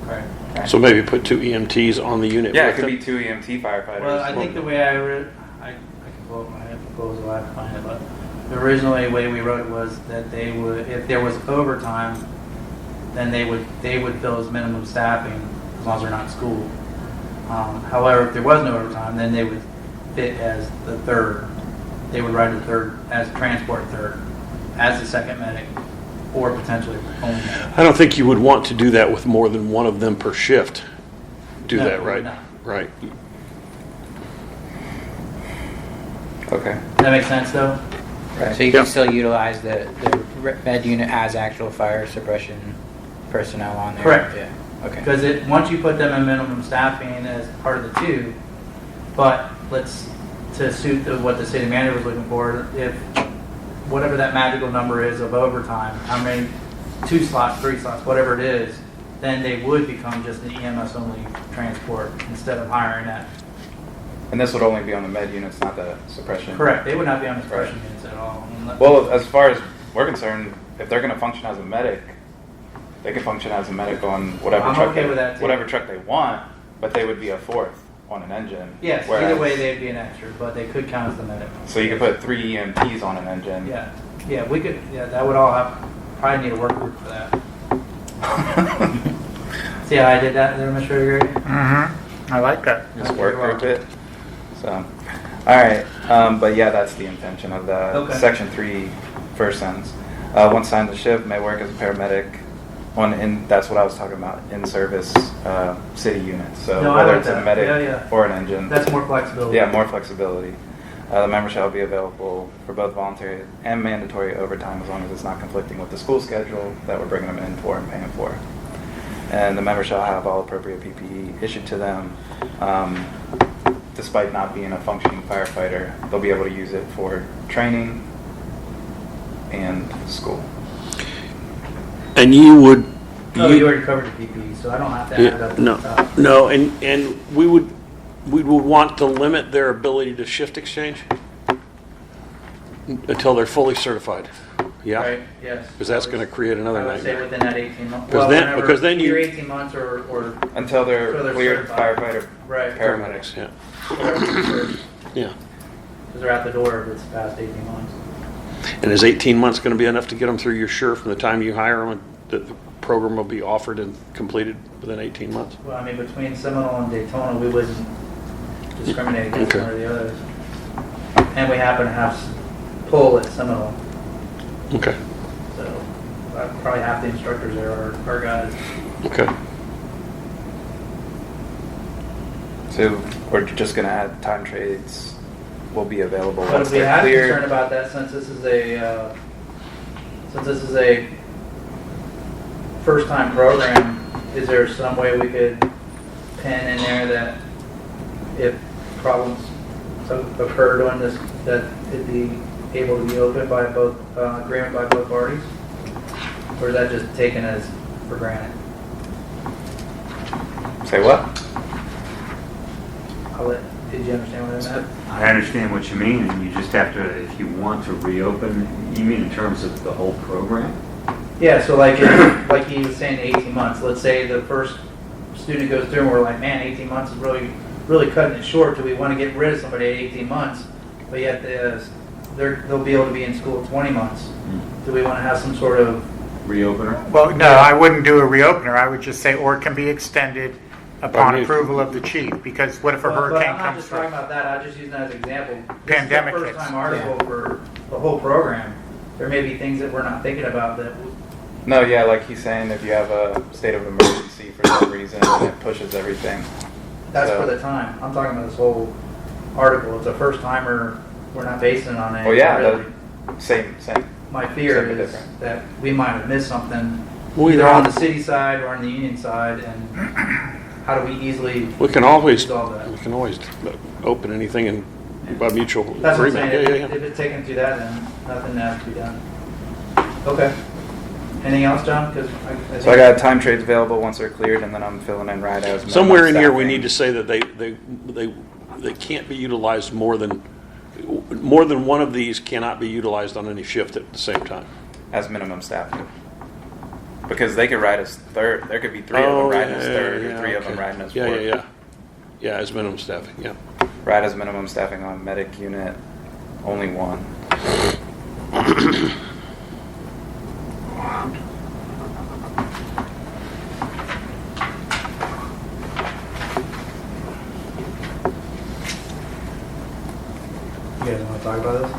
G: Right.
F: Right?
B: So maybe put 2 EMTs on the unit.
F: yeah, it
B: with
F: could
B: them.
F: be 2 EMT firefighters.
G: Well, I think the way I can pull up my proposal, I have to find it, but the originally way we wrote it was that they would, if there was overtime, then they would fill as minimum staffing as long as they're not in school. However, if there was no overtime, then they would fit as the third. They would ride the third as transport third, as the second medic, or potentially only medic.
B: I don't think you would want to do that with more than one of them per shift. Do
G: No,
B: that,
G: we would
B: right?
G: not.
B: Right.
F: Okay.
G: Does that make sense, though?
F: Right.
H: So you
B: Yeah.
H: can still utilize the med unit as actual fire suppression personnel on there?
G: Correct.
H: Yeah, okay.
G: Because once you put them in minimum staffing as part of the two, but to suit what the city manager was looking for, if whatever that magical number is of overtime, how many, 2 slots, 3 slots, whatever it is, then they would become just an EMS only transport instead of hiring that.
F: And this would only be on the med units, not the suppression.
G: Correct, they would not be on the suppression units at all.
F: Well, as far as we're concerned, if they're going to function as a medic, they can function as a medic on whatever
G: I'm
F: truck
G: okay
F: they,
G: with that, too.
F: whatever truck they want, but they would be a fourth on an engine.
G: Yes,
F: Whereas-
G: either way they'd be an extra, but they could count as the medic.
F: So you could put 3 EMTs on an engine.
G: Yeah, we could, that would all have, probably need a work group for that. See how I did that there, Mr. Gary?
E: Mm-hmm. I like that.
F: Just
G: Okay,
F: work
G: you're
F: group it. So, all right. But yeah, that's the intention of the
G: Okay.
F: section 3 first sentence. Once signed the ship, may work as a paramedic that's what I was talking about, in-service city units. So
G: No, I
F: whether
G: like
F: it's a
G: that.
F: medic
G: Yeah.
F: or an engine.
G: That's more flexibility.
F: Yeah, more flexibility. The member shall be available for both voluntary and mandatory overtime as long as it's not conflicting with the school schedule that we're bringing them in for and paying for. And the member shall have all appropriate PPE issued to them. Despite not being a functioning firefighter, they'll be able to use it for training and school.
B: And you would.
G: No, you already covered the PPE, so I don't have to add it up to
B: No,
G: the top.
B: no, and we would want to limit their ability to shift exchange until they're fully certified. Yeah?
G: Right, yes.
B: Because that's going to create another
G: I would say
B: nightmare.
G: within that 18 months.
B: Because then you-
G: Either 18 months or
F: Until they're
G: Until they're
F: cleared
G: certified.
F: firefighter
G: Right.
F: paramedics.
B: Yeah.
G: because
B: Yeah.
G: they're out the door if it's past 18 months.
B: And is 18 months going to be enough to get them through your SURE from the time you hire them? The program will be offered and completed within 18 months?
G: Well, I mean, between Seminole and Daytona, we wouldn't discriminate against
B: Okay.
G: one or the others. And we happen to have pull at Seminole,
B: Okay.
G: so probably half the instructors there are guys.
B: Okay.
F: So we're just going to add time trades will be available
G: But
F: once
G: if we
F: they're
G: have concern
F: cleared.
G: about that, since this is a first-time program, is there some way we could pen in there that if problems occur during this, that it'd be able to be opened by both, agreement by both parties? Or is that just taken as for granted?
F: Say what?
G: Did you understand what I meant?
J: I understand what you mean, and you just have to, if you want to reopen, you mean in terms of the whole program?
G: Yeah, so like he was saying, 18 months. Let's say the first student goes through and we're like, man, 18 months is really cutting it short. Do we want to get rid of somebody at 18 months? but yet they'll be able to be in school 20 months. Do we want to have some sort of,
A: Reopener?
E: Well, no, I wouldn't do a reopener. I would just say, or it can be extended upon approval of the chief, because what if a
G: but
E: hurricane
G: I'm not
E: comes
G: just talking
E: through?
G: about that, I just use that as an example.
E: Pandemic
G: This is
E: hits.
G: the first time article for the whole program. There may be things that we're not thinking about that,
F: No, yeah, like he's saying, if you have a state of emergency for some reason, and it pushes everything.
G: that's
F: So-
G: for the time. I'm talking about this whole article. It's a first timer, we're not basing it on anything.
F: Well, yeah,
G: really.
F: same.
G: My fear
F: Something
G: is
F: different.
G: that we might have missed something,
B: We
G: either
B: don't-
G: on the city side or on the union side, and how do we easily
B: We can always
G: resolve that?
B: open anything in by mutual
G: That's what I'm
B: agreement.
G: saying.
B: Yeah.
G: If it's taken through that, then nothing has to be done. Okay. Anything else, John? 'Cause
F: So I got time trades available once they're cleared, and then I'm filling in right as
B: Somewhere in here, we
F: staffing.
B: need to say that they can't be utilized more than one of these cannot be utilized on any shift at the same time.
F: as minimum staffing. Because they could ride as third. There could be three of them riding as third, or three of them riding as fourth.
B: Yeah, as minimum staffing, yeah.
F: Ride as minimum staffing on medic unit, only one.
G: You guys want to talk about this?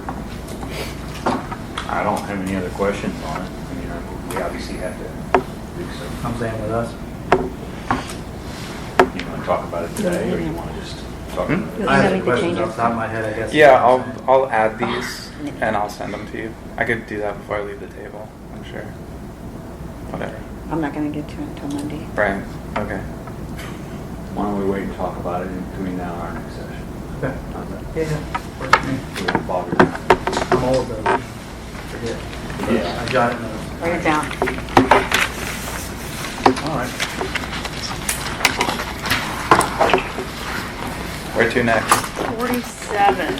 J: I don't have any other questions on it. I mean, we obviously have to do some.
G: I'm saying with us.
J: You want to talk about it today, or you want to just talk about it?
I: You'll
G: I have
I: email
G: some
I: me the
G: questions off
I: changes.
G: the top of my head, I guess.
F: Yeah, I'll add these and I'll send them to you. I could do that before I leave the table, I'm sure. Whatever.
I: I'm not gonna get to it until Monday.
F: Right, okay.
A: Why don't we wait and talk about it in between now and our next session?
G: Okay.
A: How's that?
G: Yeah, works for me.
A: We won't bother you.
G: I'm old though. Forget.
A: Yeah.
G: I jot it notes.
C: Write it down.
A: All right.
F: Where to next?
C: 47,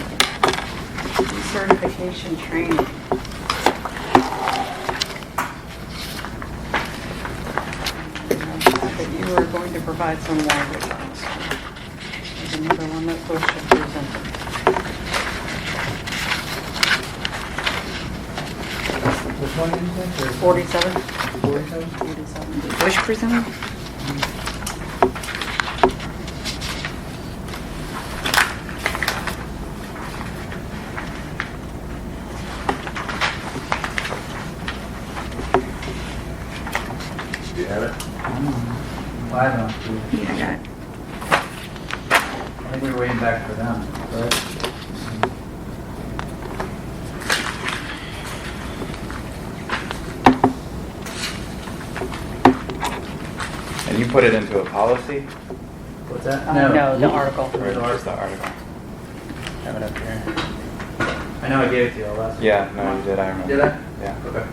C: certification training. That you are going to provide some language on this one. There's another one that Bush had presented.
G: Which one did you say?
C: 47?
G: 47?
C: 47.
I: Bush presented?
A: Do you have it?
G: I don't know.
I: Yeah, I got it.
G: I think we were waiting back for them, right?
F: And you put it into a policy?
G: What's that?
C: No, the article.
F: Or just the article? Have it up here.
G: I know I gave it to you all last.
F: Yeah, no, you did, I remember.
G: Did I?
F: Yeah.
G: Okay.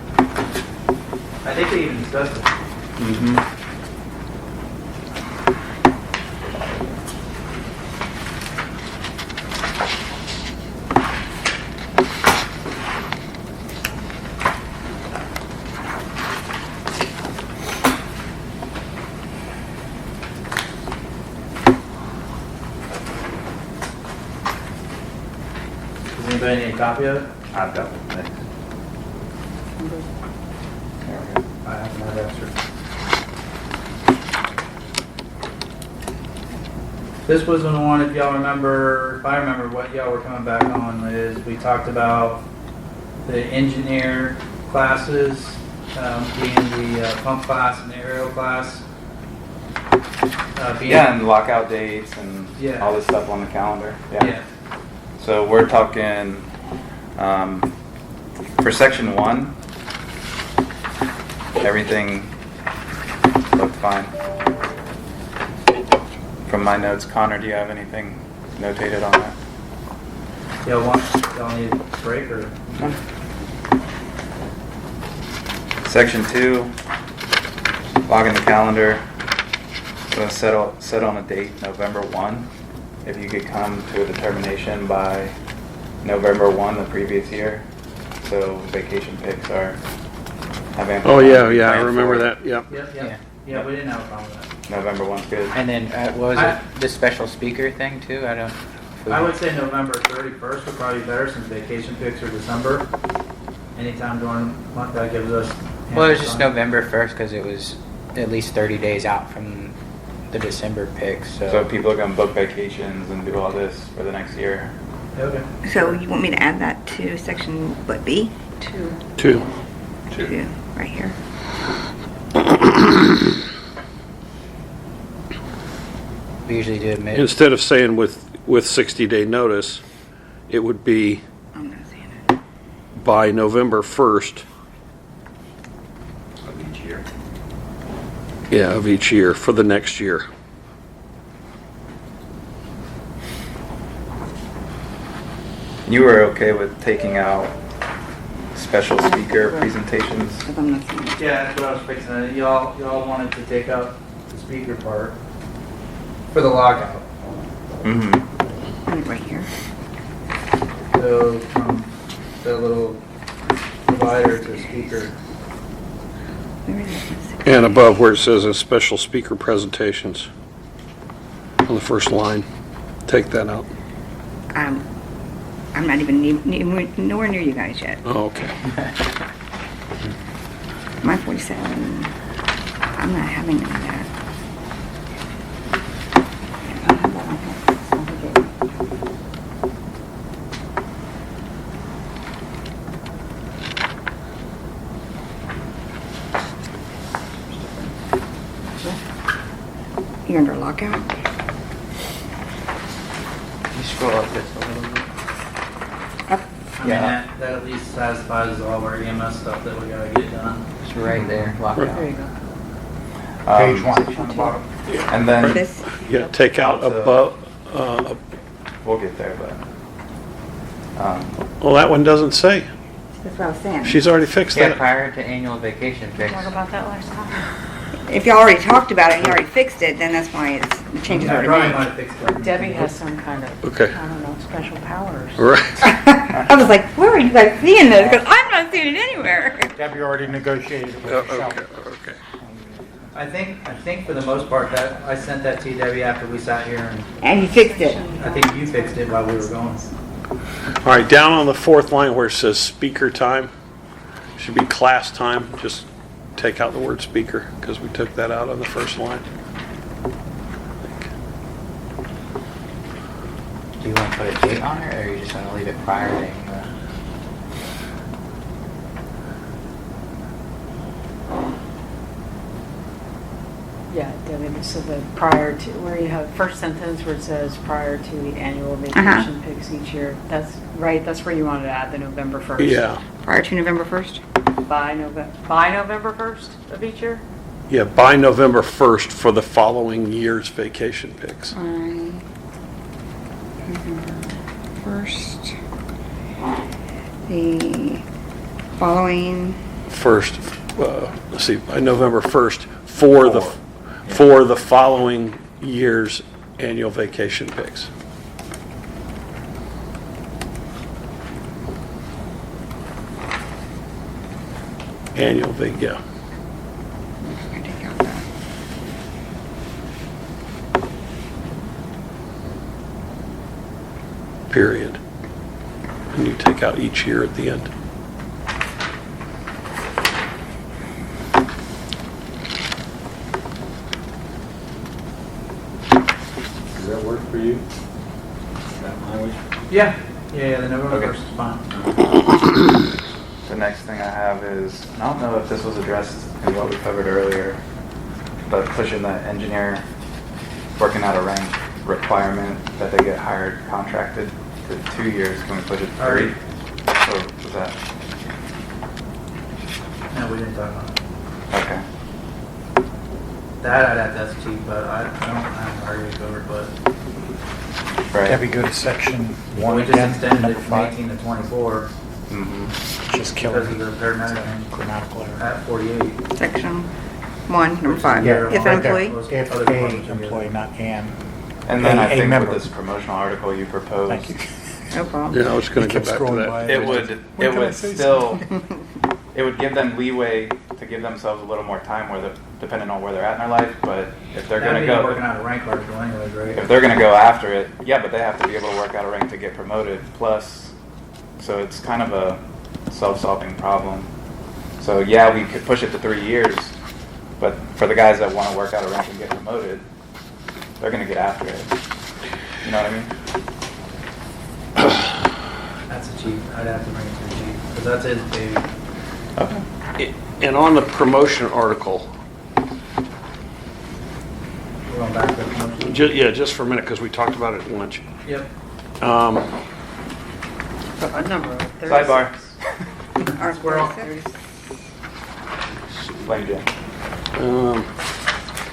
G: I think they even discussed it.
F: Mm-hmm.
G: Does anybody need a copy of it?
A: I've got one. Thanks.
F: There we go.
G: I have another extra. This was the one, if y'all remember, if I remember what y'all were coming back on, is we talked about the engineer classes, being the pump class and the aerial class. Being-
F: Yeah, and lockout dates and
G: Yeah.
F: all this stuff on the calendar.
G: Yeah.
F: So we're talking, for section 1, everything looked fine. From my notes, Connor, do you have anything notated on that?
G: Y'all need a break or?
F: Section 2, log in the calendar. We're gonna set on a date, November 1. If you could come to a determination by November 1 the previous year, so vacation picks have ample
B: Oh,
F: time
B: yeah,
F: to be
B: yeah, I
F: planned
B: remember
F: for.
B: that, yeah.
G: Yeah. Yeah, we didn't have a problem with that.
F: November 1's good.
H: And then, what was it, the special speaker thing too? I don't,
G: I would say November 31st would probably be better since vacation picks are December. Anytime during the month, that gives us.
H: Well, it was just
G: ample time.
H: November 1st because it was at least 30 days out from the December picks.
F: So people are gonna book vacations and do all this for the next year.
G: Okay.
I: So you want me to add that to section, what, B?
C: 2.
B: 2.
I: Two, right here.
H: We usually do admit.
B: Instead of saying with 60-day notice, it would be
I: I'm not saying it.
B: by November 1st,
J: Of each year.
B: yeah, of each year for the next year.
F: You were okay with taking out special speaker presentations?
I: Because I'm not saying it.
G: Yeah, that's what I was fixing. Y'all wanted to take out the speaker part for the lockout.
F: Mm-hmm.
I: Put it right here.
G: So from the little divider to speaker.
I: Where is it?
B: And above where it says special speaker presentations, on the first line, take that out.
I: I'm not even nowhere near you guys yet.
B: Oh, okay.
I: My 47. I'm not having any of that. I don't have that on here. You're under lockout?
H: You scroll up just a little bit.
I: Up.
G: I mean, that at least satisfies all of our EMS stuff that we gotta get done.
H: It's right there. Lock
C: There
H: out.
C: you go.
E: Page 1
C: Section
E: on the
C: 2.
E: bottom.
F: And then,
I: This?
B: Yeah, take out above,
F: we'll get there, but,
B: well, that one doesn't say.
I: That's what I was saying.
B: She's already fixed
H: Yeah,
B: that.
H: prior to annual vacation picks.
C: Talk about that last time.
I: If you already talked about it and you already fixed it, then that's why the changes
G: I
I: already
G: probably
I: made.
G: might have fixed it.
C: Debbie has some kind of,
B: Okay.
C: I don't know, special powers.
B: Right.
I: I was like, where are you guys seeing this? Because I'm not seeing it anywhere.
E: Debbie already negotiated it with herself.
B: Okay.
G: I think for the most part that I sent that to you, Debbie, after we sat here, and
I: And you fixed it.
G: I think you fixed it while we were going.
B: All right, down on the fourth line where it says speaker time, should be class time. Just take out the word speaker because we took that out on the first line.
H: Do you want to put a date on it, or you just want to leave it prior to annual?
C: Yeah, Debbie, so the prior to, where you have first sentence where it says prior to the annual vacation picks each year, that's right, that's where you wanted to add the November 1st.
B: Yeah.
I: Prior to November 1st?
C: By November 1st of each year?
B: Yeah, by November 1st for the following year's vacation picks.
I: November 1st. The following,
B: First, let's see, by November 1st for the following year's annual vacation picks. Annual yeah.
I: I take out that.
B: Period. And you take out each year at the end.
A: Does that work for you? That language?
G: Yeah, the November
F: Okay.
G: 1st is fine.
F: the next thing I have is, I don't know if this was addressed in what we covered earlier, but pushing the engineer working out a rank requirement that they get hired contracted to 2 years. Can we push it to 3?
G: Alright.
F: Or was that,
G: No, we didn't talk about it.
F: okay.
G: That I'd have to ask Chief, but I don't have already covered, but
F: Right.
E: Debbie, go to section 1
G: we just
E: again,
G: extended
E: number
G: it from
E: 5.
G: 18 to 24
F: Mm-hmm.
E: Just
G: because
E: killing
G: of the paramedic thing
E: grammatical error.
G: at 48.
I: Section 1, number 5.
E: Yeah,
I: If
E: right
I: an
E: there.
I: employee,
E: If
G: Other
E: a
G: departments are
E: employee, not an.
F: And then I
E: A
F: think
E: member.
F: with this promotional article you proposed,
E: Thank you.
I: no problem.
B: Yeah, I was going
E: You
B: to
E: kept
B: go back to
E: scrolling
B: that.
E: by.
F: it would
E: When can I
F: would
E: say
F: still it would give them leeway to to give themselves a little more time, depending on where they're at in their life. But if they're going to
G: That'd be
F: go,
G: working out a rank article anyways, right?
F: if they're going to go after it, yeah, but they have to be able to work out a rank to get promoted. Plus, so it's kind of a self-solving problem. So yeah, we could push it to 3 years, but for the guys that want to work out a rank and get promoted, they're going to get after it. You know what I mean?
G: That's a chief. I'd have to bring it to the chief, because that's his baby.
F: Okay.
B: And on the promotion article,
G: We're going back to the promotion.
B: just for a minute, because we talked about it at lunch.
G: Yep.
C: What number?
F: Sidebar.
I: Our
G: Squirrel.
F: Blame Jim.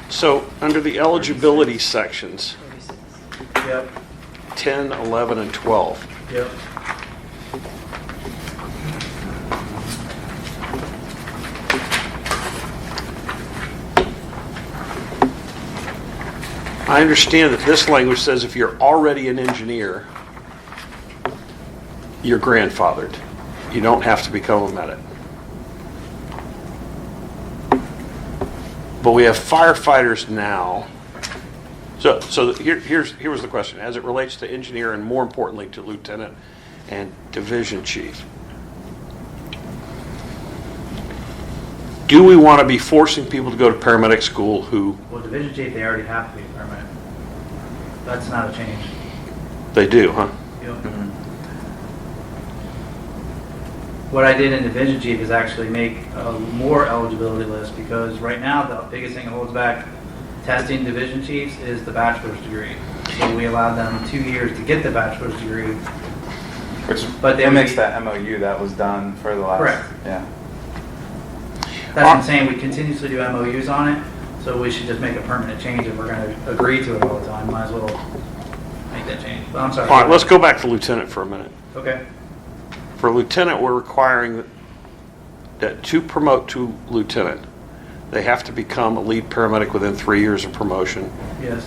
B: So, under the eligibility sections,
G: 36. Yep.
B: 10, 11, and 12,
G: Yep.
B: I understand that this language says if you're already an engineer, you're grandfathered. You don't have to become a medic. But we have firefighters now. So here was the question. As it relates to engineer and more importantly to lieutenant and division chief, do we want to be forcing people to go to paramedic school who
G: Well, division chief, they already have to be a paramedic. That's not a change.
B: they do, huh?
G: Yep. What I did in division chief is actually make a more eligibility list, because right now the biggest thing that holds back testing division chiefs is the bachelor's degree. So we allowed them 2 years to get the bachelor's degree.
F: Which
G: But they
F: mimics
G: would-
F: that MOU that was done for the last.
G: Correct.
F: Yeah.
G: That's what I'm saying, we continuously do MOUs on it, so we should just make a permanent change if we're gonna agree to it all the time, might as well make that change. But I'm sorry.
B: All right, let's go back to lieutenant for a minute.
G: Okay,
B: For lieutenant, we're requiring that to promote to lieutenant, they have to become a lead paramedic within 3 years of promotion,
G: yes,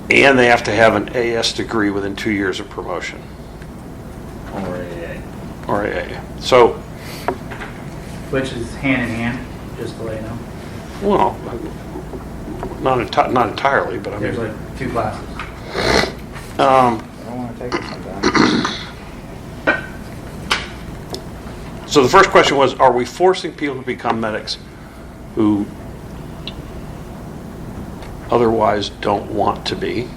B: and they have to have an AS degree within 2 years of promotion,
A: Or AA.
B: or AA. So,
G: which is hand in hand, just to let you know.
B: well, not entirely, but I
G: There's
B: mean,
G: like 2 classes.
F: I don't want to take it sometimes.
B: so the first question was, are we forcing people to become medics who otherwise don't want to be?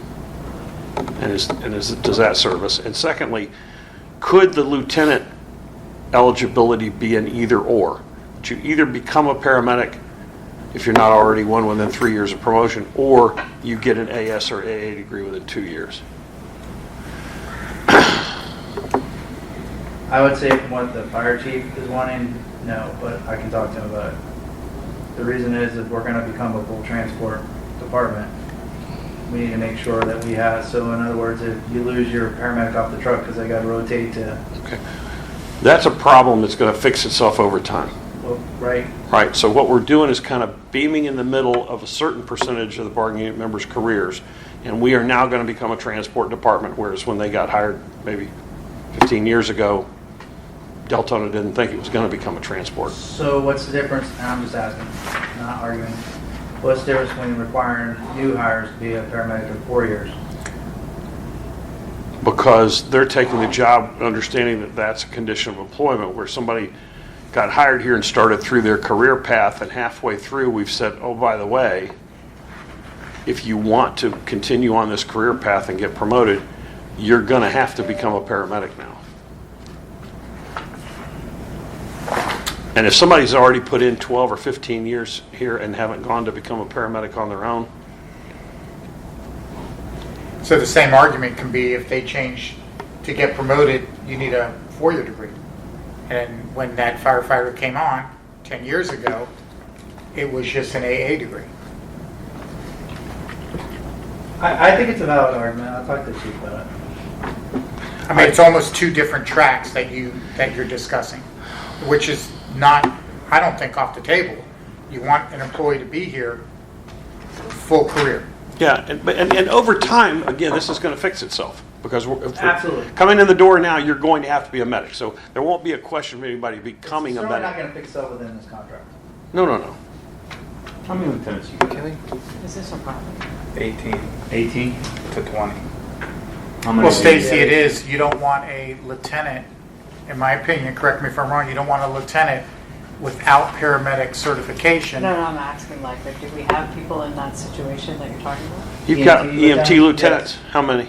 B: Does that serve us? And secondly, could the lieutenant eligibility be an either or? Would you either become a paramedic if you're not already one within 3 years of promotion, or you get an AS or AA degree within 2 years?
G: I would say from what the fire chief is wanting, no, but I can talk to him about it. The reason is if we're gonna become a full transport department, we need to make sure that we have, so in other words, if you lose your paramedic off the truck because they gotta rotate to,
B: Okay. That's a problem that's going to fix itself over time.
G: well, right,
B: Right, so what we're doing is kind of beaming in the middle of a certain percentage of the bargaining unit members' careers, and we are now going to become a transport department, whereas when they got hired maybe 15 years ago, Deltona didn't think it was going to become a transport.
G: so what's the difference, and I'm just asking, not arguing, what's the difference between requiring new hires to be a paramedic for 4 years?
B: Because they're taking the job understanding that that's a condition of employment, where somebody got hired here and started through their career path, and halfway through we've said, oh, by the way, if you want to continue on this career path and get promoted, you're going to have to become a paramedic now. And if somebody's already put in 12 or 15 years here and haven't gone to become a paramedic on their own,
E: So the same argument can be if they change to get promoted, you need a 4-year degree. And when that firefighter came on 10 years ago, it was just an AA degree.
G: I think it's a valid argument, I'll talk to the chief about it.
E: I mean, it's almost 2 different tracks that you're discussing, which is not, I don't think, off the table. You want an employee to be here full career.
B: yeah, and over time, again, this is going to fix itself. Because if we're
G: Absolutely.
B: coming in the door now, you're going to have to be a medic. So there won't be a question of anybody becoming a
G: It's certainly not
B: medic.
G: going to fix up within this contract.
B: No.
J: How many lieutenants you got?
C: Is this a problem?
F: 18
J: 18?
F: to 20.
J: How many
E: Well,
J: do you-
E: Stacy, it is, you don't want a lieutenant, in my opinion, correct me if I'm wrong, you don't want a lieutenant without paramedic certification.
C: No, I'm asking like, do we have people in that situation that you're talking about?
B: You've got
G: EMT
B: EMT
G: lieutenants?
B: lieutenants. How many?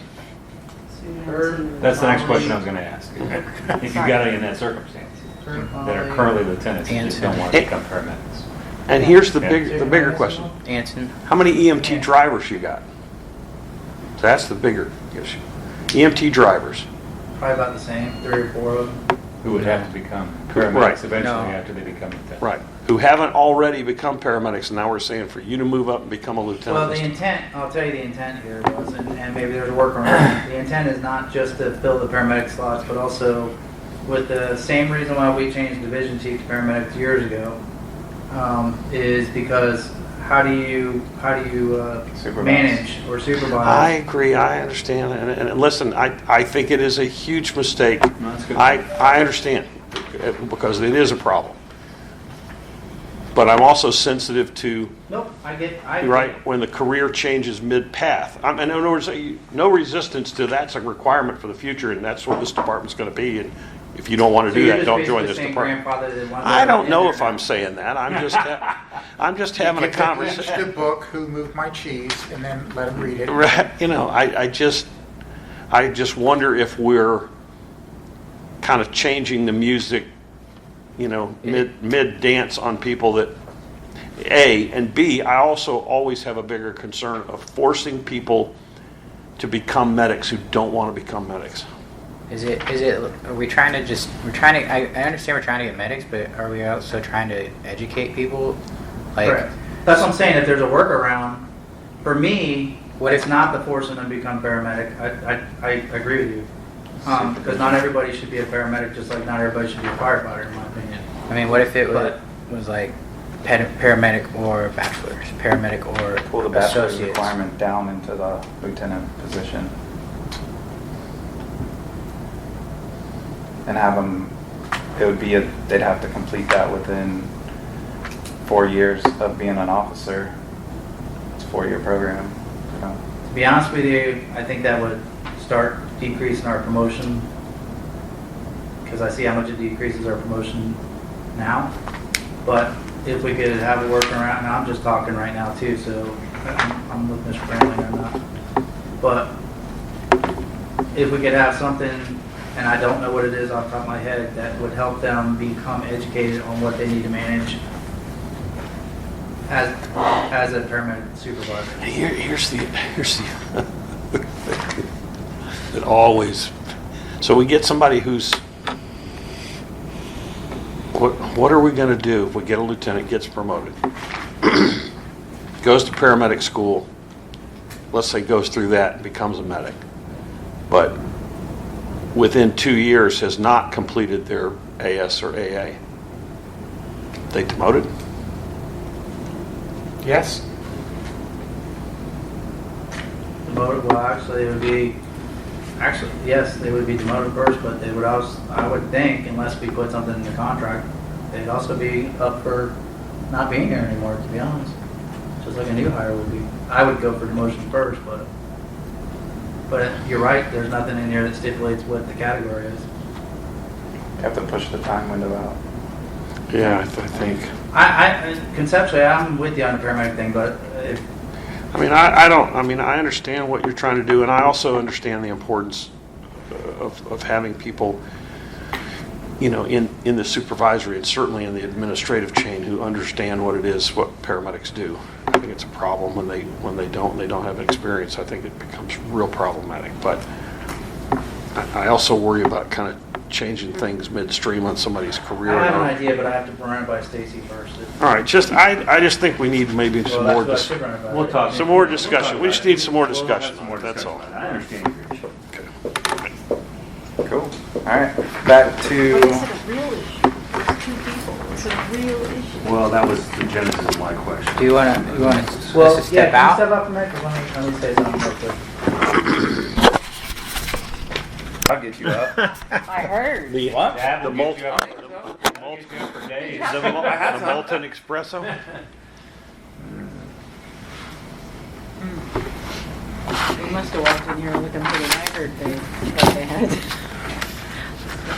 J: That's the next question I was gonna ask. If you've got any in that circumstance, that are currently lieutenants and just don't want to become paramedics.
B: And here's the
J: Yeah.
B: the bigger question.
H: Anson.
B: How many EMT drivers you got? That's the bigger issue. EMT drivers.
G: Probably about the same, 3 or 4 of them.
J: Who would have to become
B: Right.
J: paramedics eventually
H: No.
J: after they become lieutenants.
B: Right. Who haven't already become paramedics, and now we're saying for you to move up and become a
G: Well,
B: lieutenant.
G: the intent, I'll tell you the intent here was, and maybe there's a workaround. The intent is not just to fill the paramedic slots, but also with the same reason why we changed division chief to paramedics years ago, is because how do you
F: Supervise.
G: manage or supervise?
B: I agree. I understand. And listen, I think it is a huge mistake.
J: No, that's good.
B: I understand because it is a problem. But I'm also sensitive to,
G: Nope, I
B: right, when the career changes mid-path. I mean, in other words, no resistance to that's a requirement for the future, and that's what this department's going to be. And if you don't want to do that, don't join this department. I don't know if I'm saying that. I'm just having a
E: Give the
B: conversation.
E: book, Who Moved My Cheese, and then let them read it.
B: Right, you know, I just wonder if we're kind of changing the music, you know, mid dance on people that A, and B, I also always have a bigger concern of forcing people to become medics who don't want to become medics.
H: Are we trying to I understand we're trying to get medics, but are we also trying to educate people? Like,
G: Correct. That's what I'm saying. If there's a workaround, for me, it's not the forcing them to become paramedic. I agree with you. Because not everybody should be a paramedic, just like not everybody should be a firefighter, in my opinion.
H: I mean, what if it
G: But-
H: was like paramedic or bachelor's, paramedic or
F: Pull the bachelor's
H: associates?
F: requirement down into the lieutenant position. And have them, they'd have to complete that within 4 years of being an officer. It's a 4-year program. So.
G: To be honest with you, I think that would start decreasing our promotion, because I see how much it decreases our promotion now. But if we could have a workaround, and I'm just talking right now too, so I'm with Mr. Brandling or not. But if we could have something, and I don't know what it is off the top of my head, that would help them become educated on what they need to manage as a paramedic supervisor.
B: Here's the it always. So we get somebody who's. What are we going to do if we get a lieutenant, gets promoted, goes to paramedic school, let's say goes through that and becomes a medic, but within 2 years has not completed their AS or AA? They demoted?
E: Yes?
G: Demoted, well, actually, it would be, yes, they would be demoted first, but they would also, I would think, unless we put something in the contract, they'd also be up for not being here anymore, to be honest. Just like a new hire would be. I would go for demotion first, but you're right, there's nothing in here that stipulates what the category is.
F: You have to push the time window out.
B: Yeah, I think.
G: I conceptually, I'm with you on the paramedic thing, but if,
B: I understand what you're trying to do, and I also understand the importance of having people, you know, in the supervisory and certainly in the administrative chain who understand what it is, what paramedics do. I think it's a problem when they don't have experience. I think it becomes real problematic. But I also worry about kind of changing things midstream on somebody's career.
G: I have an idea, but I have to run it by Stacy first.
B: All right, I just think we need maybe some more.
G: That's what I should run it by.
J: We'll talk.
B: Some more discussion. We just need some more
J: We'll have
B: discussion.
J: some more
B: That's all.
J: discussion. I understand your issue.
F: Cool. All right. Back to.
C: But is it a real issue? It's 2 people. Is it a real issue?
J: Well, that was the genesis of my question.
H: Do you want to
G: Well,
H: step
G: yeah, can you
H: out?
G: step out from there? 'Cause let me say something real quick.
F: I'll get you up.
I: I heard.
B: The
F: What?
J: Dad
B: The
J: will
B: malt-
J: get you up. I'll get you up for days.
B: the Molten Espresso?
C: You must have walked in here looking pretty haggard. They thought they had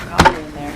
C: coffee in there.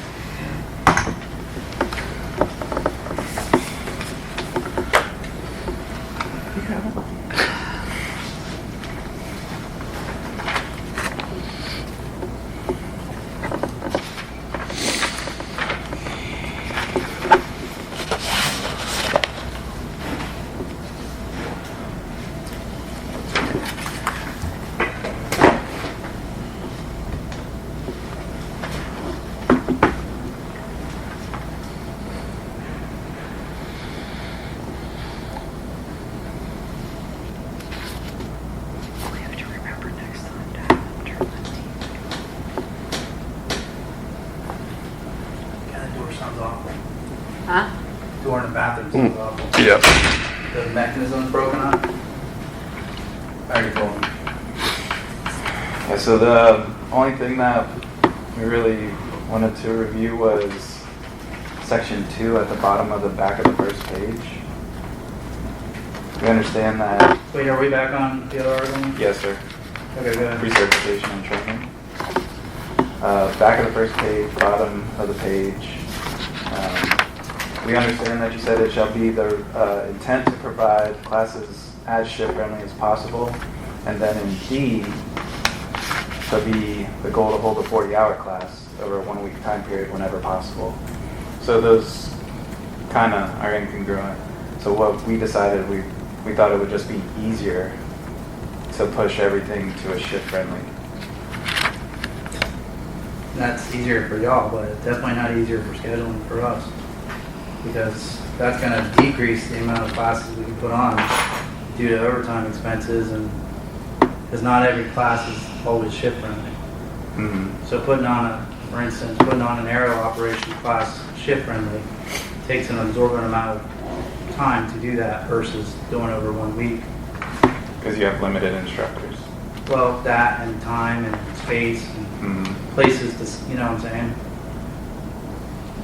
C: We have to remember next time to turn the TV.
G: Yeah, the door sounds awful.
C: Huh?
G: Door in the bathroom sounds awful.
B: Yep.
G: The mechanism's broken up. I already told him.
F: Yeah, so the only thing that we really wanted to review was section 2 at the bottom of the back of the first page. We understand that,
G: Wait, are we back on the other article?
F: yes, sir,
G: Okay, go ahead.
F: recertification and training. Back of the first page, bottom of the page. We understand that you said it shall be the intent to provide classes as shift-friendly as possible. And then in D, to be the goal to hold a 40-hour class over a 1-week time period whenever possible. So those kind of are incongruent. So what we decided, we thought it would just be easier to push everything to a shift-friendly.
G: That's easier for y'all, but it's definitely not easier for scheduling for us. Because that's gonna decrease the amount of classes we can put on due to overtime expenses and, because not every class is always shift friendly.
F: Mm-hmm.
G: So putting on for instance, putting on an aerial operation class shift friendly takes an absorbent amount of time to do that versus doing over 1 week.
F: Because you have limited instructors.
G: Well, that and time and space and places to, you know what I'm saying?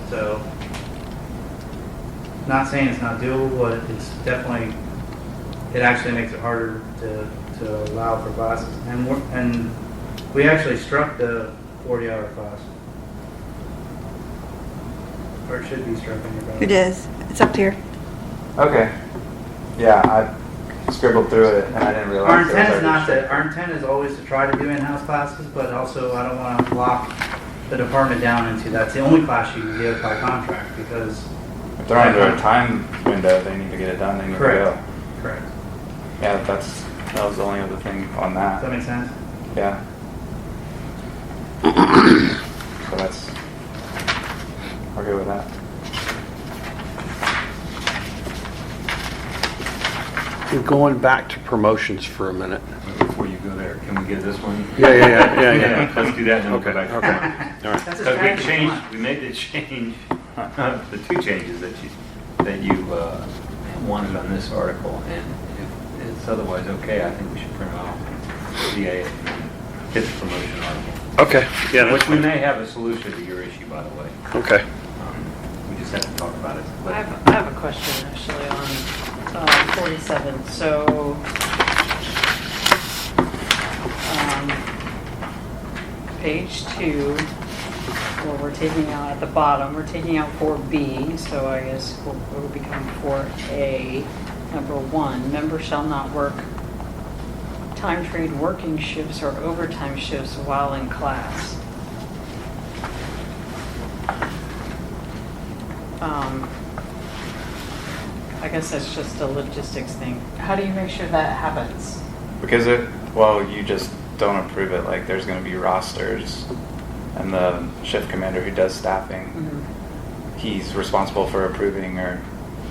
G: So, not saying it's not doable, but it's definitely, it actually makes it harder to allow for classes. And we actually struck the 40-hour class. Or it should be struck in your
I: It is. It's up here.
F: Okay. Yeah, I scribbled through it and I didn't realize.
G: Our
F: it was
G: intent is
F: already
G: not
F: strict.
G: to, our intent is always to try to do in-house classes, but also I don't want to lock the department down into that's the only class you can give by contract because.
F: If they're under a time window, they need to get it done, they need to go.
G: Correct.
F: Yeah, that was the only other thing on
G: Does
F: that.
G: that make sense?
F: Yeah. So that's, I'll go with that.
B: We're going back to promotions for a minute.
A: Before you go there, can we get this one?
B: Yeah.
A: Let's do that and then we'll go
B: Okay,
A: back.
B: okay. All right.
G: That's a
A: Because
G: strategy.
A: we made the change, the two changes that you wanted on this article, and if it's otherwise okay, I think we should print off CA and hit the promotion article.
B: Okay, yeah,
A: Which
B: that's
A: we
B: fine.
A: may have a solution to your issue, by the way.
B: Okay.
A: We just have to talk about it.
C: I have a question actually on 47. So, page 2, well, we're taking out at the bottom, we're taking out 4B, so I guess it will become 4A. Number 1, members shall not work time trade working shifts or overtime shifts while in class. I guess that's just a logistics thing. How do you make sure that happens?
F: Because you just don't approve it, like there's gonna be rosters and the shift commander who does staffing, he's responsible for approving or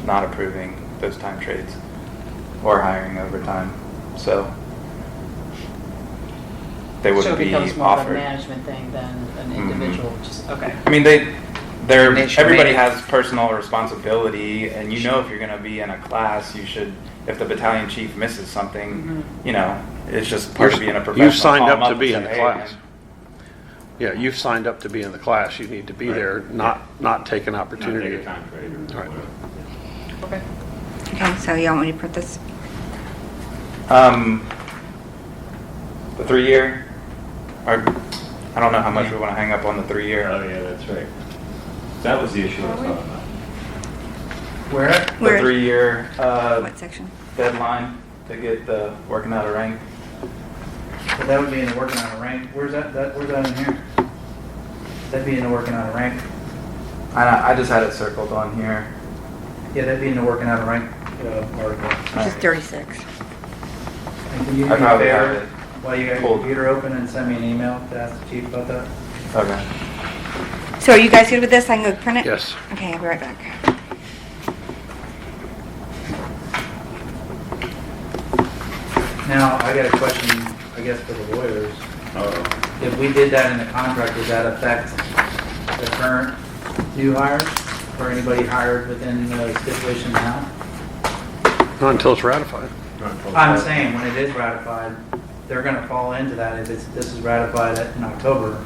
F: not approving those time trades or hiring overtime. So they
C: So
F: wouldn't
C: it
F: be
C: becomes more of a
F: offered.
C: management thing than an individual, just, okay.
F: I mean,
H: They should
F: everybody
H: make-
F: has personal responsibility, and you know if you're going to be in a class, you should. If the battalion chief misses something, you know, it's just part of being a professional.
B: You signed
F: Call
B: up
F: them
B: to be
F: and
B: in
F: say,
B: the
F: "Hey,
B: class."
F: man."
B: Yeah, you've signed up to be in the class. You need to be there, not take an
J: Not
B: opportunity.
J: take a time trade or
B: Right.
J: whatever.
C: Okay.
I: Okay, so y'all want me to put this?
F: The 3-year, or I don't know how much we want to hang up on the 3-year.
J: Oh, yeah, that's right. That was the issue I was talking about.
E: Where?
F: The
I: Where?
F: 3-year
I: What section?
F: deadline to get the working out of rank.
G: But that would be in the working on a rank. Where's that in here? That'd be in the working on a rank.
F: I just had it circled on here.
G: Yeah, that'd be in the working on a rank article.
I: Which is 36.
G: And can you do
F: I
G: me a
F: probably have
G: favor
F: it
G: while you got your
F: pulled.
G: computer open and send me an email to ask the chief about that?
F: Okay.
I: So are you guys good with this? I can go print it?
B: Yes.
I: Okay, I'll be right back.
G: Now, I got a question, I guess, for the lawyers.
J: Uh-oh.
G: If we did that in the contract, does that affect the current new hires or anybody hired within the stipulation now?
B: Not until it's ratified.
G: I'm saying, when it is ratified, they're gonna fall into that. If this is ratified in October,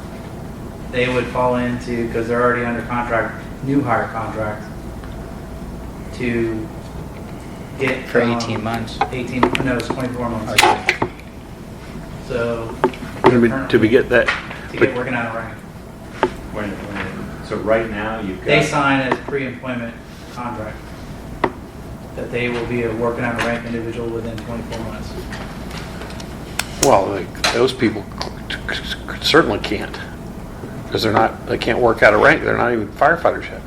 G: they would fall into, because they're already under contract, new hire contract, to get.
H: For 18 months.
G: 18, no, it's 24 months.
H: Okay.
G: So.
B: To be get that,
G: To get working on a rank.
J: So right now, you've got.
G: They sign as pre-employment contract, that they will be a working on a rank individual within 24 months.
B: well, those people certainly can't. Because they can't work out a rank. They're not even firefighters yet.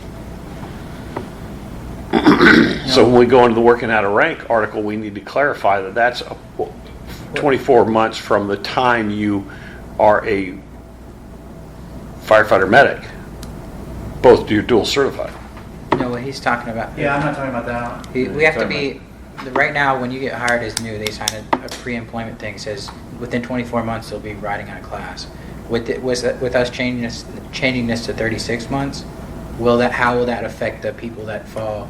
B: So when we go into the working out of rank article, we need to clarify that that's 24 months from the time you are a firefighter medic. Both you're dual certified.
H: No, what he's talking about.
G: Yeah, I'm not talking about that.
H: We have to be, right now, when you get hired as new, they sign a pre-employment thing, says within 24 months they'll be riding on a class. With us changing this to 36 months, how will that affect the people that fall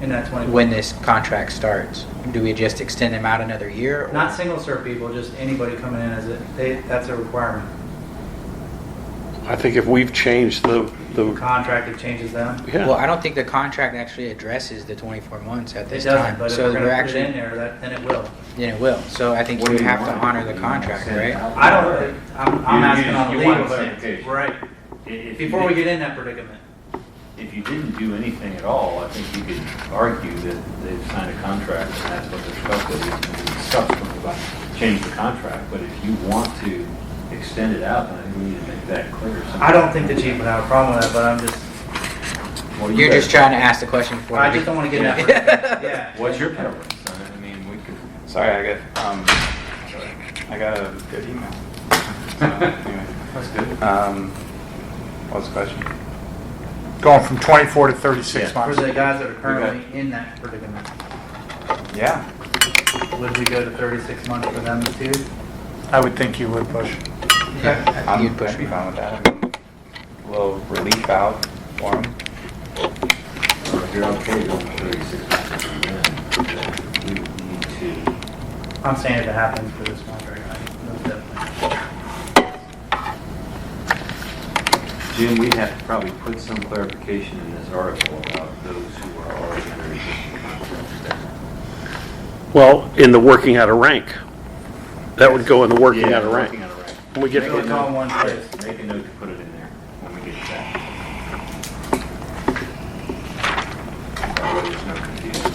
G: In that 24.
H: when this contract starts? Do we just extend them out another year? Or?
G: Not single cert people, just anybody coming in that's a requirement.
B: I think if we've changed the
G: Contract, it changes them.
B: yeah.
H: Well, I don't think the contract actually addresses the 24 months at
G: It
H: this
G: doesn't,
H: time.
G: but if
H: So
G: we're gonna put
H: actually,
G: it in there, then it will.
H: then it will. So I think
J: What
H: you
J: do you
H: have to
J: want?
H: honor the
J: You want
H: contract,
J: to send
H: right?
J: it out?
G: I don't, I'm asking on the
J: You want
G: legal side.
J: clarification.
G: Right.
J: If
G: Before
J: you
G: we
J: did-
G: get in that predicament.
J: If you didn't do anything at all, I think you could argue that they've signed a contract and that's what they're stuck with. And subsequently about change the contract. But if you want to extend it out, then I think we need to make that clear.
G: I don't think the chief would have a problem with that, but I'm just,
J: Well,
H: You're
J: guys-
H: just trying to ask the question before.
G: I just don't want to get in that predicament. Yeah.
J: What's your preference? I mean, we could.
F: Sorry, I got a good email. Anyway.
J: That's good.
F: What was the question?
E: Going from 24 to 36
J: Yeah.
G: For
E: months.
G: the guys that are currently in that predicament,
F: Yeah.
G: would we go to 36 months for them too?
E: I would think you would push.
H: You'd push
F: I'd be
H: me.
F: fine with that. I mean, a little relief out for them.
A: Or if you're okay going 36 months, then we need to.
G: I'm saying if it happens for this contract, most definitely.
A: Jim, we'd have to probably put some clarification in this article about those who are already under existing contracts.
B: Well, in the working out of rank. That would go in the working out of rank.
A: Working out of rank.
B: When we get
G: So it's all in one place.
A: Yes, make a note to put it in there when we get to that. That way there's no confusion.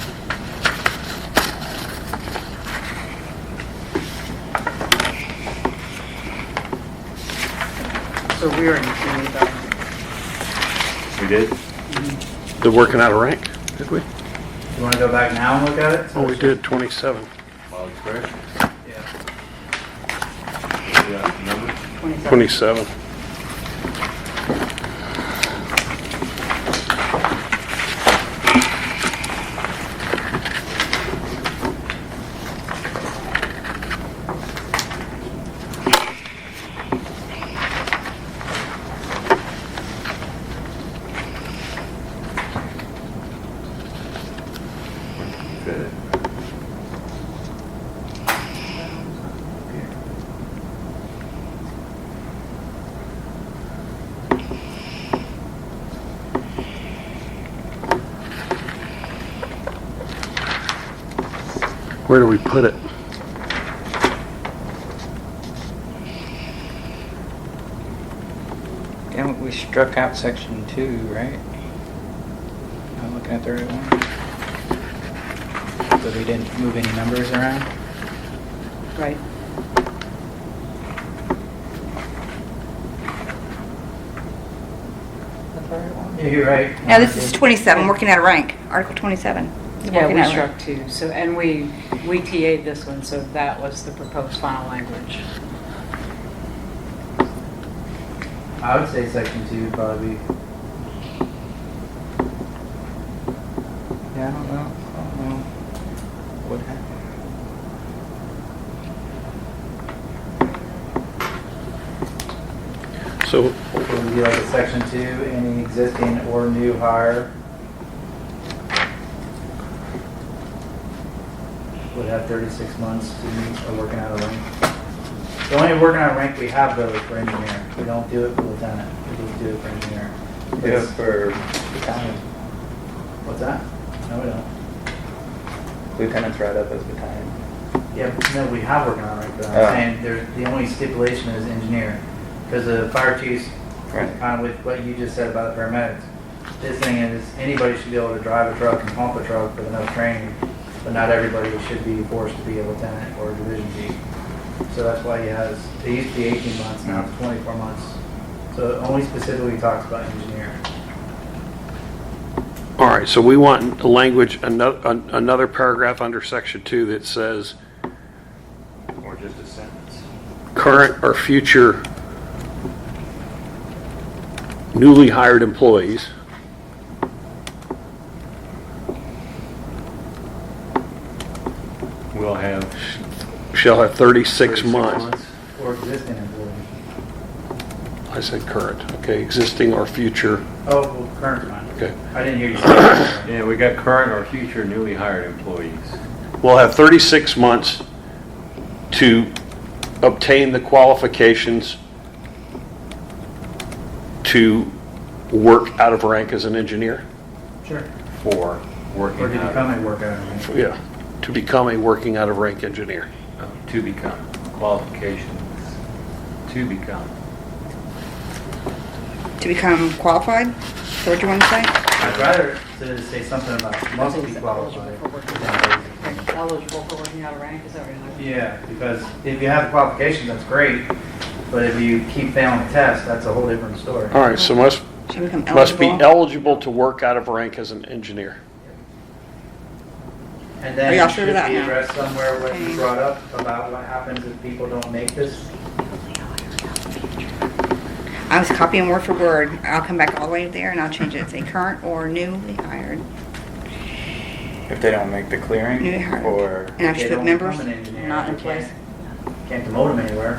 C: So we already did that.
A: We did?
B: the working out of rank, did we?
G: You want to go back now and look at it?
B: Oh, we did 27.
A: Wild fresh?
G: Yeah.
A: Number?
B: 27.
A: Good.
B: Where do we put it?
H: Yeah, we struck out section 2, right? I'm looking at the right one. So we didn't move any numbers around?
C: Right.
H: That's the right one.
G: Yeah, you're right.
I: Yeah, this is 27, working out of rank, Article 27. is
C: Yeah,
I: working
C: we
I: out of rank.
C: struck 2, so, and we TA'd this one, so that was the proposed final language.
G: I would say section 2 would probably be.
H: Yeah, I don't know what happened.
B: So,
G: It would be like a section 2, any existing or new hire would have 36 months to meet a working out of rank. The only working out of rank we have though is for engineer. We don't do it for lieutenant. We just do it for engineer.
F: We have for battalion.
G: What's that? No, we don't.
F: Lieutenant's right up as battalion.
G: Yeah, no, we have working out of rank, but I'm
F: Oh.
G: saying the only stipulation is engineer. Because the fire chiefs,
F: Right.
G: kind of with what you just said about the paramedics, his thing is anybody should be able to drive a truck and pump a truck with enough training, but not everybody should be forced to be a lieutenant or a division chief. So that's why he has, it used to be 18 months, now it's 24 months. So it only specifically talks about engineer.
B: all right, so we want a language, another paragraph under section 2 that says
J: Or just a sentence.
B: current or future newly hired employees
J: We'll have
B: shall have 36
J: 36
B: months.
G: Or existing employees.
B: I said current, okay, existing or future,
G: Oh, well, current one.
B: okay.
G: I didn't hear you say that.
J: Yeah, we got current or future newly hired employees.
B: We'll have 36 months to obtain the qualifications to work out of rank as an engineer.
G: Sure.
J: For working
G: Or to
J: out
G: become
J: of,
G: a worker out of rank.
B: Yeah, to become a working out of rank engineer.
J: to become, qualifications, to become.
I: To become qualified? Is that what you want to say?
G: I'd rather to say something about must be qualified.
C: Eligible for working out of rank, is that what you're saying?
G: Yeah, because if you have the qualifications, that's great, but if you keep failing the test, that's a whole different story.
B: All right, so must
I: To become
B: be
I: eligible?
B: eligible to work out of rank as an engineer.
G: And
I: Are
G: then
I: y'all
G: it
I: sure
G: should
I: of that
G: be
I: now?
G: addressed somewhere what you
I: Okay.
G: brought up about what happens if people don't make this.
I: I was copying word for word. I'll come back all the way there and I'll change it. Say current or newly hired.
F: If they don't make the clearing,
I: Newly hired.
F: or
I: And I
G: If
I: should
G: they
I: put
G: don't
I: members,
G: become an engineer,
C: Not in
G: you
C: place.
G: Can't demote them anywhere.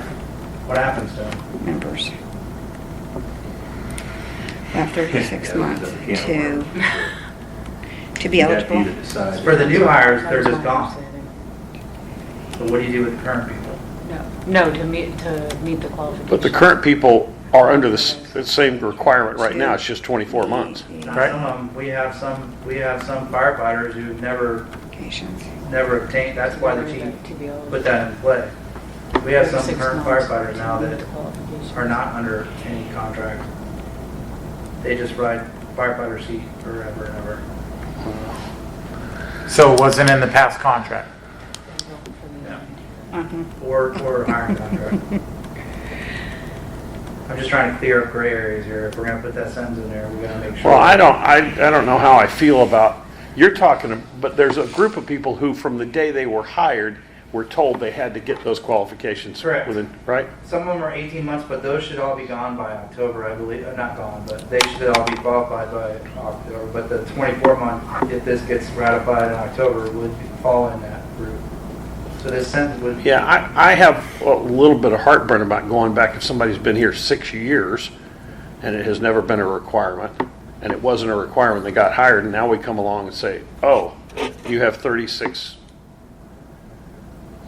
G: What happens to them?
I: members. We have 36
J: Yeah,
I: months
J: that's a can of
I: to be
J: You'd have to
I: eligible.
J: either decide-
G: For the new hires, they're
C: That was
G: just
C: my
G: gone.
C: understanding.
G: So what do you do with the current people?
C: No, to meet the qualifications.
B: But the current people are under the same requirement right now, it's just 24 months.
G: Not
B: Right.
G: some of them. We have some firefighters who've never
I: Qualifications.
G: obtained, that's why the chief
C: To be eligible.
G: put that in play. We have some
C: 36
G: current
C: months
G: firefighters now
C: to meet
G: that
C: the qualifications.
G: are not under any contract. They just ride firefighter seat forever and ever.
E: So it wasn't in the past contract.
G: Yeah.
I: Mhm.
G: Or hiring contract. I'm just trying to clear up gray areas here. If we're gonna put that sentence in there, we gotta make sure.
B: Well, I don't know how I feel about, you're talking, but there's a group of people who, from the day they were hired, were told they had to get those qualifications
G: Correct.
B: within, right?
G: Some of them are 18 months, but those should all be gone by October, I believe. Not gone, but they should all be qualified by October. But the 24 month, if this gets ratified in October, would fall in that group. So this sentence would.
B: Yeah, I have a little bit of heartburn about going back if somebody's been here 6 years and it has never been a requirement, and it wasn't a requirement, they got hired, and now we come along and say, oh, you have 36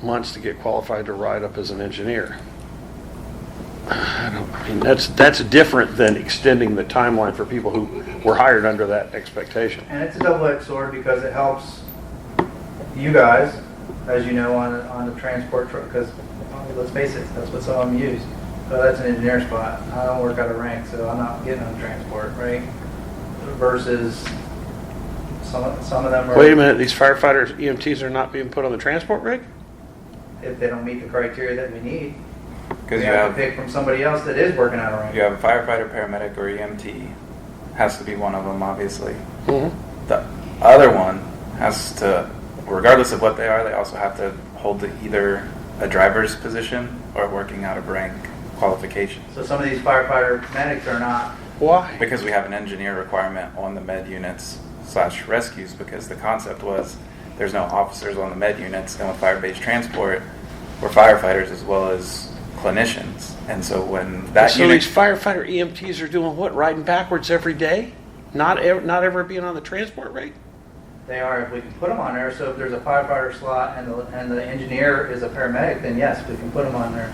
B: months to get qualified to ride up as an engineer. I mean, that's different than extending the timeline for people who were hired under that expectation.
G: And it's a double-edged sword because it helps you guys as you know, on the transport truck, because let's face it, that's what some of them use. So that's an engineer spot. I don't work out of rank, so I'm not getting on transport, right? Versus some of them are.
B: Wait a minute, these firefighters, EMTs are not being put on the transport rig?
G: If they don't meet the criteria that we need,
F: Because
G: we
F: you
G: have
F: have
G: to pick from somebody else that is working out of rank.
F: you have a firefighter, paramedic, or EMT. Has to be one of them, obviously.
B: Mm-hmm.
F: The other one has to, regardless of what they are, they also have to hold either a driver's position or working out of rank qualifications.
G: So some of these firefighter medics are not.
B: Why?
F: Because we have an engineer requirement on the med units / rescues, because the concept was there's no officers on the med units, and with fire-based transport, we're firefighters as well as clinicians. And so when that
B: So
F: unit,
B: these firefighter EMTs are doing what? Riding backwards every day? Not ever being on the transport rig?
G: They are, if we can put them on there. So if there's a firefighter slot and the engineer is a paramedic, then yes, we can put them on there.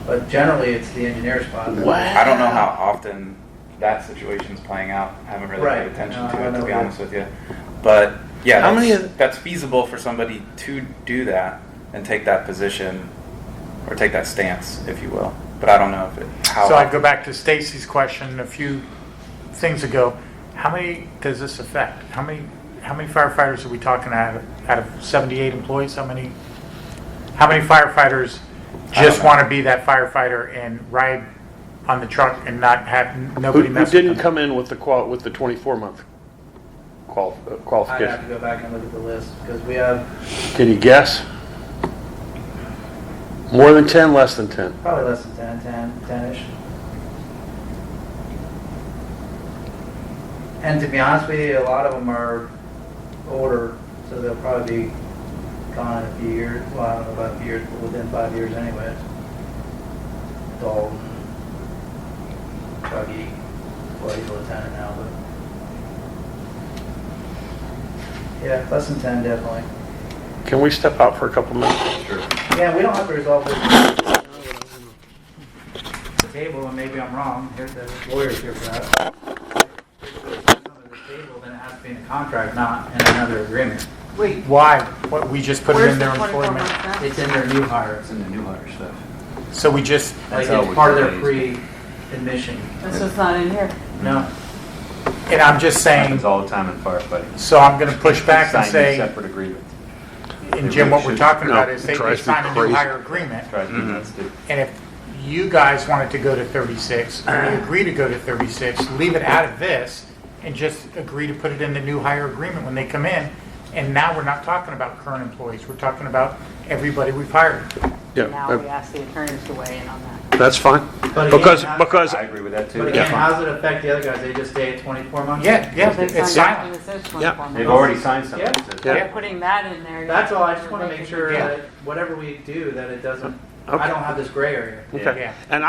G: But generally, it's the engineer spot.
B: Wow.
F: I don't know how often that situation's playing out. I haven't really
G: Right.
F: paid attention
G: No, I
F: to it,
G: don't
F: to
G: know
F: be
G: either.
F: honest with you. But yeah,
B: How many
F: that's feasible for somebody to do that and take that position or take that stance, if you will. But I don't know if how.
E: So I go back to Stacy's question a few things ago. How many does this affect? How many firefighters are we talking out of 78 employees? How many firefighters just want to be that firefighter and ride on the truck and not have nobody
B: Who
E: mess with
B: didn't
E: them?
B: come in with the 24-month
G: I'd have
B: qualification?
G: to go back and look at the list because we have
B: Can you guess? More than 10, less than 10?
G: probably less than 10-ish. And to be honest with you, a lot of them are older, so they'll probably be gone in a few years. Well, I don't know about a few years, but within 5 years anyways. Dalton, Chuggy, well, he's a lieutenant now, but yeah, less than 10 definitely.
B: Can we step out for a couple minutes?
A: Sure.
G: Yeah, we don't have to resolve this at the table, and maybe I'm wrong. Here's the lawyers here for that. Table, then it has to be in a contract, not in another agreement.
C: Wait,
E: Why? What, we just put it
C: where's
E: in
C: the
E: their
C: 24
E: employment?
C: months now?
G: It's in their new hire.
A: It's in the new hire stuff.
E: So we just,
G: Like,
A: how
G: it's
A: we
G: part of
A: do
G: their pre-admission.
C: This is not in here.
G: No.
E: and I'm just saying,
A: Happens all the time in firefighting.
E: so I'm going to push back and
A: Sign
E: say,
A: separate agreement.
E: and Jim, what we're talking
B: No,
E: about is
B: it
E: they
B: drives me
E: sign a new
B: crazy.
E: hire agreement.
A: Try to do that too.
E: And if you guys wanted to go to 36, and we agree to go to 36, leave it out of this, and just agree to put it in the new hire agreement when they come in. And now we're not talking about current employees, we're talking about everybody we've hired.
B: Yeah,
C: Now we ask the attorneys to weigh in on that.
B: that's fine.
G: But again,
B: Because
A: I agree with that too.
G: But again, how does it affect the other guys? They just stay at 24 months?
E: Yeah,
C: They
E: it's
C: signed
E: silent.
C: something that says 24
B: Yeah.
C: months.
A: They've already signed something.
G: Yeah.
A: that says
B: Yeah.
C: They're putting that in there.
G: That's all. I just want to make sure
E: Yeah.
G: that whatever we do, that it doesn't,
B: Okay.
G: I don't have this gray area.
B: Okay.
E: Yeah.
B: And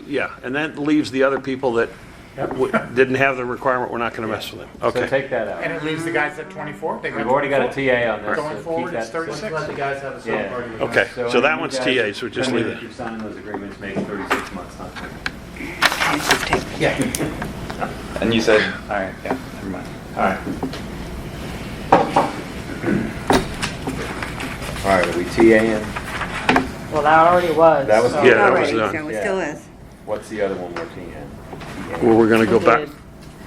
B: yeah, and that leaves the other people that didn't have the requirement, we're not going to mess with them.
A: So
B: Okay.
A: take that
E: And
A: out.
E: it leaves the guys at 24. They got
A: We've already got a
E: 24.
A: TA on this.
E: Going
A: so
E: forward,
A: keep
E: it's
A: that the same.
E: 36.
G: Let the guys have a sole
A: Yeah.
G: party.
B: Okay, so that
A: you
B: one's
A: guys-
B: TA, so just leave it.
A: You've signed those agreements, make 36 months, not 20.
G: Yeah.
F: and you said, all right, yeah, never mind.
A: All right. All right, are we TAing?
C: Well, that already was.
A: That was-
C: so-
B: Yeah, that was
I: Already,
B: done.
I: so it
A: Yeah.
I: still is.
A: What's the other one we're TAing?
B: Well, we're going to go
C: We
B: back.
C: did.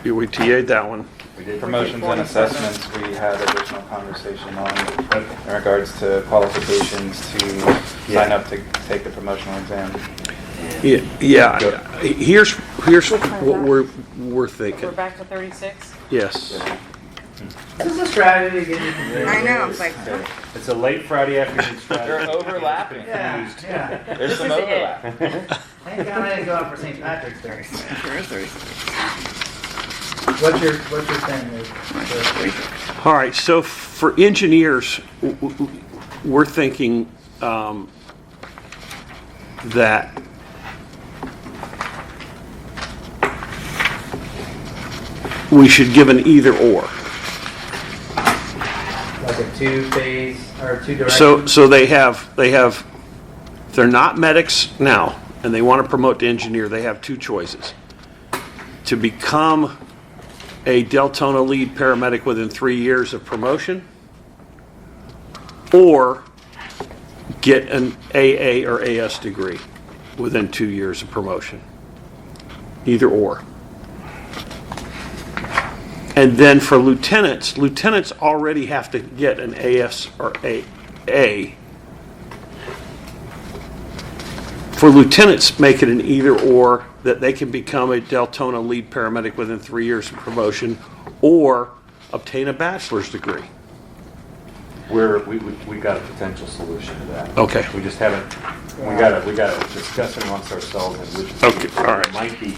B: Yeah, we TA'd that one.
A: We did
F: Promotions and assessments, we had additional conversation on
A: Okay.
F: in regards to qualifications to
A: Yeah.
F: sign up to take the promotional exam.
B: Yeah, here's
C: Which one's
B: what
C: that?
B: we're
C: We're
B: thinking.
C: back to 36?
B: Yes.
G: This is a strategy to get you confused.
I: I know, it's like,
A: It's a late Friday afternoon strategy.
F: They're overlapping.
G: Yeah, yeah.
F: There's some
C: This is it.
F: overlap.
G: Thank God I didn't go out for St. Patrick's Day.
I: sure is 36.
G: What's your thing? Is
B: All right, so for engineers, we're thinking that we should give an either or.
G: like a two-phase or two directions?
B: So they have, if they're not medics now, and they want to promote to engineer, they have two choices. To become a Deltona lead paramedic within 3 years of promotion, or get an AA or AS degree within 2 years of promotion. Either or. And then for lieutenants, lieutenants already have to get an AS or AA. For lieutenants, make it an either or, that they can become a Deltona lead paramedic within 3 years of promotion or obtain a bachelor's degree.
A: We got a potential solution to that.
B: Okay.
A: We just haven't, we gotta discuss it amongst ourselves and which.
B: Okay, all right.
A: It might be,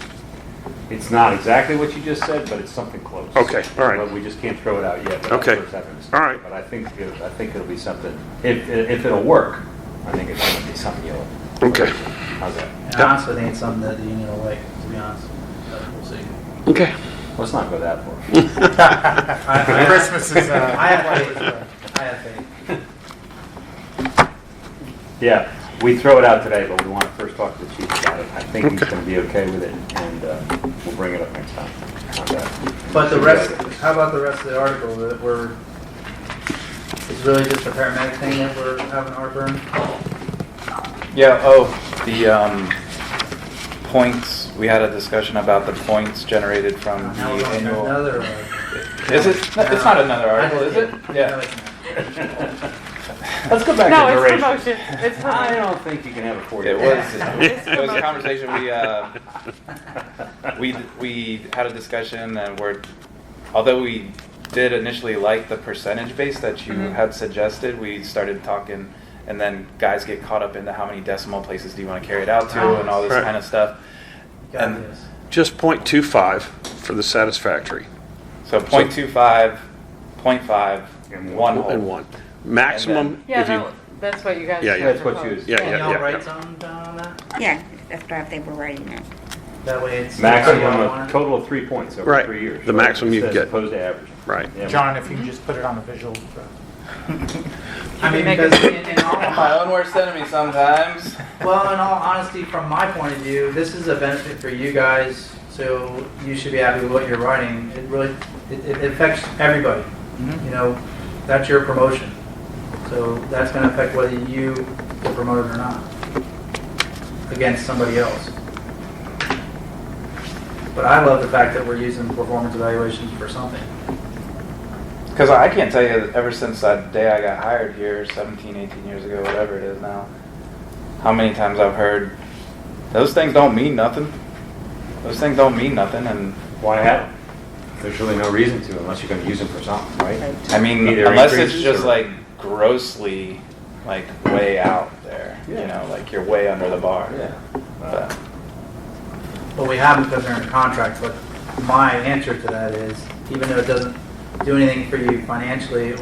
A: it's not exactly what you just said, but it's something close.
B: Okay, all right.
A: But we just can't throw it out yet. But
B: Okay,
A: that's what's happening.
B: all right.
A: But I think it'll be something, if it'll work, I think it's gonna be something you'll.
B: Okay.
A: How's that?
G: And I honestly think it's something that the union will like, to be honest. But we'll see.
B: Okay.
A: Let's not go that far.
E: Christmas is,
G: I have faith. I have faith.
A: Yeah, we throw it out today, but we want to first talk to the chief about it. I think he's
B: Okay.
A: going to be okay with it, and we'll bring it up next time. How's that?
G: But the rest, how about the rest of the article that we're, it's really just a paramedic thing that we're having heartburn?
F: Yeah, the points, we had a discussion about the points generated from the
G: Now we're going to
F: annual.
G: another.
F: Is it? It's not another article, is it? Yeah.
A: Let's go back
C: No,
A: to
C: it's
A: duration.
C: promotion. It's
A: I
C: promotion.
A: don't think you can have a 40.
F: It was a conversation, we had a discussion and although we did initially like the percentage base that you had suggested, we started talking, and then guys get caught up into how many decimal places do you want to carry it out to and all this
B: Right.
F: kind of stuff.
G: Got
F: And
G: this.
B: Just 0.25 for the satisfactory.
F: so 0.25, 0.5,
A: And
F: one
A: one.
F: hole.
B: And one. Maximum,
C: Yeah,
B: if you,
C: that's what you guys.
B: Yeah, yeah.
A: That's what you
C: proposed.
B: Yeah,
G: Can
B: yeah,
G: y'all
B: yeah,
G: write
B: yeah.
G: something down on that?
I: Yeah, that's what I think we're writing that.
G: That way it's.
A: Maximum
G: y'all
A: of
G: want it?
A: total of 3 points over
B: Right.
A: 3 years.
B: The maximum you can
A: As
B: get.
A: opposed to average.
B: right.
A: Yeah.
E: John, if you can just put it on the visual.
G: I mean,
C: Make it-
G: because in all,
F: My own worst enemy sometimes.
G: well, in all honesty, from my point of view, this is a benefit for you guys, so you should be happy with what you're writing. It really, it affects everybody. You know, that's your promotion. So that's gonna affect whether you get promoted or not against somebody else. But I love the fact that we're using performance evaluations for something.
F: Because I can't tell you, ever since that day I got hired here, 17, 18 years ago, whatever it is now, how many times I've heard, those things don't mean nothing. Those things don't mean nothing, and
A: Why have them? There's really no reason to unless you're going to use them for something, right?
F: I mean,
A: Either
F: unless it's
A: increases
F: just
A: or-
F: like grossly, like way out there, you
A: Yeah.
F: know, like you're way under the bar.
A: Yeah.
F: But,
G: Well, we haven't because they're in a contract, but my answer to that is, even though it doesn't do anything for you financially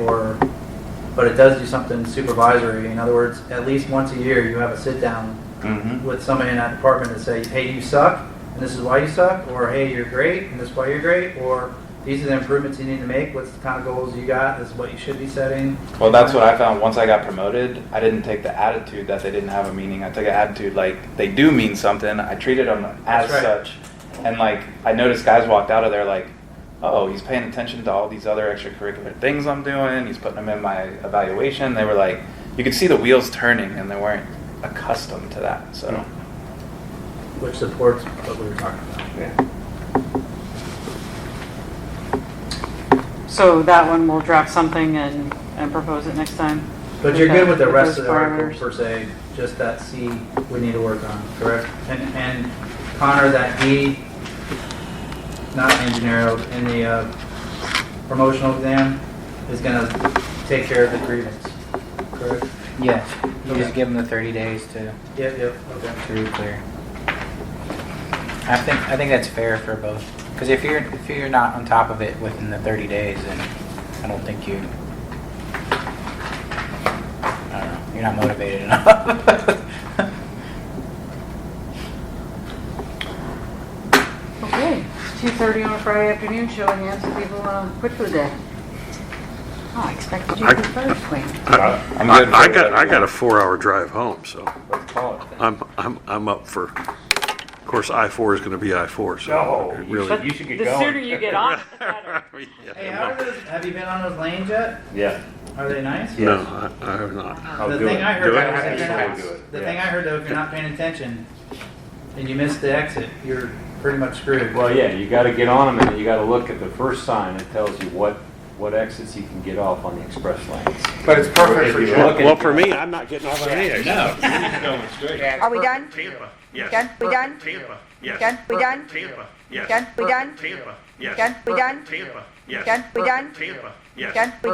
G: but it does do something supervisory. In other words, at least once a year, you have a sit down
F: mhm.
G: with somebody in that department and say, hey, you suck, and this is why you suck, or hey, you're great, and this is why you're great, or these are the improvements you need to make, what's the kind of goals you got, this is what you should be setting.
F: Well, that's what I found. Once I got promoted, I didn't take the attitude that they didn't have a meaning. I took an attitude like they do mean something. I treated them as
G: That's right.
F: such. And like, I noticed guys walked out of there like, oh, he's paying attention to all these other extracurricular things I'm doing. He's putting them in my evaluation. They were like, you could see the wheels turning, and they weren't accustomed to that. So,
G: Which supports what we were talking about.
A: Yeah.
C: So that one, we'll draft something and propose it next time?
G: But you're good with the rest
C: those
G: of the article
C: parameters?
G: per se, just that C we need to work on, correct? And Connor, that D, not engineer, in the promotional exam, is gonna take care of the grievance, correct?
H: Yeah, you
G: Okay.
H: just give them the 30 days to
G: Yep, okay.
H: clear. I think that's fair for both. Because if you're not on top of it within the 30 days, then I don't think I don't know, you're not motivated enough.
C: Okay, 2:30 on a Friday afternoon, showing hands if people want to quit for the day. Oh, I expected you to be first, Wayne.
F: I'm good for
B: I
F: it.
B: got a 4-hour drive home, so
A: Let's call it then.
B: I'm up for. Of course, I-4 is going to be I-4, so
A: No,
B: it
A: you
B: really.
A: should- you should get
C: The
A: going.
C: sooner you get on, the better.
G: Hey, have you been on those lanes yet?
A: Yeah.
G: Are they nice?
B: No, I have not.
A: I'll
G: The
A: do
G: thing
A: it.
G: I heard,
B: Do it?
G: though, is if you're
A: I'll
G: not-
A: do it.
G: the
A: Yeah.
G: thing I heard though, if you're not paying attention and you miss the exit, you're pretty much screwed.
J: Well, yeah, you gotta get on them and you gotta look at the first sign that tells you what exits you can get off on the express lanes.
E: But it's perfect
J: If
E: for
J: you
E: you.
J: look at-
B: Well, for me, I'm not getting off on any exit.
J: No, he's going straight.
I: Are we done?
B: Tampa, yes.
I: Done? We done?
B: Tampa, yes.
I: Done? We done?
B: Tampa, yes.
I: Done? We done?
B: Tampa, yes.
I: Done? We done?
B: Tampa, yes.
I: Done? We done?
B: Tampa, yes.
I: Done? We